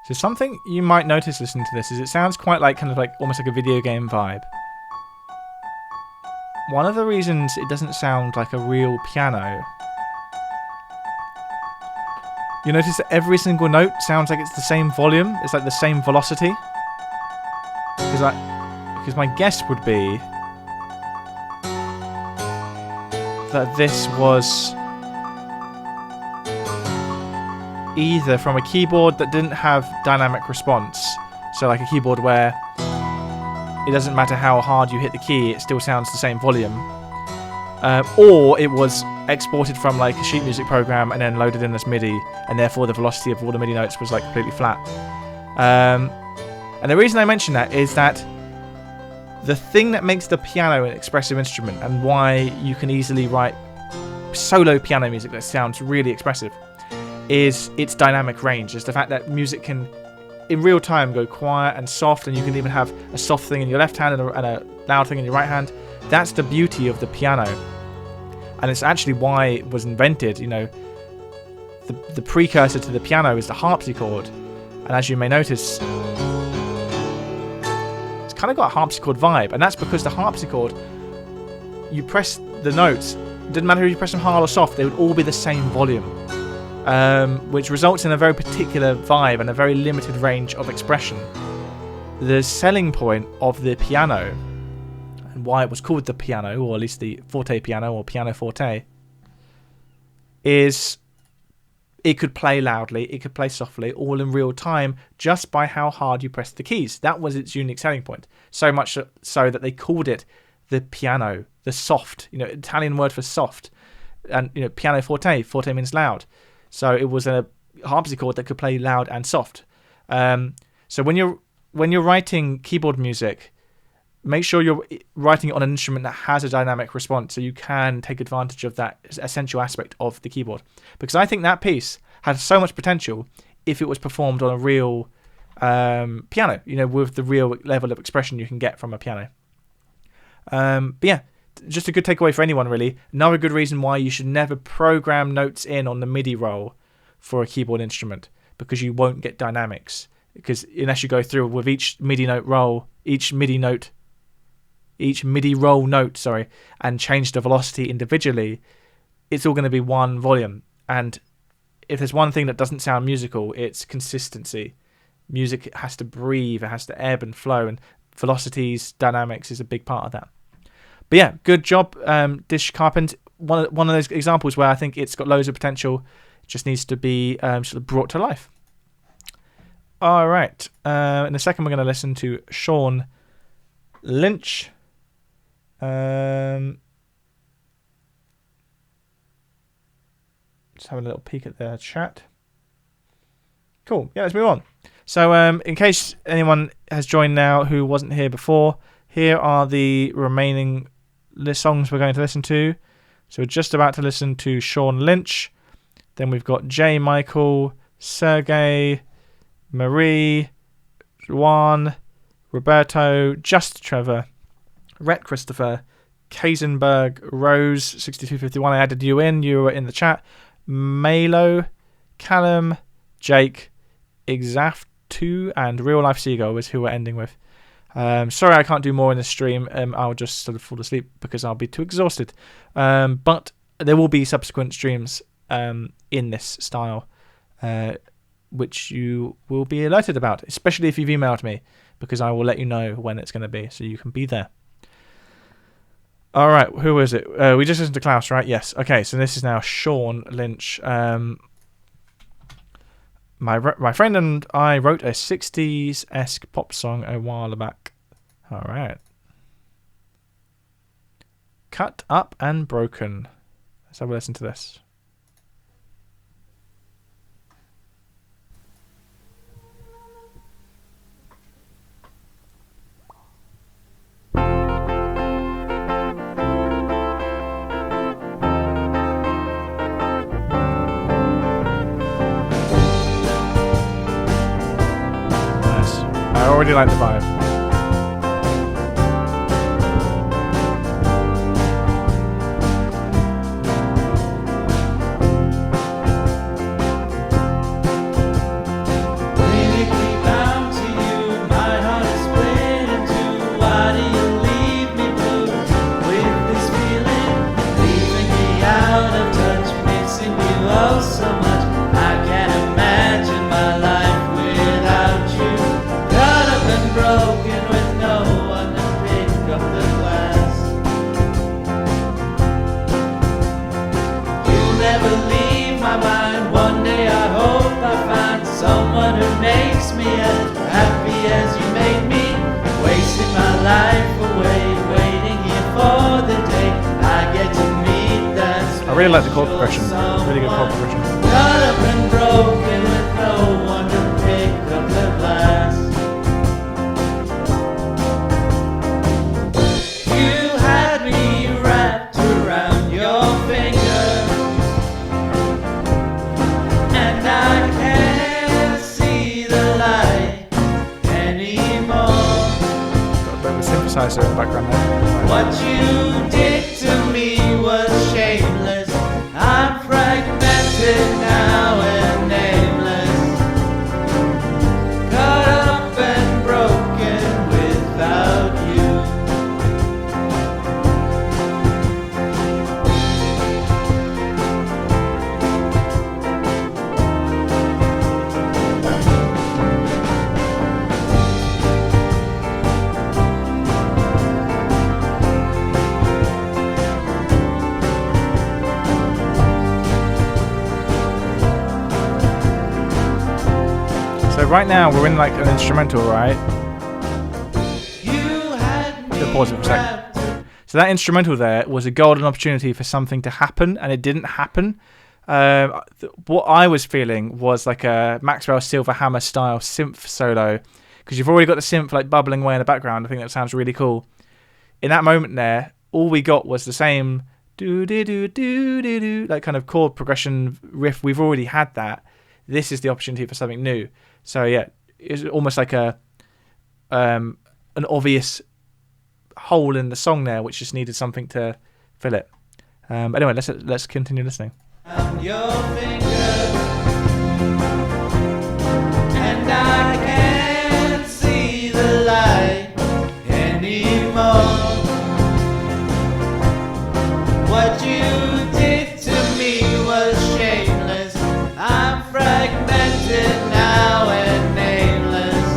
So something you might notice listening to this is it sounds quite like kind of like almost like a video game vibe. One of the reasons it doesn't sound like a real piano, you notice that every single note sounds like it's the same volume, it's like the same velocity. Because my guess would be that this was either from a keyboard that didn't have dynamic response, so like a keyboard where it doesn't matter how hard you hit the key, it still sounds the same volume, or it was exported from like a sheet music program and then loaded in as MIDI, and therefore the velocity of all the MIDI notes was like completely flat. And the reason I mention that is that the thing that makes the piano an expressive instrument and why you can easily write solo piano music that sounds really expressive is its dynamic range. Is the fact that music can, in real time, go quiet and soft, and you can even have a soft thing in your left hand and a loud thing in your right hand. That's the beauty of the piano, and it's actually why it was invented. You know, the precursor to the piano is the harpsichord, and as you may notice, it's kind of got a harpsichord vibe, and that's because the harpsichord, you press the notes, it didn't matter if you press them hard or soft, they would all be the same volume. Which results in a very particular vibe and a very limited range of expression. The selling point of the piano, and why it was called the piano, or at least the forte piano or piano forte, is it could play loudly, it could play softly, all in real time, just by how hard you press the keys. That was its unique selling point. So much so that they called it the piano, the soft, Italian word for soft. And, piano forte, forte means loud. So it was a harpsichord that could play loud and soft. So when you're writing keyboard music, make sure you're writing it on an instrument that has a dynamic response, so you can take advantage of that essential aspect of the keyboard. Because I think that piece had so much potential if it was performed on a real piano, with the real level of expression you can get from a piano. But yeah, just a good takeaway for anyone, really. Another good reason why you should never program notes in on the MIDI roll for a keyboard instrument, because you won't get dynamics. Because unless you go through with each MIDI roll note, and change the velocity individually, it's all going to be one volume. And if there's one thing that doesn't sound musical, it's consistency. Music has to breathe, it has to ebb and flow, and velocities, dynamics is a big part of that. But yeah, good job, Dish Carpent. One of those examples where I think it's got loads of potential. It just needs to be sort of brought to life. All right. In a second, we're going to listen to Sean Lynch. Just have a little peek at the chat. Cool. Yeah, let's move on. So in case anyone has joined now who wasn't here before, here are the remaining songs we're going to listen to. So we're just about to listen to Sean Lynch. Then we've got J. Michael, Sergey, Marie, Juan, Roberto, Just Trevor, Rhett Christopher, Kaisenberg, Rose, 6251. I added you in. You were in the chat. Malo, Callum, Jake, Exaf2, and Real Life Seagull is who we're ending with. Sorry I can't do more in the stream. I'll just sort of fall asleep because I'll be too exhausted. But there will be subsequent streams in this style, which you will be alerted about, especially if you've emailed me, because I will let you know when it's going to be, so you can be there. All right, who is it? We just listened to Klaus, right? Yes. Okay, so this is now Sean Lynch. My friend and I wrote a 60s-esque pop song a while back. All right. Cut Up and Broken. Let's have a listen to this. I already like the vibe. Clinically bound to you, my heart is split in two. Why do you leave me blue with this feeling? Leaving me out of touch, missing you oh so much. I can't imagine my life without you. Caught up and broken with no one to pick up the glass. You'll never leave my mind. One day I hope I find someone who makes me as happy as you made me. Wasting my life away, waiting here for the day I get to meet that. I really like the chord progression. Really good chord progression. Caught up and broken with no one to pick up the glass. You had me wrapped around your finger, and I can't see the light anymore. Got a bit of a synthesizer in the background there. What you did to me was shameless. I'm fragmented now and nameless. Caught up and broken without you. So right now we're in like an instrumental, right? Just pause it for a second. So that instrumental there was a golden opportunity for something to happen, and it didn't happen. What I was feeling was like a Maxwell Silverhammer style synth solo, because you've already got the synth like bubbling away in the background. I think that sounds really cool. In that moment there, all we got was the same do do do do do do, like kind of chord progression riff. We've already had that. This is the opportunity for something new. So yeah, it's almost like an obvious hole in the song there, which just needed something to fill it. Anyway, let's continue listening. Your finger, and I can't see the light anymore. What you did to me was shameless. I'm fragmented now and nameless.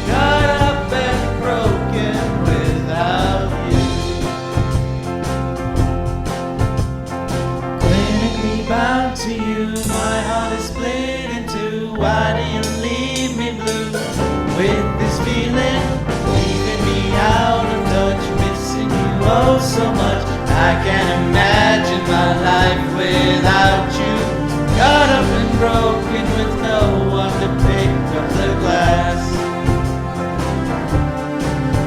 Caught up and broken without you. Clinically bound to you, my heart is split in two. Why do you leave me blue with this feeling? Leaving me out of touch, missing you oh so much. I can't imagine my life without you. Caught up and broken with no one to pick up the glass.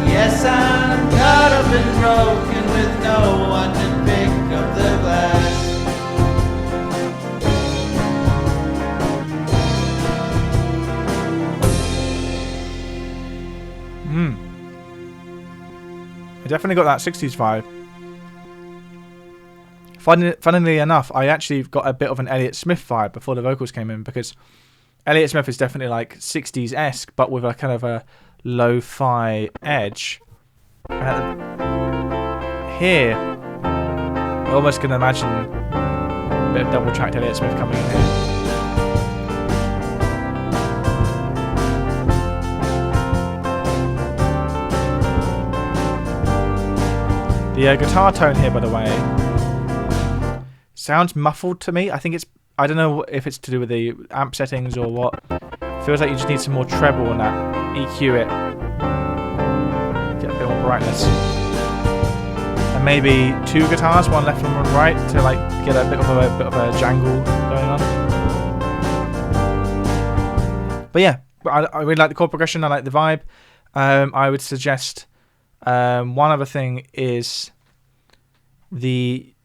Yes, I'm caught up and broken with no one to pick up the glass. I definitely got that 60s vibe. Funnily enough, I actually got a bit of an Elliott Smith vibe before the vocals came in, because Elliott Smith is definitely like 60s-esque, but with a kind of a lo-fi edge. Here, I almost can imagine a bit of double-tracked Elliott Smith coming in here. The guitar tone here, by the way, sounds muffled to me. I think I don't know if it's to do with the amp settings or what. Feels like you just need some more treble on that. EQ it. Get a bit more brightness. and maybe 2 guitars, one left and one right, to like get a bit of a jangle going on. But yeah, I really like the chord progression. I like the vibe. I would suggest one other thing is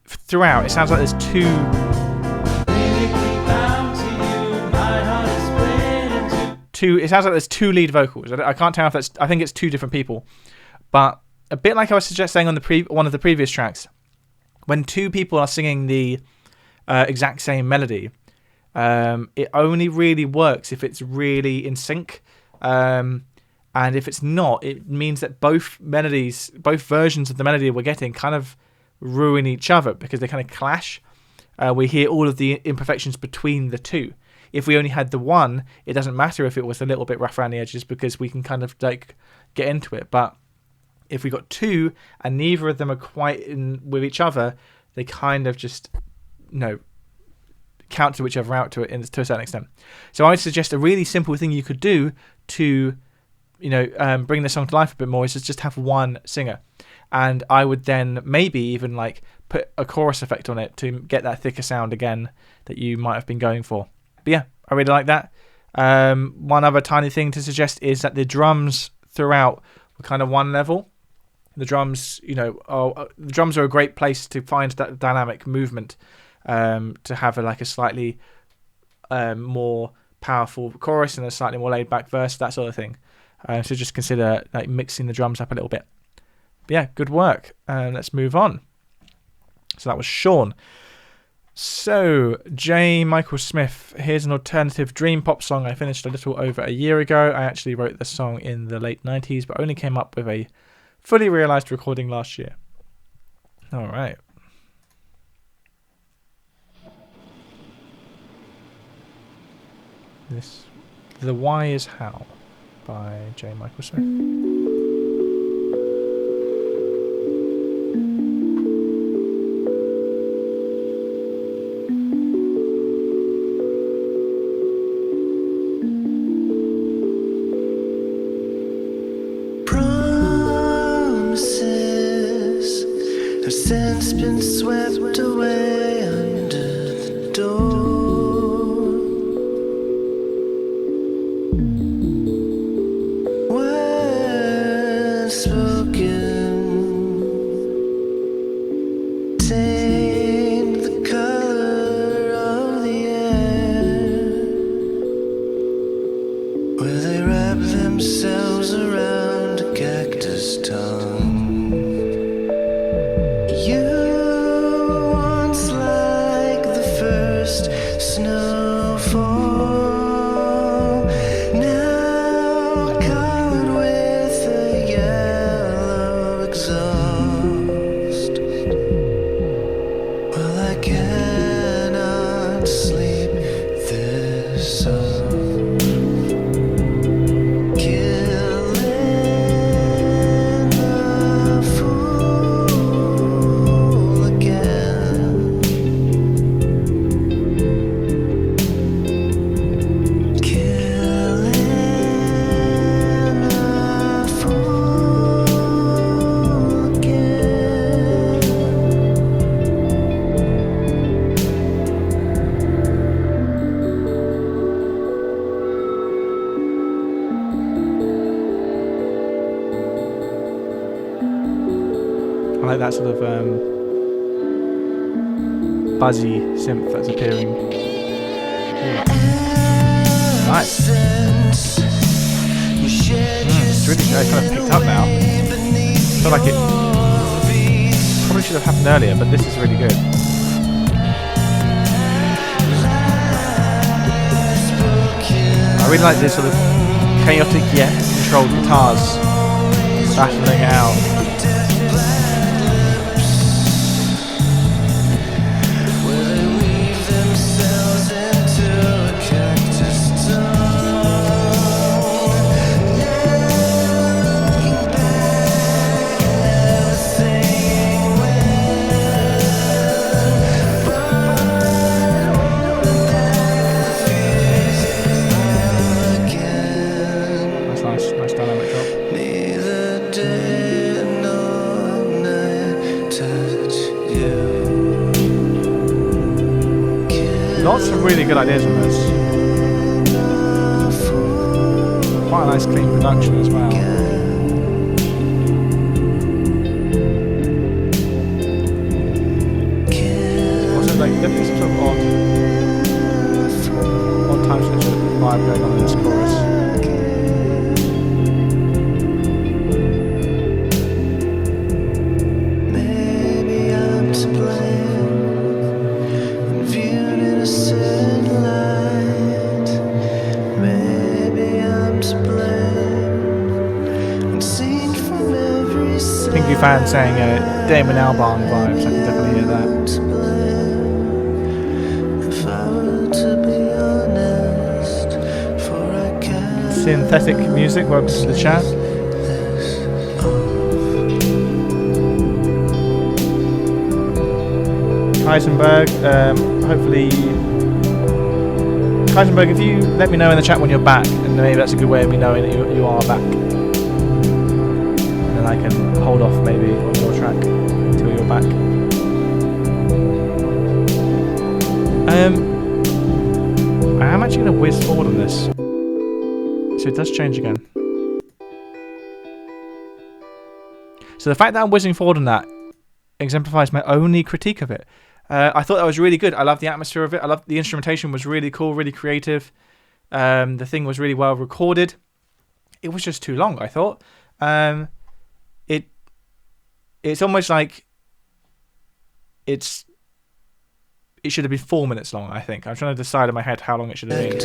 throughout. It sounds like there's two. It sounds like there's 2 lead vocals. I can't tell if that's. I think it's 2 different people, but a bit like I was suggesting on one of the previous tracks, when 2 people are singing the exact same melody, it only really works if it's really in sync. And if it's not, it means that both versions of the melody we're getting kind of ruin each other because they kind of clash. We hear all of the imperfections between the 2. If we only had the one, it doesn't matter if it was a little bit rough around the edges because we can kind of like get into it. But if we got 2 and neither of them are quite in with each other, they kind of just, counter each other out to a certain extent. So I would suggest a really simple thing you could do to, bring the song to life a bit more is just have one singer. And I would then maybe even like put a chorus effect on it to get that thicker sound again that you might have been going for. But yeah, I really like that. One other tiny thing to suggest is that the drums throughout were kind of one level. The drums, the drums are a great place to find that dynamic movement, to have a slightly more powerful chorus and a slightly more laid back verse, that sort of thing. So just consider like mixing the drums up a little bit. But yeah, good work. Let's move on. So that was Sean. So, J. Michael Smith, here's an alternative dream pop song I finished a little over a year ago. I actually wrote the song in the late 90s, but only came up with a fully realised recording last year. Alright. The Why Is How by J. Michael Smith. Have since been swept away under the door. Words spoken taint the color of the air, where they wrap themselves around a cactus tongue. I like that sort of buzzy synth that's appearing. Yeah. Nice. It's really kind of picked up now. I feel like it probably should have happened earlier, but this is really good. I really like this sort of chaotic yet controlled guitars battling it out. Neither day Lots of really good ideas on this. Quite a nice clean production as well. Also, like, there's some sort of odd time signature vibe going on in this chorus. Pinky fan saying Damon Albarn vibes, I can definitely hear that. Synthetic music, welcome to the chat. Heisenberg, hopefully... Heisenberg, if you let me know in the chat when you're back, and maybe that's a good way of me knowing that you are back. And I can hold off maybe on your track until you're back. I am actually going to whiz forward on this. So it does change again. So the fact that I'm whizzing forward on that exemplifies my only critique of it. I thought that was really good. I love the atmosphere of it. I love the instrumentation was really cool, really creative. The thing was really well recorded. It was just too long, I thought. It's almost like it should have been 4 minutes long, I think. I'm trying to decide in my head how long it should have been.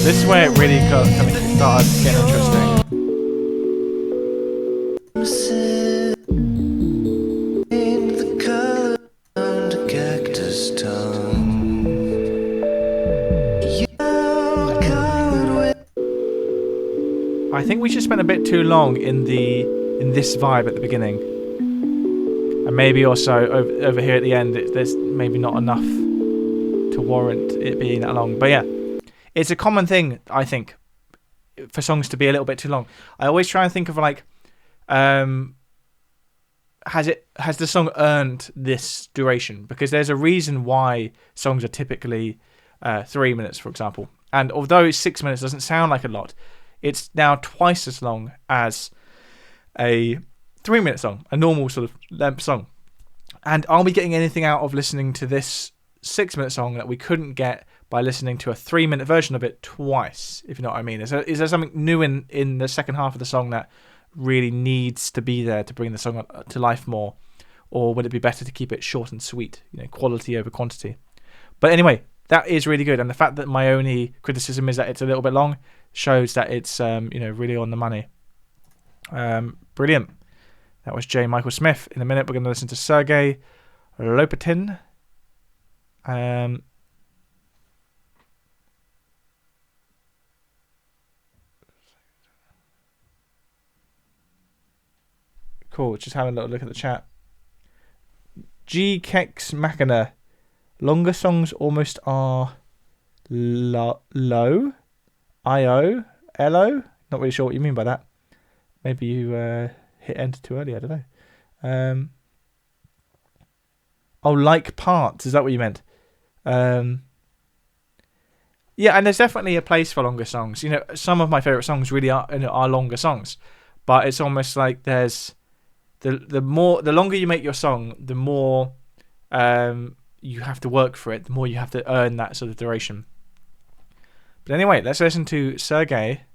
This is where it really kind of started getting interesting. I think we just spent a bit too long in this vibe at the beginning, and maybe also over here at the end. There's maybe not enough to warrant it being that long. But yeah, it's a common thing, I think, for songs to be a little bit too long. I always try and think of like, has the song earned this duration? Because there's a reason why songs are typically 3 minutes, for example. And although 6 minutes doesn't sound like a lot, it's now twice as long as a 3 minute song, a normal sort of length song. And are we getting anything out of listening to this 6 minute song that we couldn't get by listening to a 3 minute version of it twice, if you know what I mean? Is there something new in the second half of the song that really needs to be there to bring the song to life more? Or would it be better to keep it short and sweet, quality over quantity? But anyway, that is really good. And the fact that my only criticism is that it's a little bit long shows that it's really on the money. Brilliant. That was J. Michael Smith. In a minute, we're going to listen to Sergei Lopatin. Cool. Just having a little look at the chat. G. Kex Machina. Longer songs almost are low. I-O? L-O? Not really sure what you mean by that. Maybe you hit enter too early. I don't know. Like parts. Is that what you meant? Yeah, and there's definitely a place for longer songs. Some of my favourite songs really are longer songs. But it's almost like there's... The longer you make your song, the more you have to work for it, the more you have to earn that sort of duration. But anyway, let's listen to Sergei.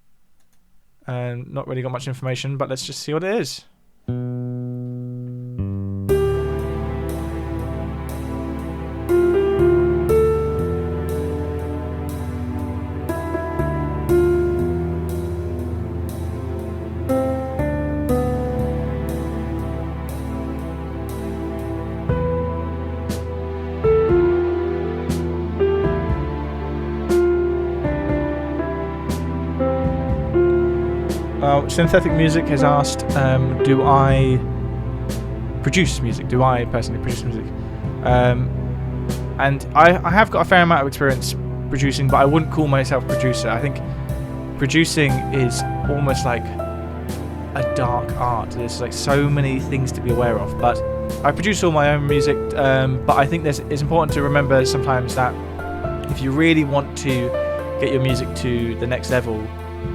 Not really got much information, but let's just see what it is. Synthetic Music has asked, do I produce music? Do I personally produce music? And I have got a fair amount of experience producing, but I wouldn't call myself a producer. I think producing is almost like a dark art. There's like so many things to be aware of. But I produce all my own music. But I think it's important to remember sometimes that if you really want to get your music to the next level,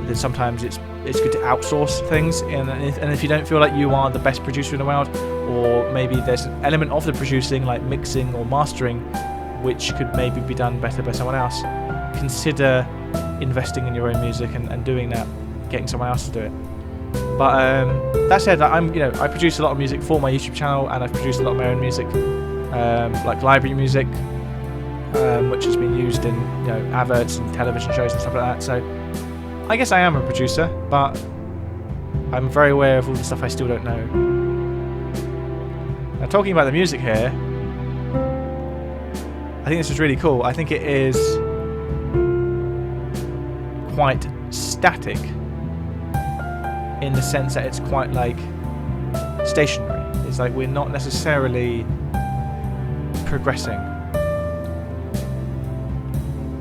then sometimes it's good to outsource things. And if you don't feel like you are the best producer in the world, or maybe there's an element of the producing like mixing or mastering which could maybe be done better by someone else, consider investing in your own music and doing that, getting someone else to do it. But that said, I produce a lot of music for my YouTube channel, and I've produced a lot of my own music, like library music, which has been used in adverts and television shows and stuff like that. So I guess I am a producer, but I'm very aware of all the stuff I still don't know. Now, talking about the music here, I think this is really cool. I think it is quite static in the sense that it's quite like stationary. It's like we're not necessarily progressing,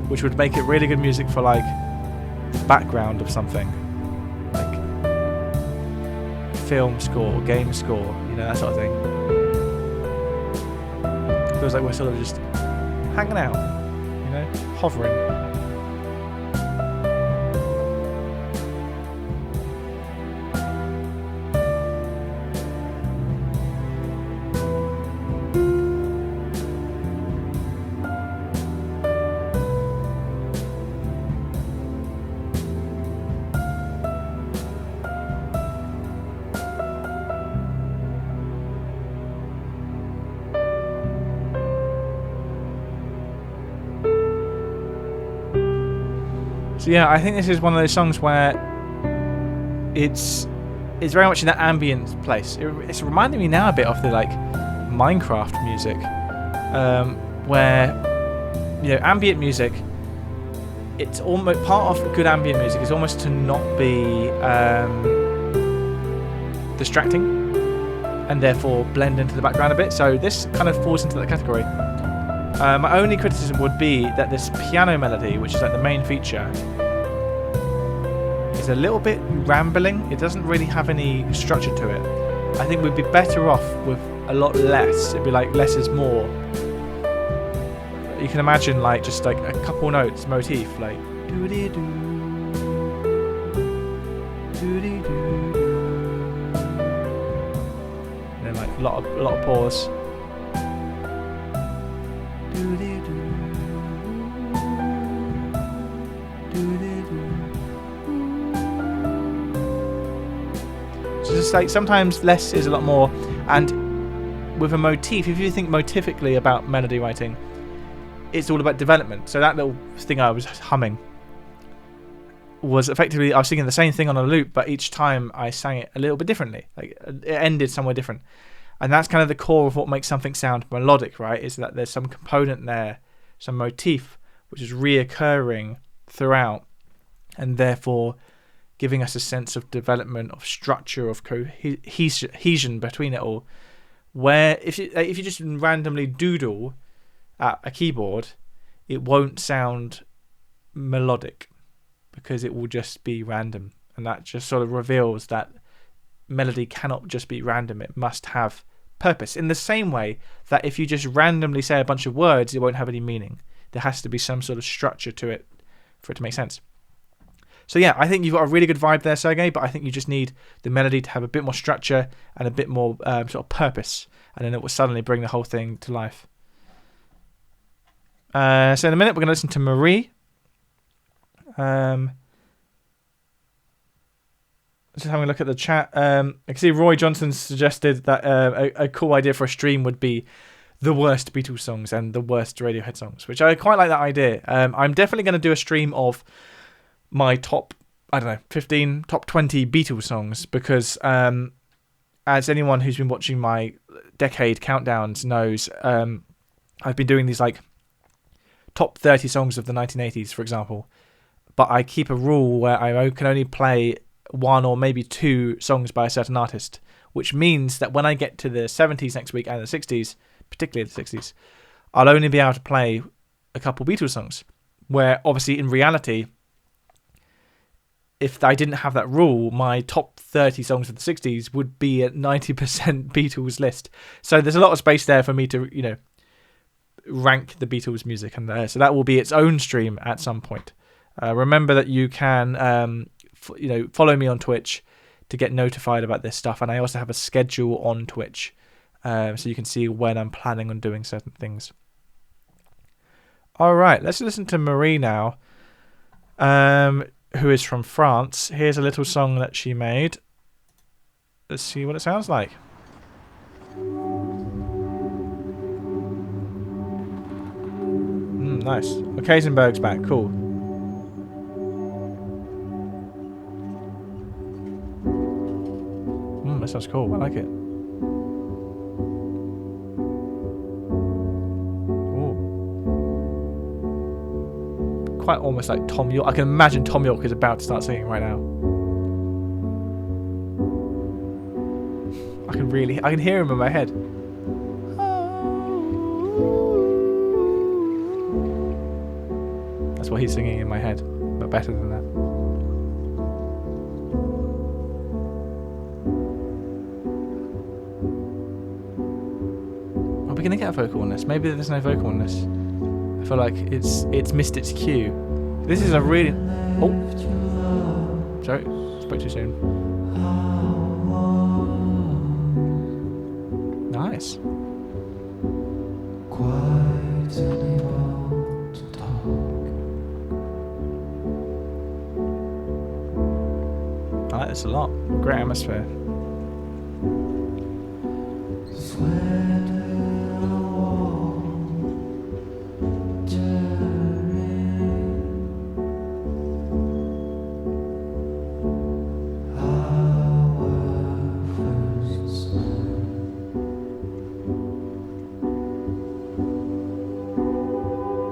which would make it really good music for like the background of something, like film score, game score, that sort of thing. Feels like we're sort of just hanging out, hovering. So yeah, I think this is one of those songs where it's very much in that ambient place. It's reminding me now a bit of the like Minecraft music, where ambient music. It's almost part of good ambient music is almost to not be distracting, and therefore blend into the background a bit. So this kind of falls into that category. My only criticism would be that this piano melody, which is like the main feature, is a little bit rambling. It doesn't really have any structure to it. I think we'd be better off with a lot less. It'd be like less is more. You can imagine like just like a couple notes motif, like doo-dee-doo, doo-dee-doo, and then like a lot of pause. So just like sometimes less is a lot more, and with a motif, if you think motifically about melody writing, it's all about development. So that little thing I was humming was effectively I was singing the same thing on a loop, but each time I sang it a little bit differently. Like it ended somewhere different. And that's kind of the core of what makes something sound melodic, right? Is that there's some component there, some motif, which is reoccurring throughout, and therefore giving us a sense of development, of structure, of cohesion between it all. Where if you just randomly doodle at a keyboard, it won't sound melodic because it will just be random, and that just sort of reveals that melody cannot just be random. It must have purpose, in the same way that if you just randomly say a bunch of words, it won't have any meaning. There has to be some sort of structure to it for it to make sense. So yeah, I think you've got a really good vibe there, Sergey, but I think you just need the melody to have a bit more structure and a bit more sort of purpose, and then it will suddenly bring the whole thing to life. So in a minute we're going to listen to Marie. Just having a look at the chat. I can see Roy Johnson suggested that a cool idea for a stream would be the worst Beatles songs and the worst Radiohead songs, which I quite like that idea. I'm definitely going to do a stream of my top, 15, top 20 Beatles songs, because as anyone who's been watching my decade countdowns knows, I've been doing these like top 30 songs of the 1980s, for example, but I keep a rule where I can only play one or maybe two songs by a certain artist, which means that when I get to the 70s next week and the 60s, particularly the 60s, I'll only be able to play a couple Beatles songs, where obviously in reality if I didn't have that rule, my top 30 songs of the 60s would be at 90% Beatles list. So there's a lot of space there for me to, rank the Beatles music, and so that will be its own stream at some point. Remember that you can, follow me on Twitch to get notified about this stuff, and I also have a schedule on Twitch, so you can see when I'm planning on doing certain things. All right, let's listen to Marie now, who is from France. Here's a little song that she made. Let's see what it sounds like. Nice. Kaisenberg's back. Cool. That sounds cool. I like it. Ooh. Quite almost like Tom York. I can imagine Tom York is about to start singing right now. I can hear him in my head. That's what he's singing in my head, but better than that. Are we going to get a vocal on this? Maybe there's no vocal on this. I feel like it's missed its cue. This is a really... Oh! Sorry, spoke too soon. Nice. I like this a lot. Great atmosphere.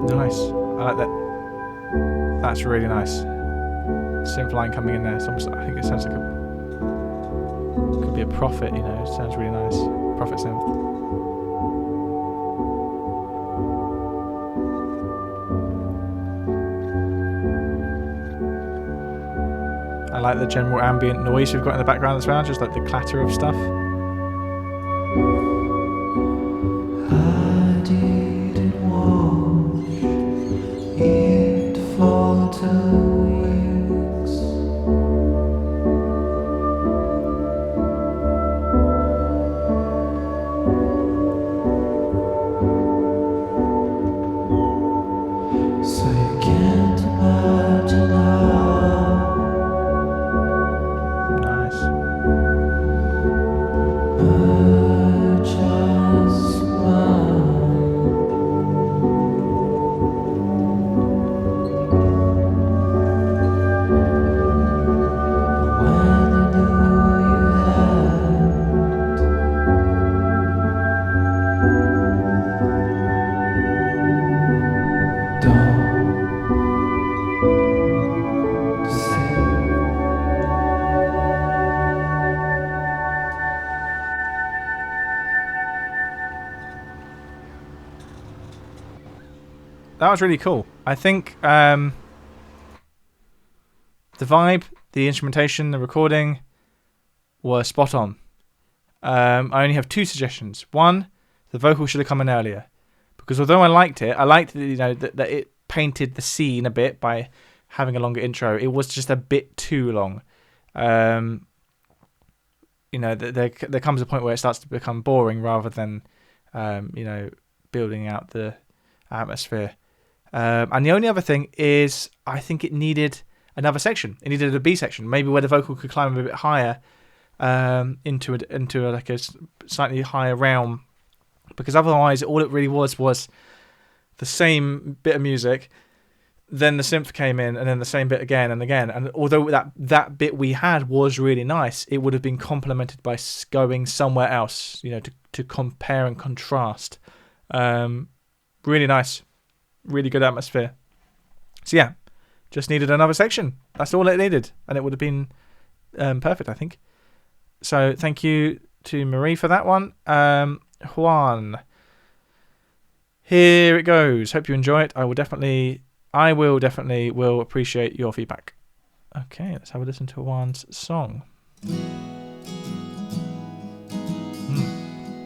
Nice. I like that. That's really nice. Synth line coming in there. It's almost, I think it sounds like could be a Prophet, It sounds really nice. Prophet synth. I like the general ambient noise we've got in the background as well, just like the clatter of stuff. I didn't watch it fall to weeks. So you can't imagine how Nice. much I smile. When I knew you had, don't say. That was really cool. I think the vibe, the instrumentation, the recording were spot on. I only have two suggestions. One, the vocal should have come in earlier, because although I liked it, that it painted the scene a bit by having a longer intro. It was just a bit too long. There comes a point where it starts to become boring rather than building out the atmosphere. And the only other thing is, I think it needed another section. It needed a B section, maybe where the vocal could climb a bit higher into a slightly higher realm, because otherwise all it really was the same bit of music, then the synth came in, and then the same bit again and again. And although that bit we had was really nice, it would have been complemented by going somewhere else, to compare and contrast. Really nice. Really good atmosphere. So yeah, just needed another section. That's all it needed, and it would have been perfect, I think. So thank you to Marie for that one. Juan, here it goes. Hope you enjoy it. I will definitely will appreciate your feedback. Okay, let's have a listen to Juan's song.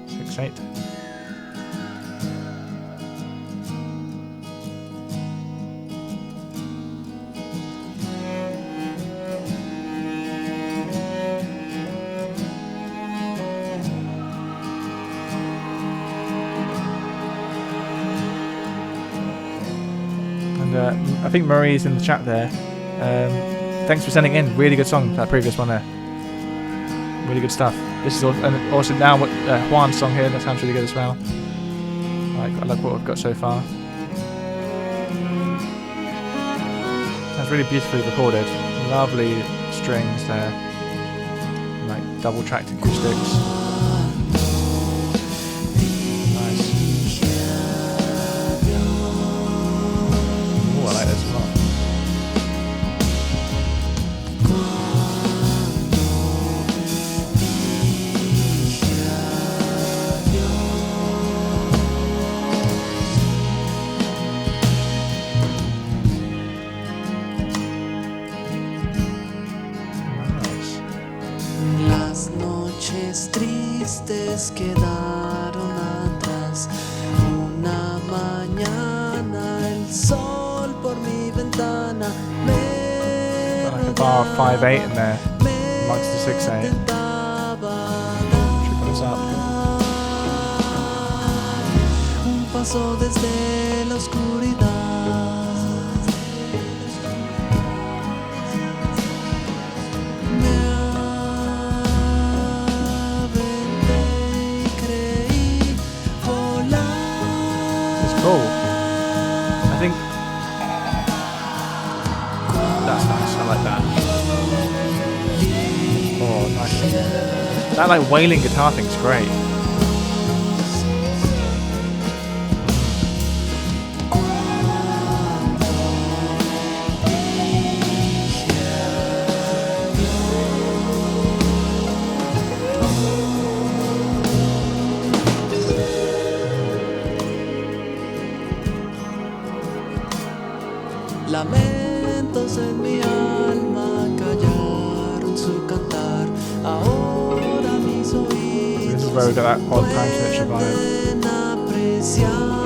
6/8. And I think Marie's in the chat there. Thanks for sending in. Really good song, that previous one there. Really good stuff. This is and also now what Juan's song here. That sounds really good as well. I like what we've got so far. Sounds really beautifully recorded. Lovely strings there. Like double tracked acoustics. Nice. Oh, I like this a lot. Las noches tristes quedaron atrás. Una mañana el sol por mi ventana me Got like a bar 5/8 in there amongst the 6/8. Should put us up. un paso desde la oscuridad. Cool. I think that's nice. I like that. Oh, nice. That like wailing guitar thing's great. Lamentos en mi alma callaron su cantar. Ahora mis oídos This is where we got that odd time signature vibe. pueden apreciar.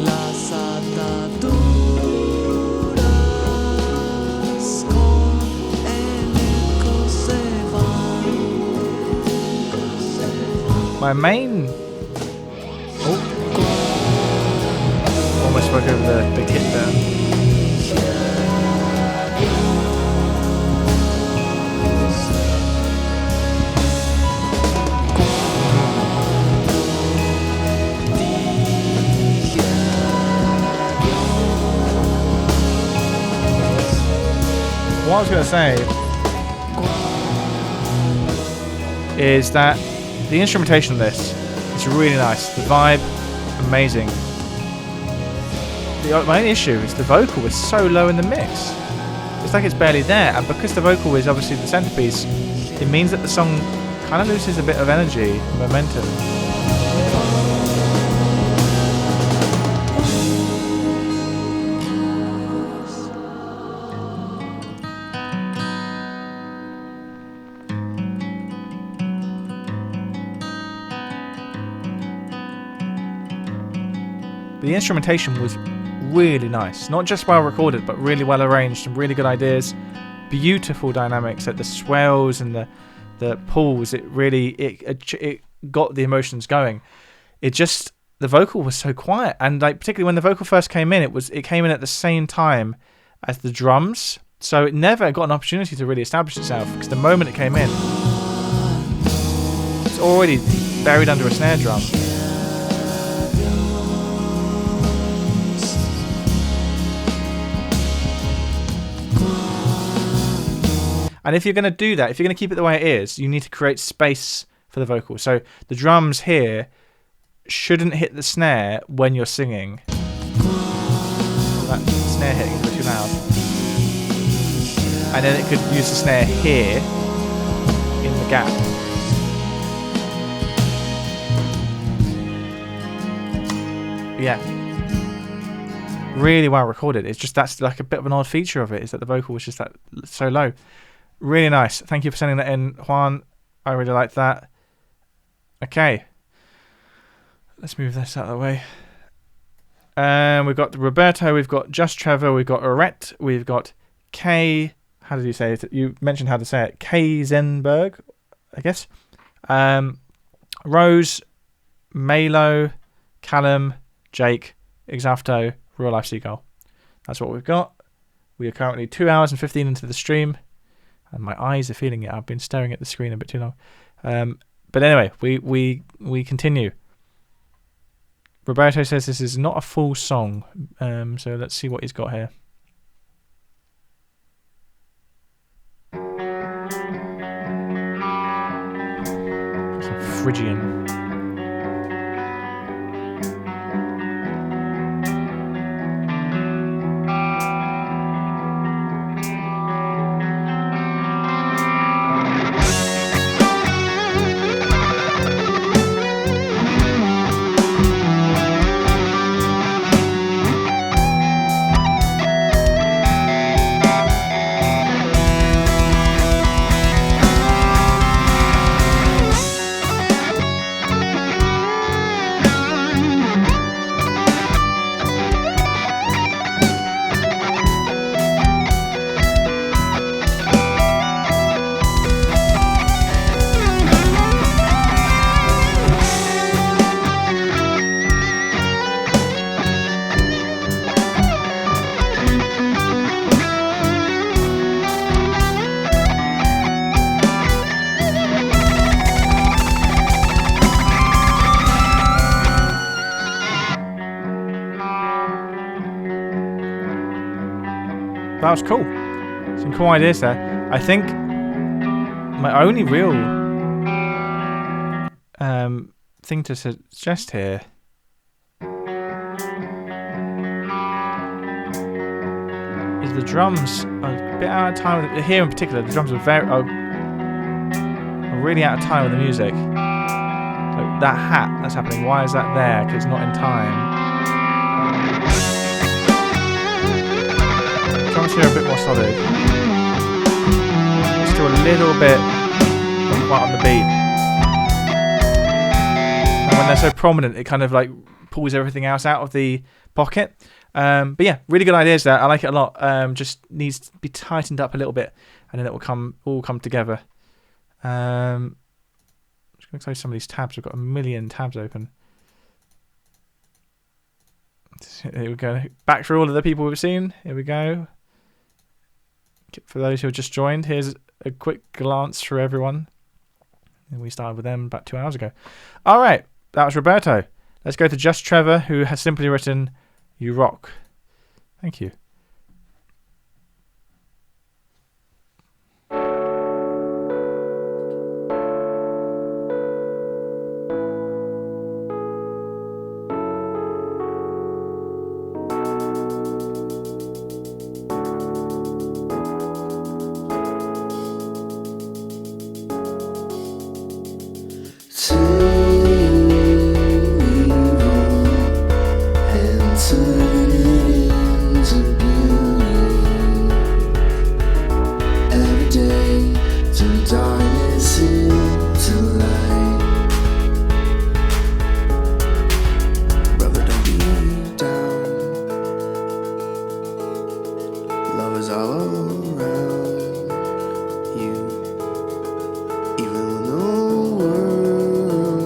Las ataduras con el eco se van. My main. Oh. Almost spoke over the big hit there. What I was going to say is that the instrumentation of this is really nice. The vibe, amazing. My only issue is the vocal is so low in the mix. It's like it's barely there, and because the vocal is obviously the centerpiece, it means that the song kind of loses a bit of energy, momentum. The instrumentation was really nice. Not just well recorded, but really well arranged. Some really good ideas. Beautiful dynamics at the swells and the pulls. It really it got the emotions going. It just, the vocal was so quiet, and like particularly when the vocal first came in, it came in at the same time as the drums. So it never got an opportunity to really establish itself, because the moment it came in, it's already buried under a snare drum. And if you're going to do that, if you're going to keep it the way it is, you need to create space for the vocal. So the drums here shouldn't hit the snare when you're singing. That snare hitting is a bit too loud. and then it could use the snare here in the gap. Yeah, really well recorded. It's just that's like a bit of an odd feature of it, is that the vocal was just that so low. Really nice. Thank you for sending that in, Juan. I really like that. Okay, let's move this out of the way. We've got Roberto, we've got Just Trevor, we've got Arette, we've got K. How did you say it? You mentioned how to say it. K Zenberg, I guess. Rose, Malo, Callum, Jake, Exafto, Real Life Seagull. That's what we've got. We are currently 2 hours and 15 into the stream, and my eyes are feeling it. I've been staring at the screen a bit too long. But anyway, we continue. Roberto says this is not a full song, so let's see what he's got here. Some Phrygian. That was cool. Some cool ideas there. I think my only real thing to suggest here is the drums are a bit out of time. Here in particular, the drums are really out of time with the music. So that hat that's happening, why is that there? Because it's not in time. Drums here are a bit more solid. Still a little bit not quite on the beat. And when they're so prominent, it kind of like pulls everything else out of the pocket. But yeah, really good ideas there. I like it a lot. Just needs to be tightened up a little bit, and then it will all come together. I'm just going to close some of these tabs. We've got a million tabs open. Here we go. Back through all of the people we've seen. Here we go. For those who have just joined, here's a quick glance through everyone. And we started with them about 2 hours ago. All right, that was Roberto. Let's go to Just Trevor, who has simply written, "You rock." Thank you. Even when the world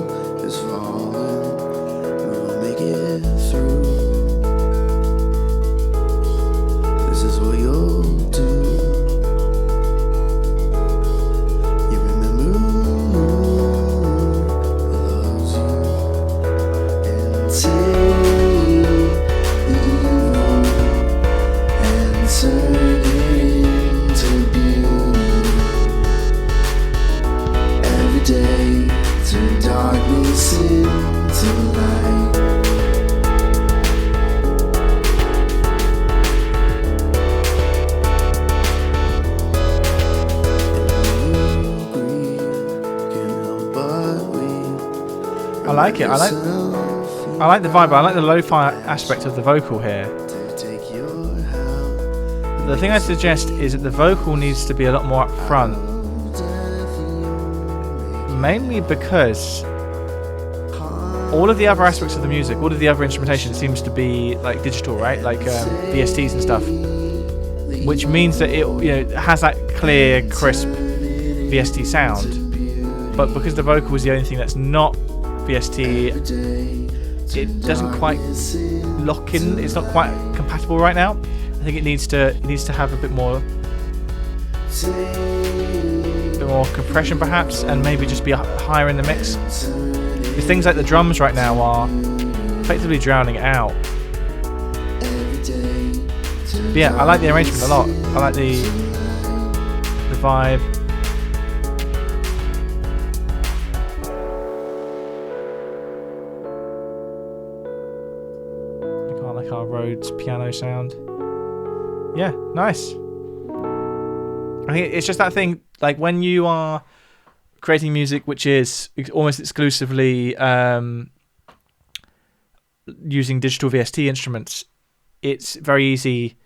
I like it. I like the vibe. I like the lo-fi aspect of the vocal here. The thing I suggest is that the vocal needs to be a lot more up front. Mainly because all of the other aspects of the music, all of the other instrumentation seems to be like digital, right? Like VSTs and stuff. Which means that it has that clear, crisp VST sound. But because the vocal is the only thing that's not VST, it doesn't quite lock in. It's not quite compatible right now. I think it needs to have a bit more compression perhaps, and maybe just be higher in the mix. Because things like the drums right now are effectively drowning it out. But yeah, I like the arrangement a lot. I like the vibe. I quite like our Rhodes piano sound. Yeah, nice. I think it's just that thing, like when you are creating music which is almost exclusively using digital VST instruments, it's very easy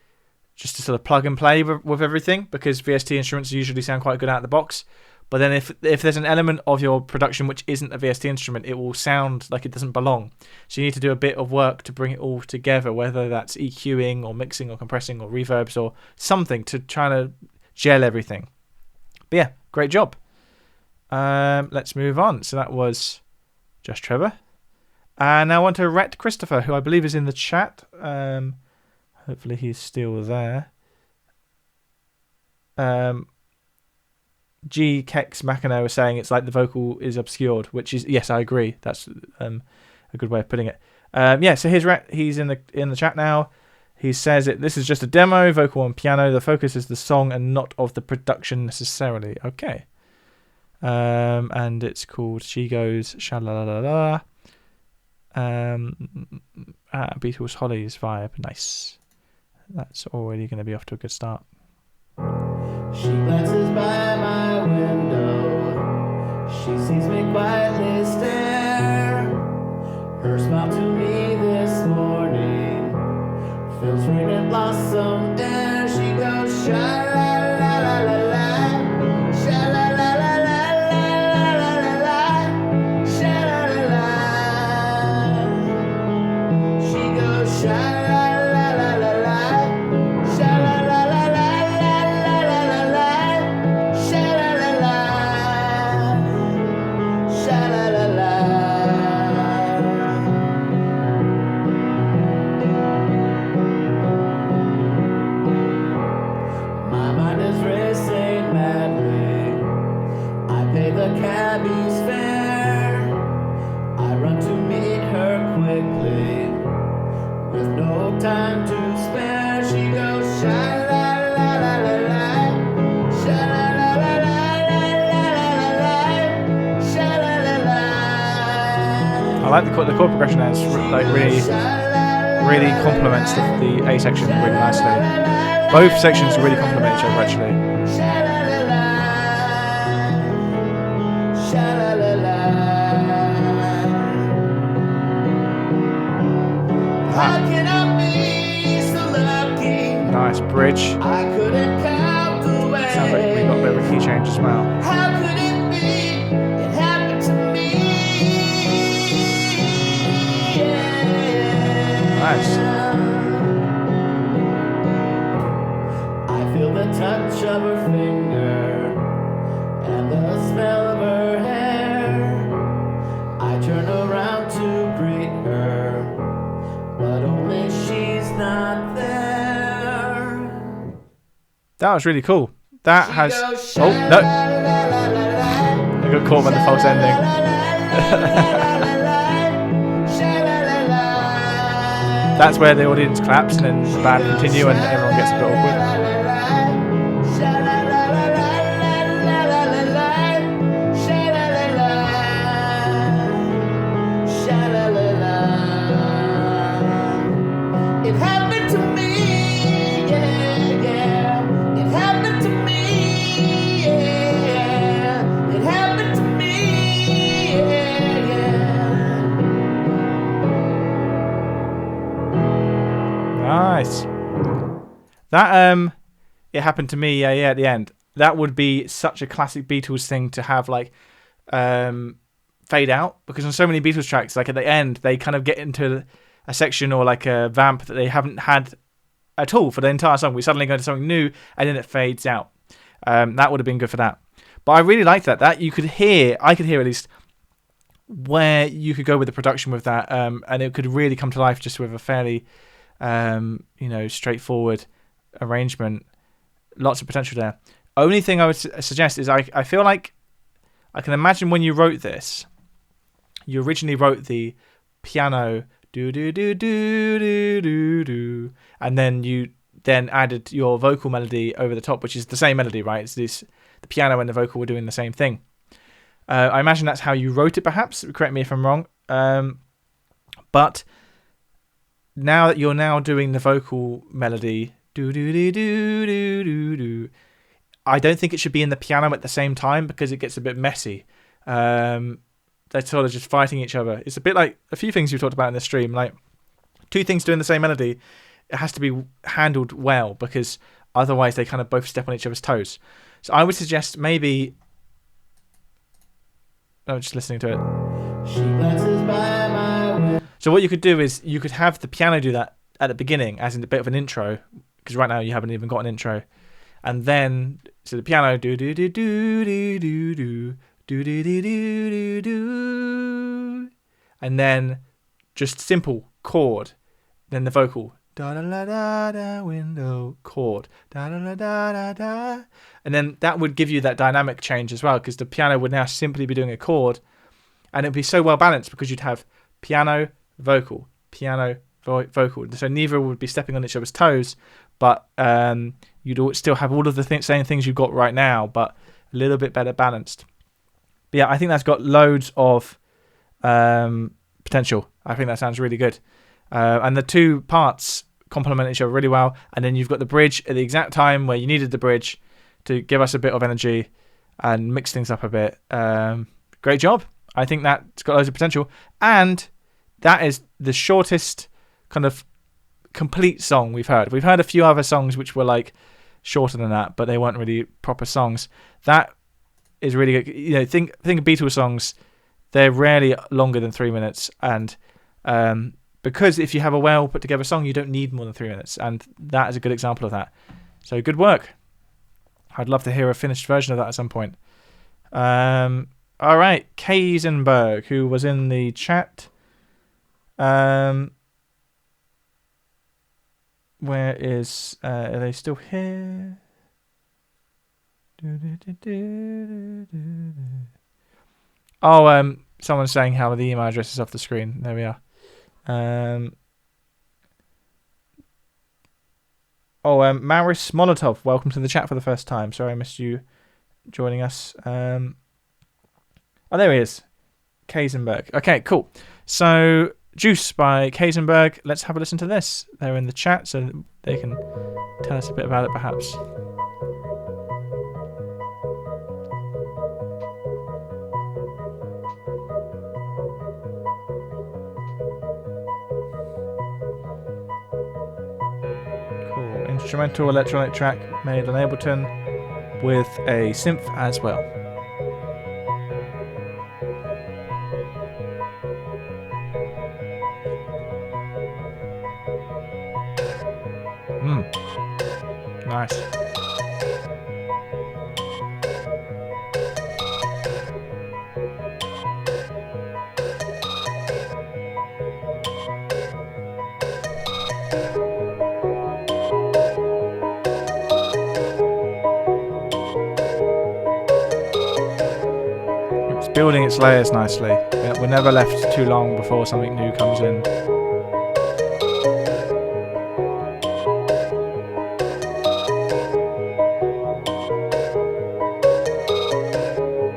just to sort of plug and play with everything, because VST instruments usually sound quite good out of the box. But then if there's an element of your production which isn't a VST instrument, it will sound like it doesn't belong. So you need to do a bit of work to bring it all together, whether that's EQing or mixing or compressing or reverbs or something to try to gel everything. But yeah, great job. Let's move on. So that was Just Trevor. And now on to Rhett Christopher, who I believe is in the chat. Hopefully he's still there. G. Kex Macano was saying it's like the vocal is obscured, which is, yes, I agree. That's a good way of putting it. Yeah, so here's Rhett. He's in the chat now. He says this is just a demo, vocal and piano. The focus is the song and not of the production necessarily. Okay. And it's called She Goes Sha-la-la-la-la. Beatles Hollies vibe. Nice. That's already going to be off to a good start. She glances by my window. She sees me quietly stare. Her smile to me this morning fills fragrant blossom air. She goes sha-la-la-la-la-la, sha-la-la-la-la-la-la-la, sha-la-la-la. She goes sha-la-la-la-la-la, sha-la-la-la-la-la-la-la, sha-la-la-la, sha-la-la-la. My mind is racing madly. I pay the cabbie's fare. I run to meet her quickly, with no time to spare. She goes sha-la-la-la-la-la, sha-la-la-la-la-la-la-la, sha-la-la-la. I like the chord progression there. It's like really complements the A section really nicely. Both sections really complement each other actually. How can I be so lucky? Nice bridge. I couldn't count the way. Sounds like we got a bit of a key change as well. How could it be? It happened to me. Nice. I feel the touch of her finger and the smell of her hair. I turn around to greet her, but only she's not there. That was really cool. That has... Oh, no. I got caught by the false ending. That's where the audience claps and then the band continue and everyone gets a bit awkward. It happened to me, yeah, yeah. It happened to me, yeah. It happened to me, yeah, yeah. That it happened to me. Yeah, at the end. That would be such a classic Beatles thing to have, like, fade out, because on so many Beatles tracks, like at the end, they kind of get into a section or like a vamp that they haven't had at all for the entire song. We suddenly go to something new, and then it fades out. That would have been good for that. But I really liked that. That I could hear at least where you could go with the production with that, and it could really come to life just with a fairly, straightforward arrangement. Lots of potential there. Only thing I would suggest is I feel like I can imagine when you wrote this, you originally wrote the piano do do do do do do do, and then you added your vocal melody over the top, which is the same melody, right? It's the piano and the vocal were doing the same thing. I imagine that's how you wrote it, perhaps. Correct me if I'm wrong. But now that you're now doing the vocal melody, do do do do do do do, I don't think it should be in the piano at the same time, because it gets a bit messy. They're sort of just fighting each other. It's a bit like a few things you've talked about in the stream, like two things doing the same melody. It has to be handled well, because otherwise they kind of both step on each other's toes. So I would suggest maybe... I'm just listening to it. So what you could do is you could have the piano do that at the beginning, as in a bit of an intro, because right now you haven't even got an intro. And then, so the piano do do do do do do do do do do do do, and then just simple chord, then the vocal da da da da da window chord da da da da da da, and then that would give you that dynamic change as well, because the piano would now simply be doing a chord, and it'd be so well balanced because you'd have piano vocal vocal, so neither would be stepping on each other's toes, but you'd still have all of the same things you've got right now, but a little bit better balanced. But yeah, I think that's got loads of potential. I think that sounds really good. And the two parts complement each other really well. And then you've got the bridge at the exact time where you needed the bridge to give us a bit of energy and mix things up a bit. Great job. I think that's got loads of potential. And that is the shortest kind of complete song we've heard. We've heard a few other songs which were like shorter than that, but they weren't really proper songs. That is really good. You know, think of Beatles songs, they're rarely longer than 3 minutes, and because if you have a well put together song, you don't need more than 3 minutes, and that is a good example of that. So good work. I'd love to hear a finished version of that at some point. All right, Kaisenberg, who was in the chat. Where is... are they still here? Oh, someone's saying how the email address is off the screen. There we are. Maris Molotov, welcome to the chat for the first time. Sorry I missed you joining us. Oh, there he is. Kaisenberg. Okay, cool. So... Juice by Kaisenberg. Let's have a listen to this. They're in the chat, so they can tell us a bit about it, perhaps. Cool. Instrumental electronic track made on Ableton with a synth as well. Nice. It's building its layers nicely. We're never left too long before something new comes in.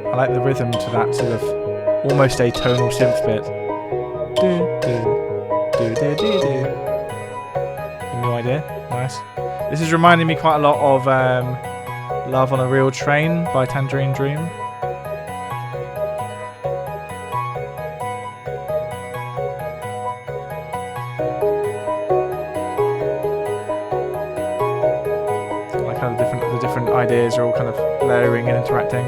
I like the rhythm to that sort of almost atonal synth bit. Do, do, do, do, do, do. No idea. Nice. This is reminding me quite a lot of Love on a Real Train by Tangerine Dream. ideas are all kind of layering and interacting.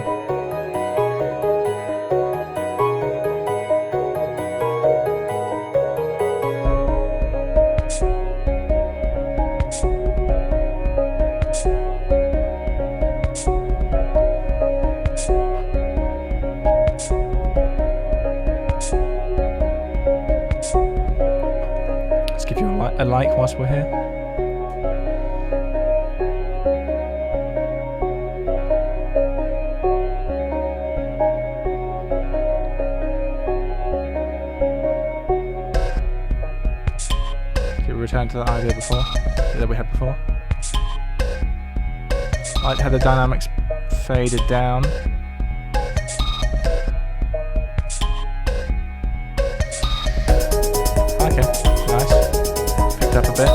Let's give you a like whilst we're here. Return to the idea before that we had before. I like how the dynamics faded down. Okay, nice. Picked up a bit.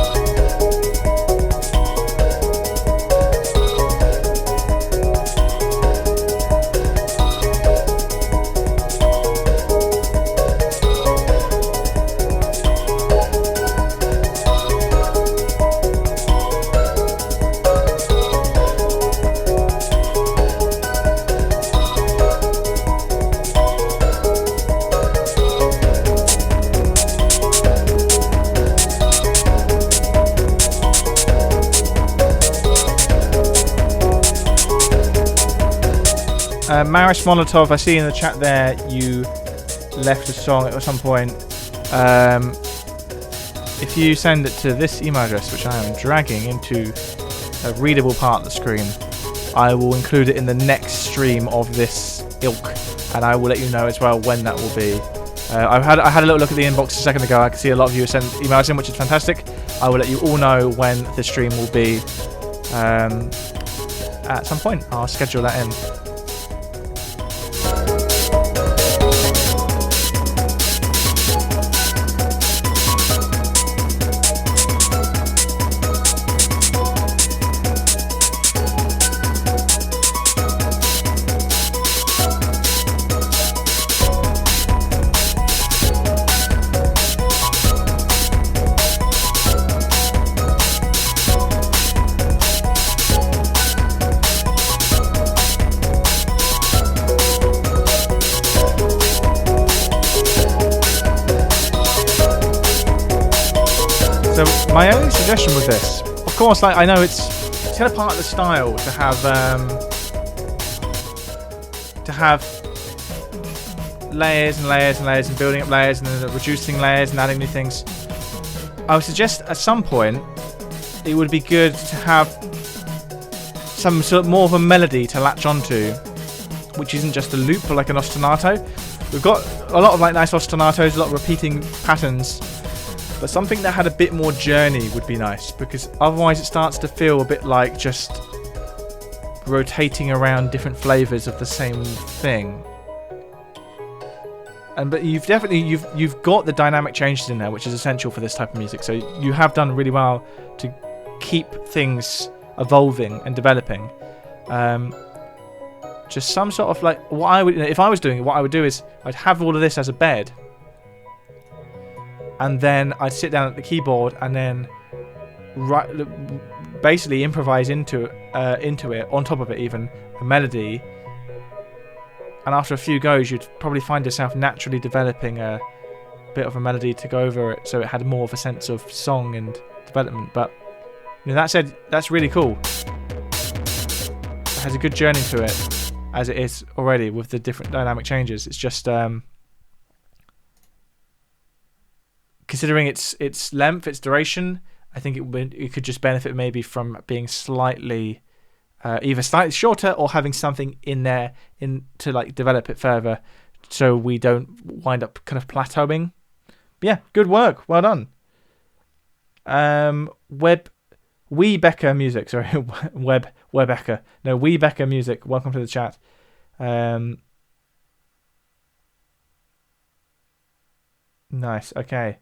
Maris Molotov, I see in the chat there you left a song at some point. If you send it to this email address, which I am dragging into a readable part of the screen, I will include it in the next stream of this ilk, and I will let you know as well when that will be. I had a little look at the inbox a second ago. I can see a lot of you sent emails in, which is fantastic. I will let you all know when the stream will be at some point. I'll schedule that in. My only suggestion with this, of course, like I know it's kind of part of the style to have layers and layers and layers and building up layers and then reducing layers and adding new things. I would suggest at some point it would be good to have some sort of more of a melody to latch onto, which isn't just a loop or like an ostinato. We've got a lot of like nice ostinatos, a lot of repeating patterns. But something that had a bit more journey would be nice, because otherwise it starts to feel a bit like just rotating around different flavors of the same thing. But you've got the dynamic changes in there, which is essential for this type of music. So you have done really well to keep things evolving and developing. Just some sort of like what I would, if I was doing it, what I would do is I'd have all of this as a bed. And then I'd sit down at the keyboard and then basically improvise into it, on top of it even, a melody. And after a few goes, you'd probably find yourself naturally developing a bit of a melody to go over it, so it had more of a sense of song and development. But that said, that's really cool. It has a good journey to it, as it is already with the different dynamic changes. It's just... considering its length, its duration, I think it could just benefit maybe from being slightly, either slightly shorter or having something in there to like develop it further, so we don't wind up kind of plateauing. But yeah, good work, well done. Webecker Music, sorry, Webecker. No, Webecker Music. Welcome to the chat. Nice. Okay.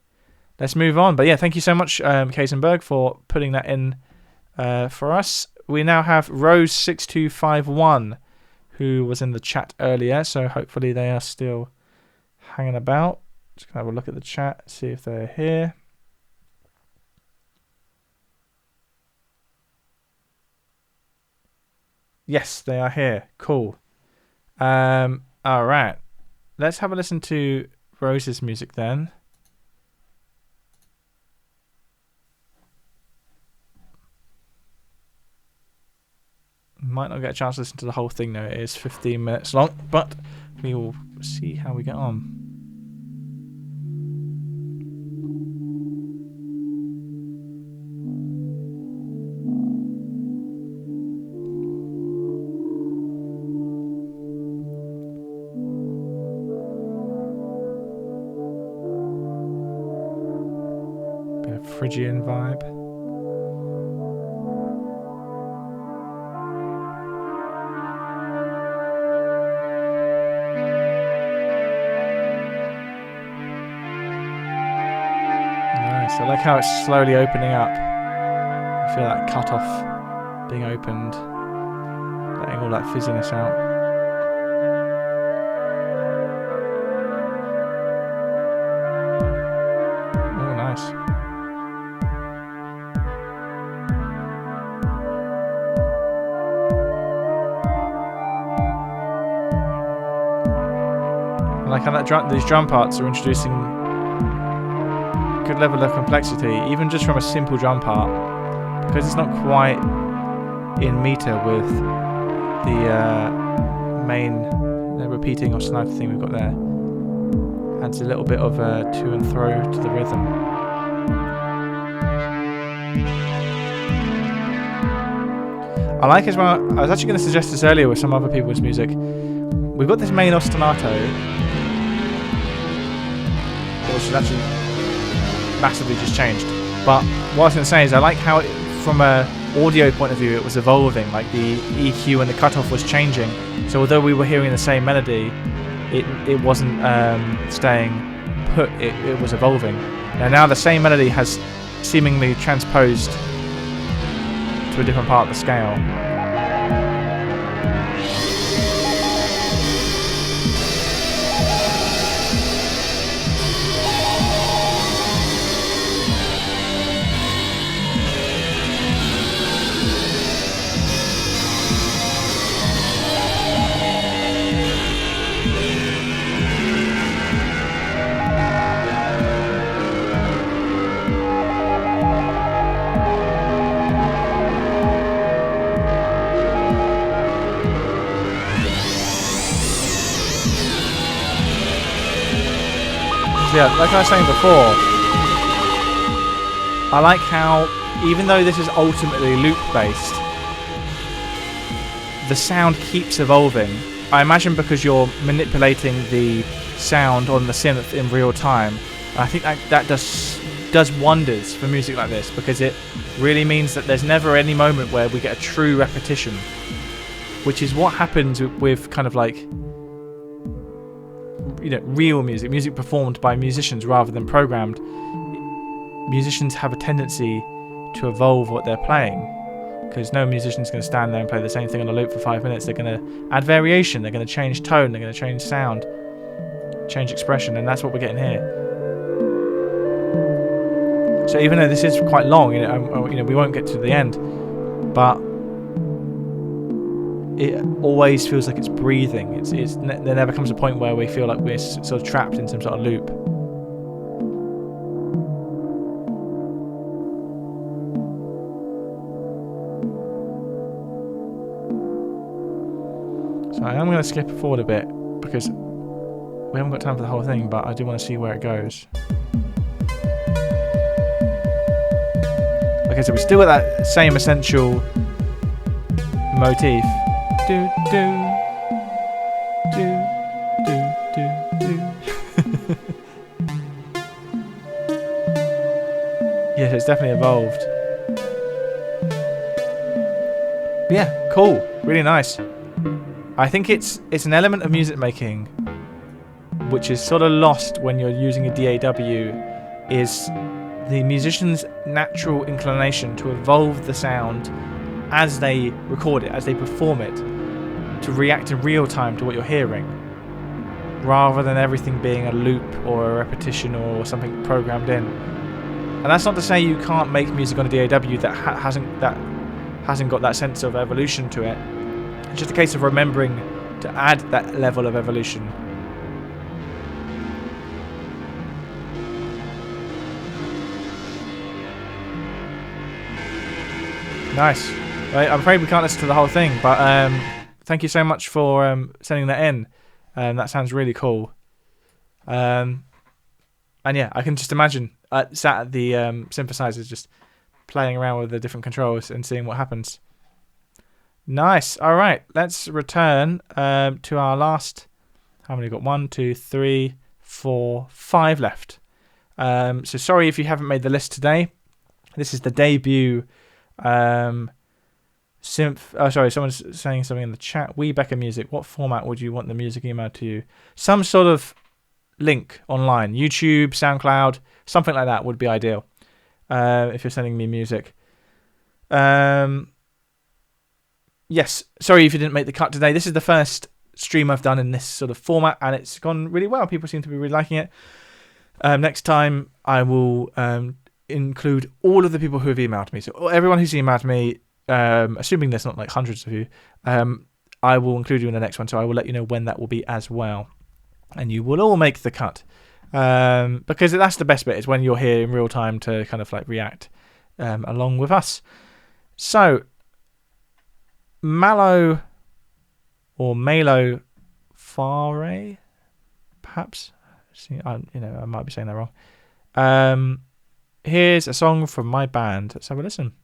Let's move on. But yeah, thank you so much, Kaisenberg, for putting that in for us. We now have Rose6251, who was in the chat earlier, so hopefully they are still hanging about. Just gonna have a look at the chat, see if they're here. Yes, they are here. Cool. All right. Let's have a listen to Rose's music then. Might not get a chance to listen to the whole thing though. It is 15 minutes long, but we will see how we get on. Bit of Phrygian vibe. I like how it's slowly opening up. I feel that cut off being opened, letting all that fizziness out. Oh, nice. I like how these drum parts are introducing good level of complexity, even just from a simple drum part, because it's not quite in meter with the main repeating ostinato thing we've got there. Adds a little bit of to and fro to the rhythm. I like as well, I was actually going to suggest this earlier with some other people's music. We've got this main ostinato, which is actually massively just changed. But what I was going to say is I like how from a audio point of view it was evolving, like the EQ and the cutoff was changing. So although we were hearing the same melody, it wasn't staying put, it was evolving. Now the same melody has seemingly transposed to a different part of the scale. Yeah, like I was saying before, I like how, even though this is ultimately loop-based, the sound keeps evolving. I imagine because you're manipulating the sound on the synth in real time. And I think that does wonders for music like this, because it really means that there's never any moment where we get a true repetition, which is what happens with kind of like, you know, real music performed by musicians rather than programmed. Musicians have a tendency to evolve what they're playing, because no musician's going to stand there and play the same thing on a loop for 5 minutes. They're going to add variation, they're going to change tone, they're going to change sound, change expression, and that's what we're getting here. So even though this is quite long, you know, we won't get to the end, but it always feels like it's breathing. There never comes a point where we feel like we're sort of trapped in some sort of loop. So I am going to skip forward a bit because we haven't got time for the whole thing, but I do want to see where it goes. Okay, so we're still at that same essential motif. Do do do do do do. Yes, it's definitely evolved. But yeah, cool, really nice. I think it's an element of music making which is sort of lost when you're using a DAW, is the musician's natural inclination to evolve the sound as they record it, as they perform it, to react in real time to what you're hearing, rather than everything being a loop or a repetition or something programmed in. And that's not to say you can't make music on a DAW that hasn't got that sense of evolution to it. It's just a case of remembering to add that level of evolution. Nice. Right, I'm afraid we can't listen to the whole thing, but thank you so much for sending that in. That sounds really cool. And yeah, I can just imagine sat at the synthesizers just playing around with the different controls and seeing what happens. Nice. All right, let's return to our last. How many got? 1, 2, 3, 4, 5 left. So sorry if you haven't made the list today. This is the debut synth. Oh, sorry, someone's saying something in the chat. We Becca Music. What format would you want the music emailed to you? Some sort of link online, YouTube, SoundCloud, something like that would be ideal. If you're sending me music. Yes, sorry if you didn't make the cut today. This is the first stream I've done in this sort of format, and it's gone really well. People seem to be really liking it. Next time, I will include all of the people who have emailed me. So everyone who's emailed me, assuming there's not like hundreds of you, I will include you in the next one. So I will let you know when that will be as well. And you will all make the cut. Because that's the best bit, is when you're here in real time to kind of like react along with us. So, Malo or Malo Fare, perhaps. I might be saying that wrong. Here's a song from my band. Let's have a listen.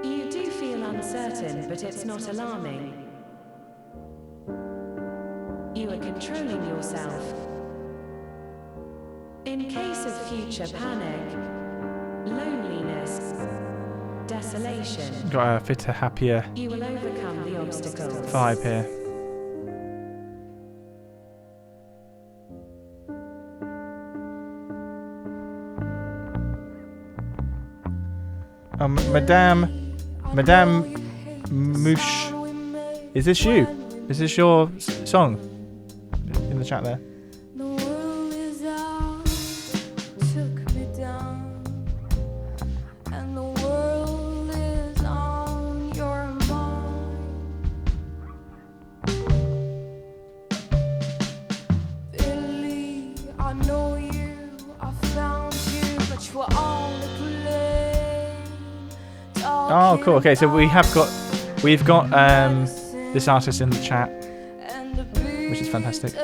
You do feel uncertain, but it's not alarming. You are controlling yourself. In case of future panic, loneliness, desolation, Got a fitter, happier you will overcome the obstacles. vibe here. Madame Moosh, is this you? Is this your song? In the chat there. The world is out, took me down, and the world is on your mind. Billy, I know you, I found you, but you were on the plane. Oh, cool. Okay, so we've got this artist in the chat, which is fantastic.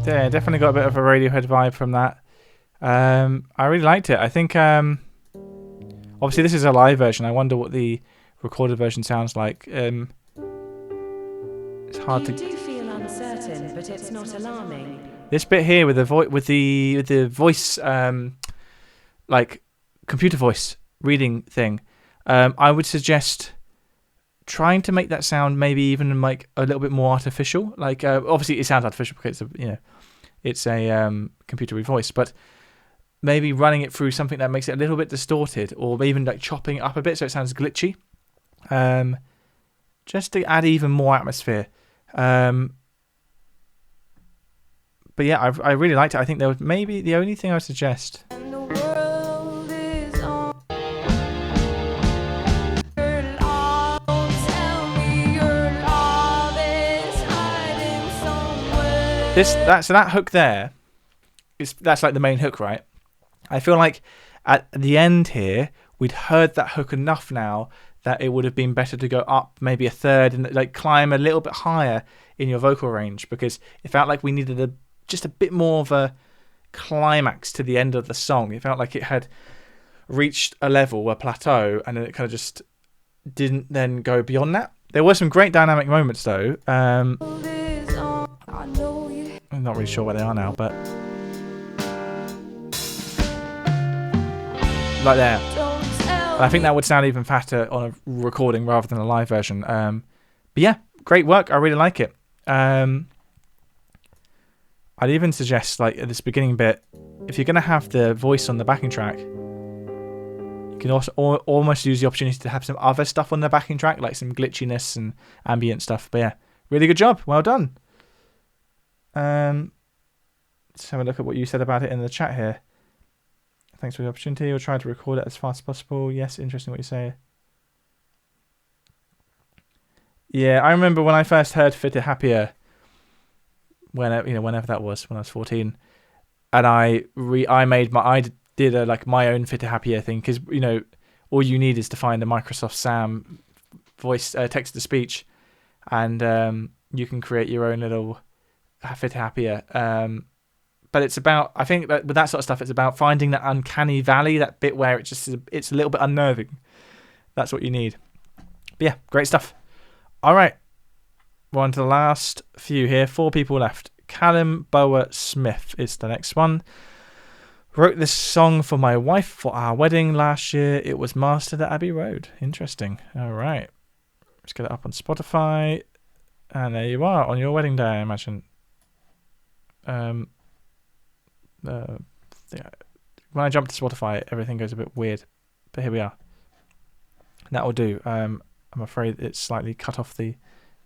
Yeah, definitely got a bit of a Radiohead vibe from that. I really liked it. I think obviously this is a live version. I wonder what the recorded version sounds like. It's hard You to. do feel uncertain, but it's not alarming. This bit here with the voice, like computer voice reading thing, I would suggest trying to make that sound maybe even like a little bit more artificial. Like obviously it sounds artificial because it's a computer read voice, but maybe running it through something that makes it a little bit distorted, or even like chopping it up a bit so it sounds glitchy, just to add even more atmosphere. But yeah, I really liked it. I think there was maybe the only thing I would suggest. And the world is on. Tell me your love is hiding somewhere. That hook there, that's like the main hook, right? I feel like at the end here, we'd heard that hook enough now that it would have been better to go up maybe a third and like climb a little bit higher in your vocal range, because it felt like we needed just a bit more of a climax to the end of the song. It felt like it had reached a level, a plateau, and then it kind of just didn't then go beyond that. There were some great dynamic moments though. I'm not really sure where they are now, but like there. And I think that would sound even fatter on a recording rather than a live version. But yeah, great work. I really like it. I'd even suggest, like at this beginning bit, if you're going to have the voice on the backing track, you can also almost use the opportunity to have some other stuff on the backing track, like some glitchiness and ambient stuff. But yeah, really good job. Well done. Let's have a look at what you said about it in the chat here. Thanks for the opportunity. We'll try to record it as fast as possible. Yes, interesting what you say. Yeah, I remember when I first heard Fitter Happier, whenever that was, when I was 14, and I did my own Fitter Happier thing, because all you need is to find a Microsoft Sam voice text to speech, and you can create your own little Fitter Happier. But it's about, I think that with that sort of stuff, it's about finding that uncanny valley, that bit where it's a little bit unnerving. That's what you need. But yeah, great stuff. All right, we're on to the last few here. 4 people left. Callum Bower Smith is the next one. Wrote this song for my wife for our wedding last year. It was mastered at Abbey Road. Interesting. All right, let's get it up on Spotify, and there you are on your wedding day, I imagine. When I jump to Spotify, everything goes a bit weird, but here we are. That will do. I'm afraid it's slightly cut off the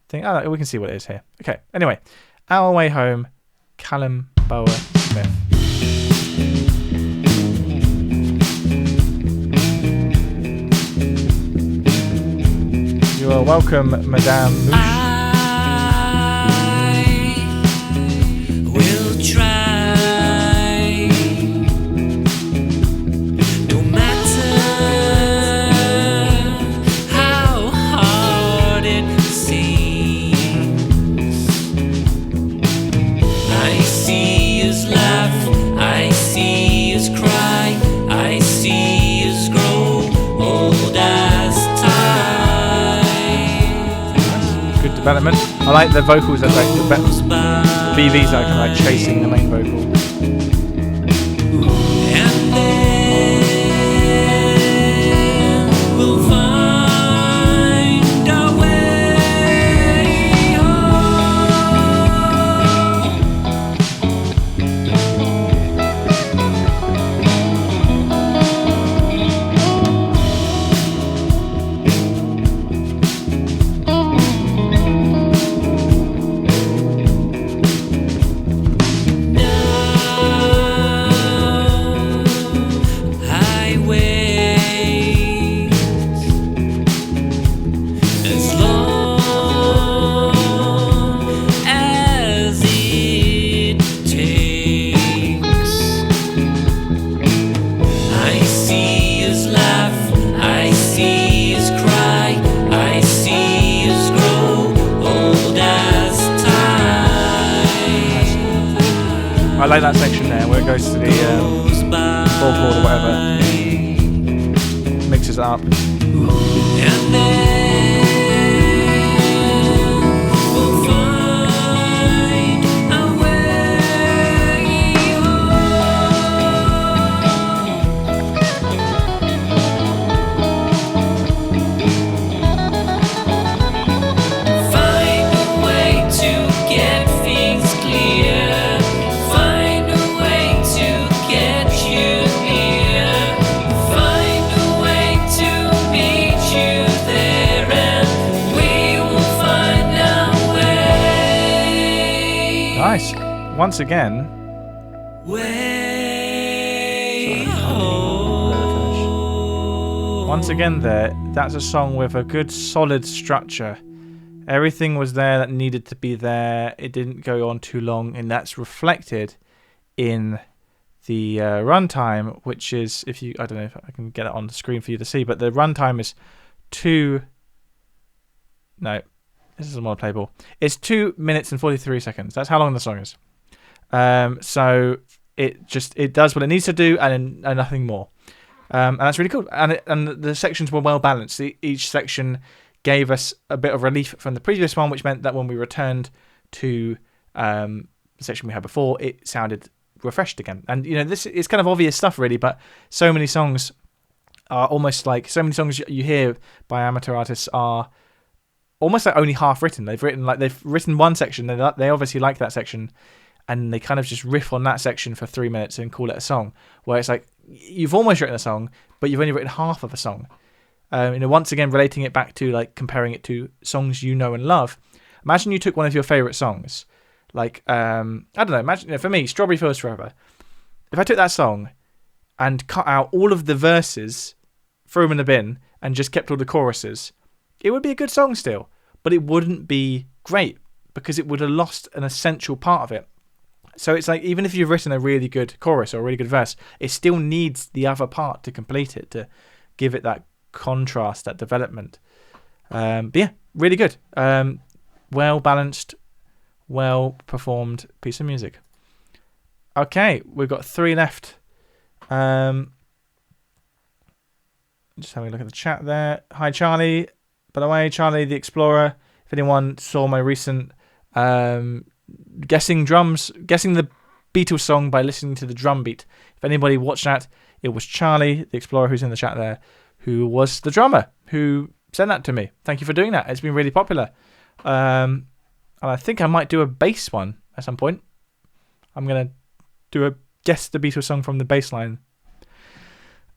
thing. Oh, we can see what it is here. Okay. Anyway, Our Way Home, Callum Bower Smith. You are welcome, Madame Mouche. Will try. Development. I like the vocals that like the BVs that are kind of like chasing the main vocal. like that section there where it goes to the 4 chord or whatever. Mixes it up. And then we'll find a way Find a way to get things clear. Find a way to get you near. Find a way to meet you there, and we will find our way. Nice. Once again. Way Once again there, that's a song with a good solid structure. Everything was there that needed to be there. It didn't go on too long, and that's reflected in the runtime, which is, I don't know if I can get it on the screen for you to see, but the runtime is this is more playable. It's 2 minutes and 43 seconds. That's how long the song is. So it does what it needs to do and nothing more. And that's really cool. And the sections were well balanced. Each section gave us a bit of relief from the previous one, which meant that when we returned to the section we had before, it sounded refreshed again. And this is kind of obvious stuff, really, but so many songs are almost like so many songs you hear by amateur artists are almost like only half written. They've written one section, they obviously like that section, and they kind of just riff on that section for 3 minutes and call it a song. Where it's like you've almost written a song, but you've only written half of a song. Once again, relating it back to like comparing it to songs you know and love. Imagine you took one of your favorite songs, like I don't know. Imagine for me, "Strawberry Fields Forever." If I took that song and cut out all of the verses, threw them in the bin, and just kept all the choruses, it would be a good song still, but it wouldn't be great because it would have lost an essential part of it. So it's like even if you've written a really good chorus or a really good verse, it still needs the other part to complete it, to give it that contrast, that development. But yeah, really good. Well balanced, well performed piece of music. Okay, we've got 3 left. Just having a look at the chat there. Hi, Charlie. By the way, Charlie the Explorer. If anyone saw my recent guessing the Beatles song by listening to the drum beat. If anybody watched that, it was Charlie the Explorer, who's in the chat there, who was the drummer who sent that to me. Thank you for doing that. It's been really popular. And I think I might do a bass one at some point. I'm gonna do a guess the Beatles song from the bass line.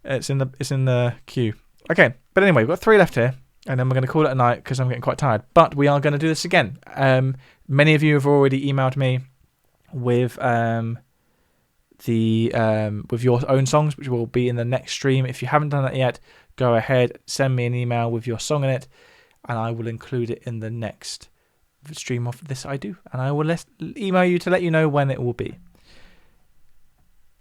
It's in the queue. Okay, but anyway, we've got 3 left here, and then we're going to call it a night because I'm getting quite tired. But we are going to do this again. Many of you have already emailed me with with your own songs, which will be in the next stream. If you haven't done that yet, go ahead, send me an email with your song in it, and I will include it in the next stream of This I Do, and I will email you to let you know when it will be.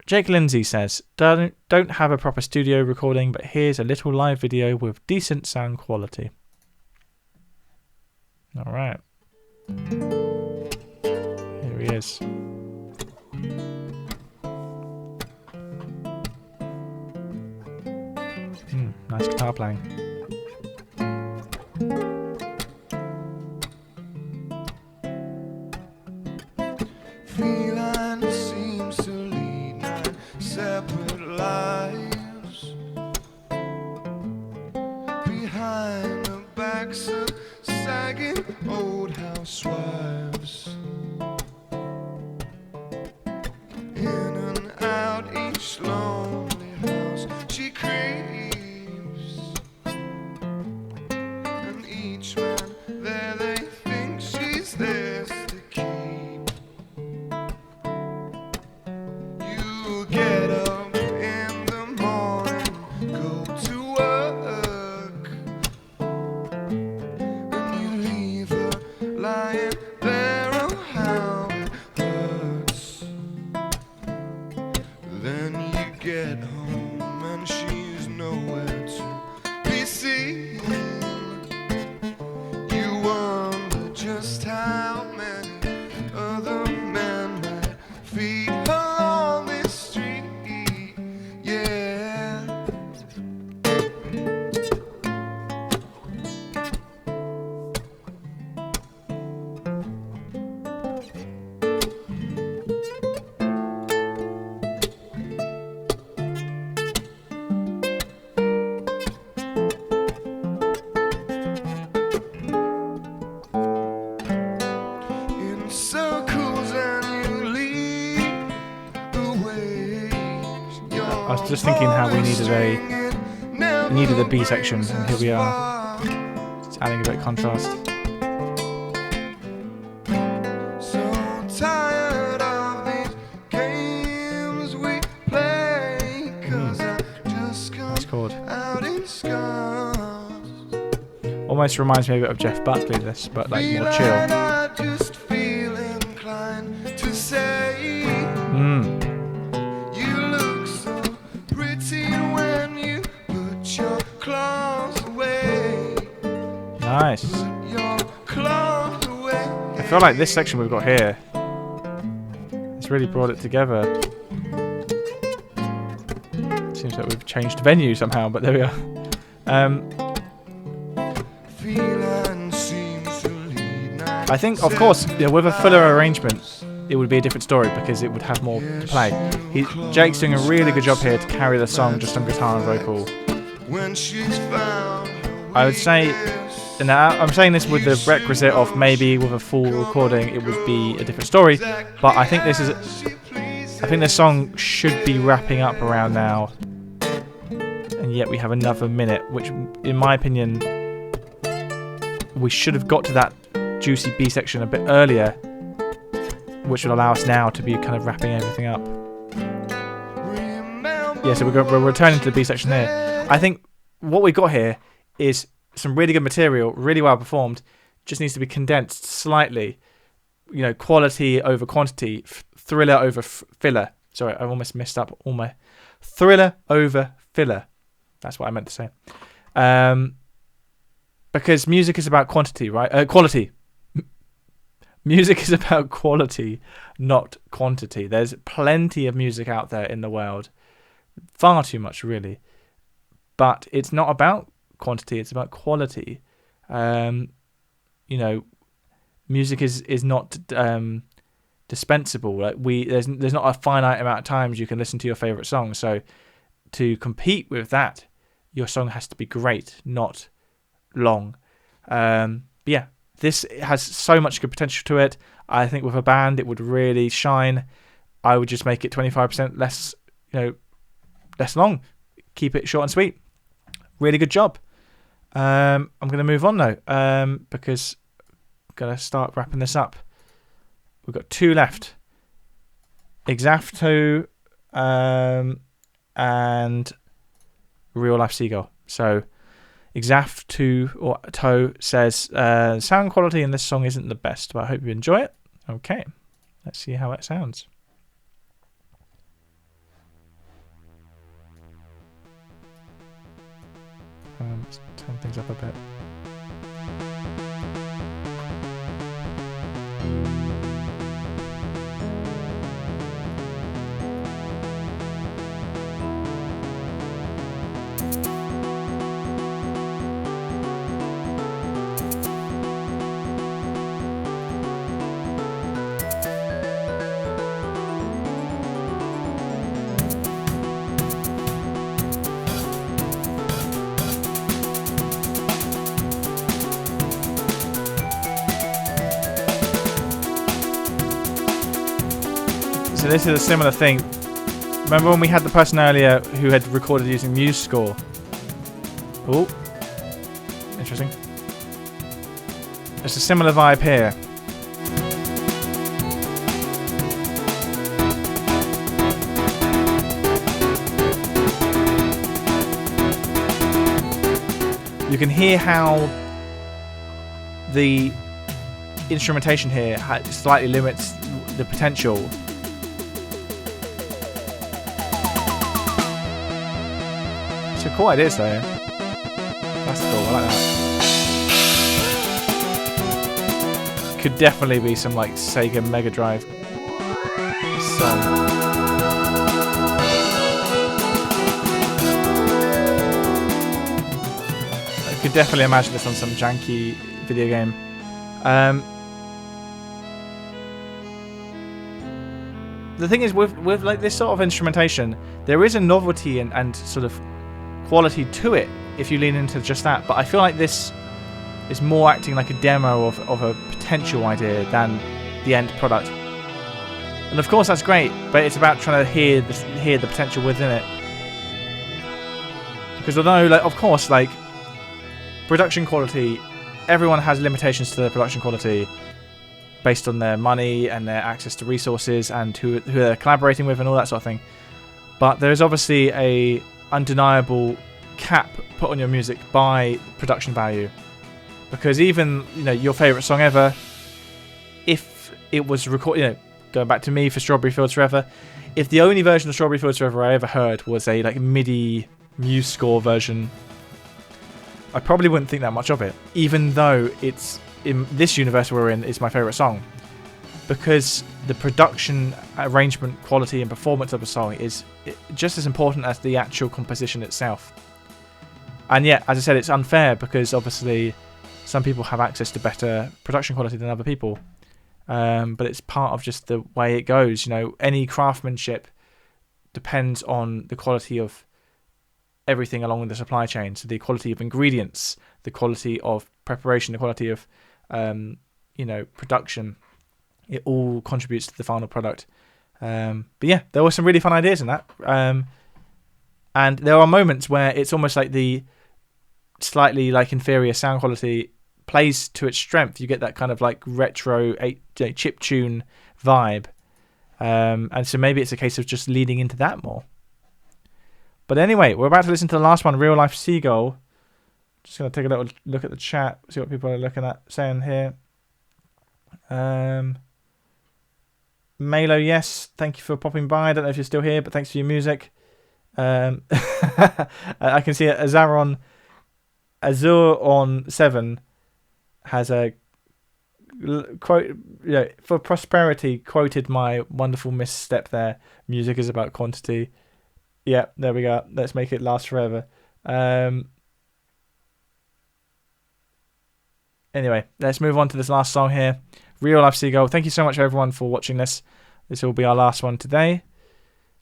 Jake Lindsay says, don't have a proper studio recording, but here's a little live video with decent sound quality. All right. Here he is. Nice guitar playing. Feline seems to lead 9 separate lives behind the backs of sagging old housewives. In and out each lonely house she creeps, and each man there they think she's theirs to keep. You get up in the morning, go to work, and you leave her lying there. Oh, how it hurts. Then you just thinking how we needed a B section, and here we are, just adding a bit of contrast. That's chord. Almost reminds me a bit of Jeff Buckley, this, but like more chill. Nice. I feel like this section we've got here, it's really brought it together. Seems like we've changed venue somehow, but there we are. I think, of course, with a fuller arrangement, it would be a different story because it would have more to play. Jake's doing a really good job here to carry the song just on guitar and vocal. I would say, and I'm saying this with the requisite of maybe with a full recording it would be a different story, but I think this song should be wrapping up around now, and yet we have another minute, which, in my opinion, we should have got to that juicy B section a bit earlier, which would allow us now to be kind of wrapping everything up. Yeah, so we're returning to the B section here. I think what we got here is some really good material, really well performed, just needs to be condensed slightly. You know, quality over quantity, thriller over filler. Sorry, I almost messed up all my... Thriller over filler. That's what I meant to say. Because music is about quantity, right? Quality. Music is about quality, not quantity. There's plenty of music out there in the world. Far too much, really. But it's not about quantity, it's about quality. You know, music is not dispensable. Like there's not a finite amount of times you can listen to your favorite song. So to compete with that, your song has to be great, not long. But yeah, this has so much good potential to it. I think with a band it would really shine. I would just make it 25% less, less long. Keep it short and sweet. Really good job. I'm going to move on now because I'm going to start wrapping this up. We've got 2 left. Exafto and Real Life Seagull. So Exafto says sound quality in this song isn't the best, but I hope you enjoy it. Okay, let's see how it sounds. Let's turn things up a bit. So this is a similar thing. Remember when we had the person earlier who had recorded using MuseScore? Oh, interesting. It's a similar vibe here. You can hear how the instrumentation here slightly limits the potential. It's a cool idea, though. That's cool. I like that. Could definitely be some like Sega Mega Drive song. I could definitely imagine this on some janky video game. The thing is, with like this sort of instrumentation, there is a novelty and sort of quality to it if you lean into just that. But I feel like this is more acting like a demo of a potential idea than the end product. And of course that's great, but it's about trying to hear the potential within it. Because although, like, of course, like, production quality, everyone has limitations to their production quality based on their money and their access to resources and who they're collaborating with and all that sort of thing. But there is obviously a undeniable cap put on your music by production value, because even, you know, your favorite song ever, if it was recorded, you know, going back to me for Strawberry Fields Forever, if the only version of Strawberry Fields Forever I ever heard was a like MIDI Muse score version, I probably wouldn't think that much of it, even though it's in this universe we're in is my favorite song, because the production, arrangement, quality and performance of a song is just as important as the actual composition itself. And yet, as I said, it's unfair because obviously some people have access to better production quality than other people, but it's part of just the way it goes. You know, any craftsmanship depends on the quality of everything along the supply chain. So the quality of ingredients, the quality of preparation, the quality of you know, production, it all contributes to the final product. But yeah, there were some really fun ideas in that, and there are moments where it's almost like the slightly like inferior sound quality plays to its strength. You get that kind of like retro chip tune vibe, and so maybe it's a case of just leading into that more. But anyway, we're about to listen to the last one, Real Life Seagull. Just going to take a little look at the chat, see what people are looking at, saying here. Melo, yes, thank you for popping by. I don't know if you're still here, but thanks for your music. I can see Azur on 7 has a quote, you know, for prosperity, quoted my wonderful misstep there. Music is about quantity. Yeah, there we go. Let's make it last forever. Anyway, let's move on to this last song here. Real Life Seagull. Thank you so much, everyone, for watching this. This will be our last one today.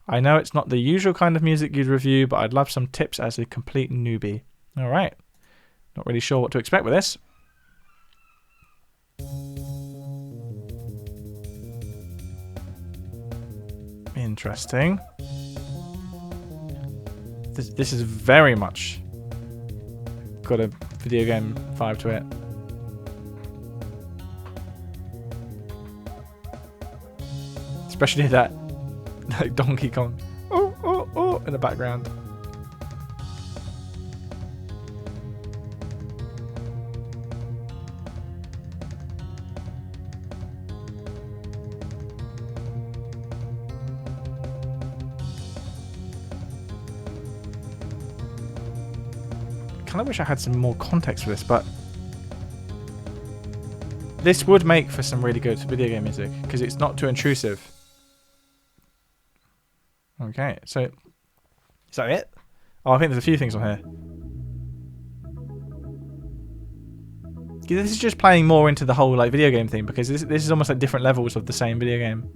I know it's not the usual kind of music you'd review, but I'd love some tips as a complete newbie. All right. Not really sure what to expect with this. Interesting. This is very much got a video game vibe to it. Especially that like Donkey Kong in the background. Kind of wish I had some more context for this, but this would make for some really good video game music because it's not too intrusive. Okay, so is that it? Oh, I think there's a few things on here. This is just playing more into the whole like video game thing, because this is almost like different levels of the same video game.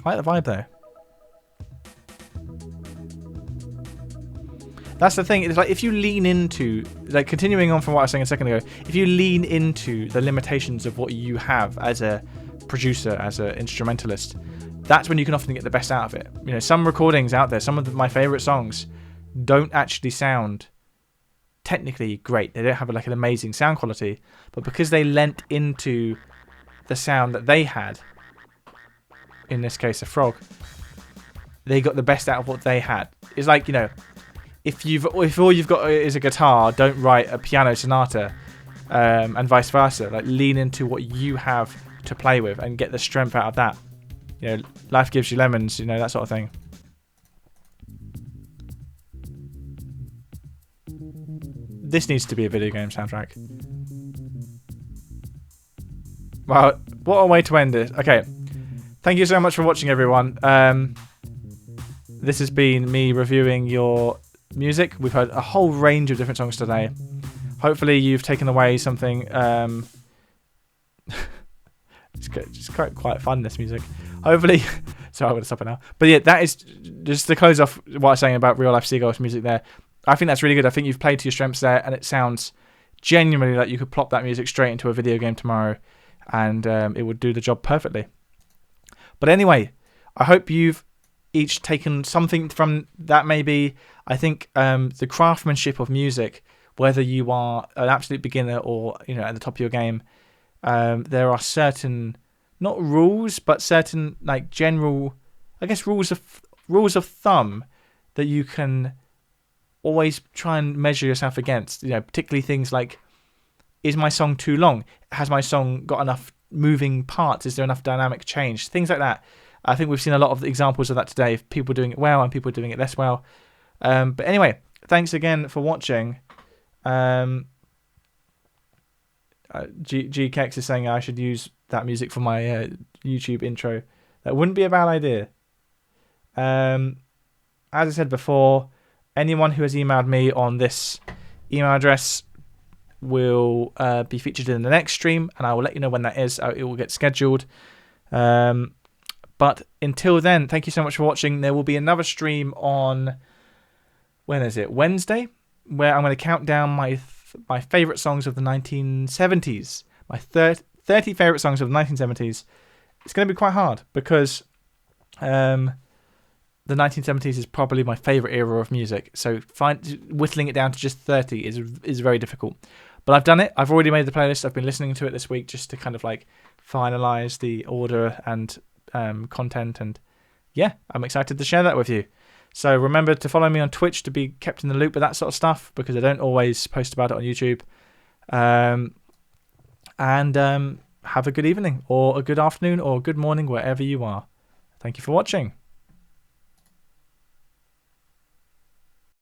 I like the vibe though. That's the thing. It's like if you lean into, like, continuing on from what I was saying a second ago, if you lean into the limitations of what you have as a producer, as an instrumentalist, that's when you can often get the best out of it. You know, some recordings out there, some of my favorite songs don't actually sound technically great. They don't have like an amazing sound quality, but because they lent into the sound that they had, in this case a frog, they got the best out of what they had. It's like, you know, if all you've got is a guitar, don't write a piano sonata, and vice versa. Like, lean into what you have to play with and get the strength out of that. You know, life gives you lemons, you know, that sort of thing. This needs to be a video game soundtrack. Wow, what a way to end it. Okay, thank you so much for watching, everyone. This has been me reviewing your music. We've heard a whole range of different songs today. Hopefully you've taken away something. It's quite fun, this music. Hopefully, sorry, I'm going to stop it now. But yeah, that is just to close off what I was saying about Real Life Seagull's music there. I think that's really good. I think you've played to your strengths there, and it sounds genuinely like you could plop that music straight into a video game tomorrow, and it would do the job perfectly. But anyway, I hope you've each taken something from that. Maybe I think the craftsmanship of music, whether you are an absolute beginner or at the top of your game, there are certain not rules but certain like general, I guess, rules of thumb that you can always try and measure yourself against. Particularly things like, is my song too long? Has my song got enough moving parts? Is there enough dynamic change? Things like that. I think we've seen a lot of examples of that today, of people doing it well and people doing it less well. But anyway, thanks again for watching. G Kex is saying I should use that music for my YouTube intro. That wouldn't be a bad idea. As I said before, anyone who has emailed me on this email address will be featured in the next stream, and I will let you know when that is. It will get scheduled. But until then, thank you so much for watching. There will be another stream on, when is it? Wednesday, where I'm going to count down my favourite songs of the 1970s. My 30 favourite songs of the 1970s. It's going to be quite hard because the 1970s is probably my favourite era of music. So whittling it down to just 30 is very difficult. But I've done it. I've already made the playlist. I've been listening to it this week just to kind of like finalise the order and content. And yeah, I'm excited to share that with you. So remember to follow me on Twitch to be kept in the loop with that sort of stuff, because I don't always post about it on YouTube. And have a good evening or a good afternoon or a good morning wherever you are. Thank you for watching.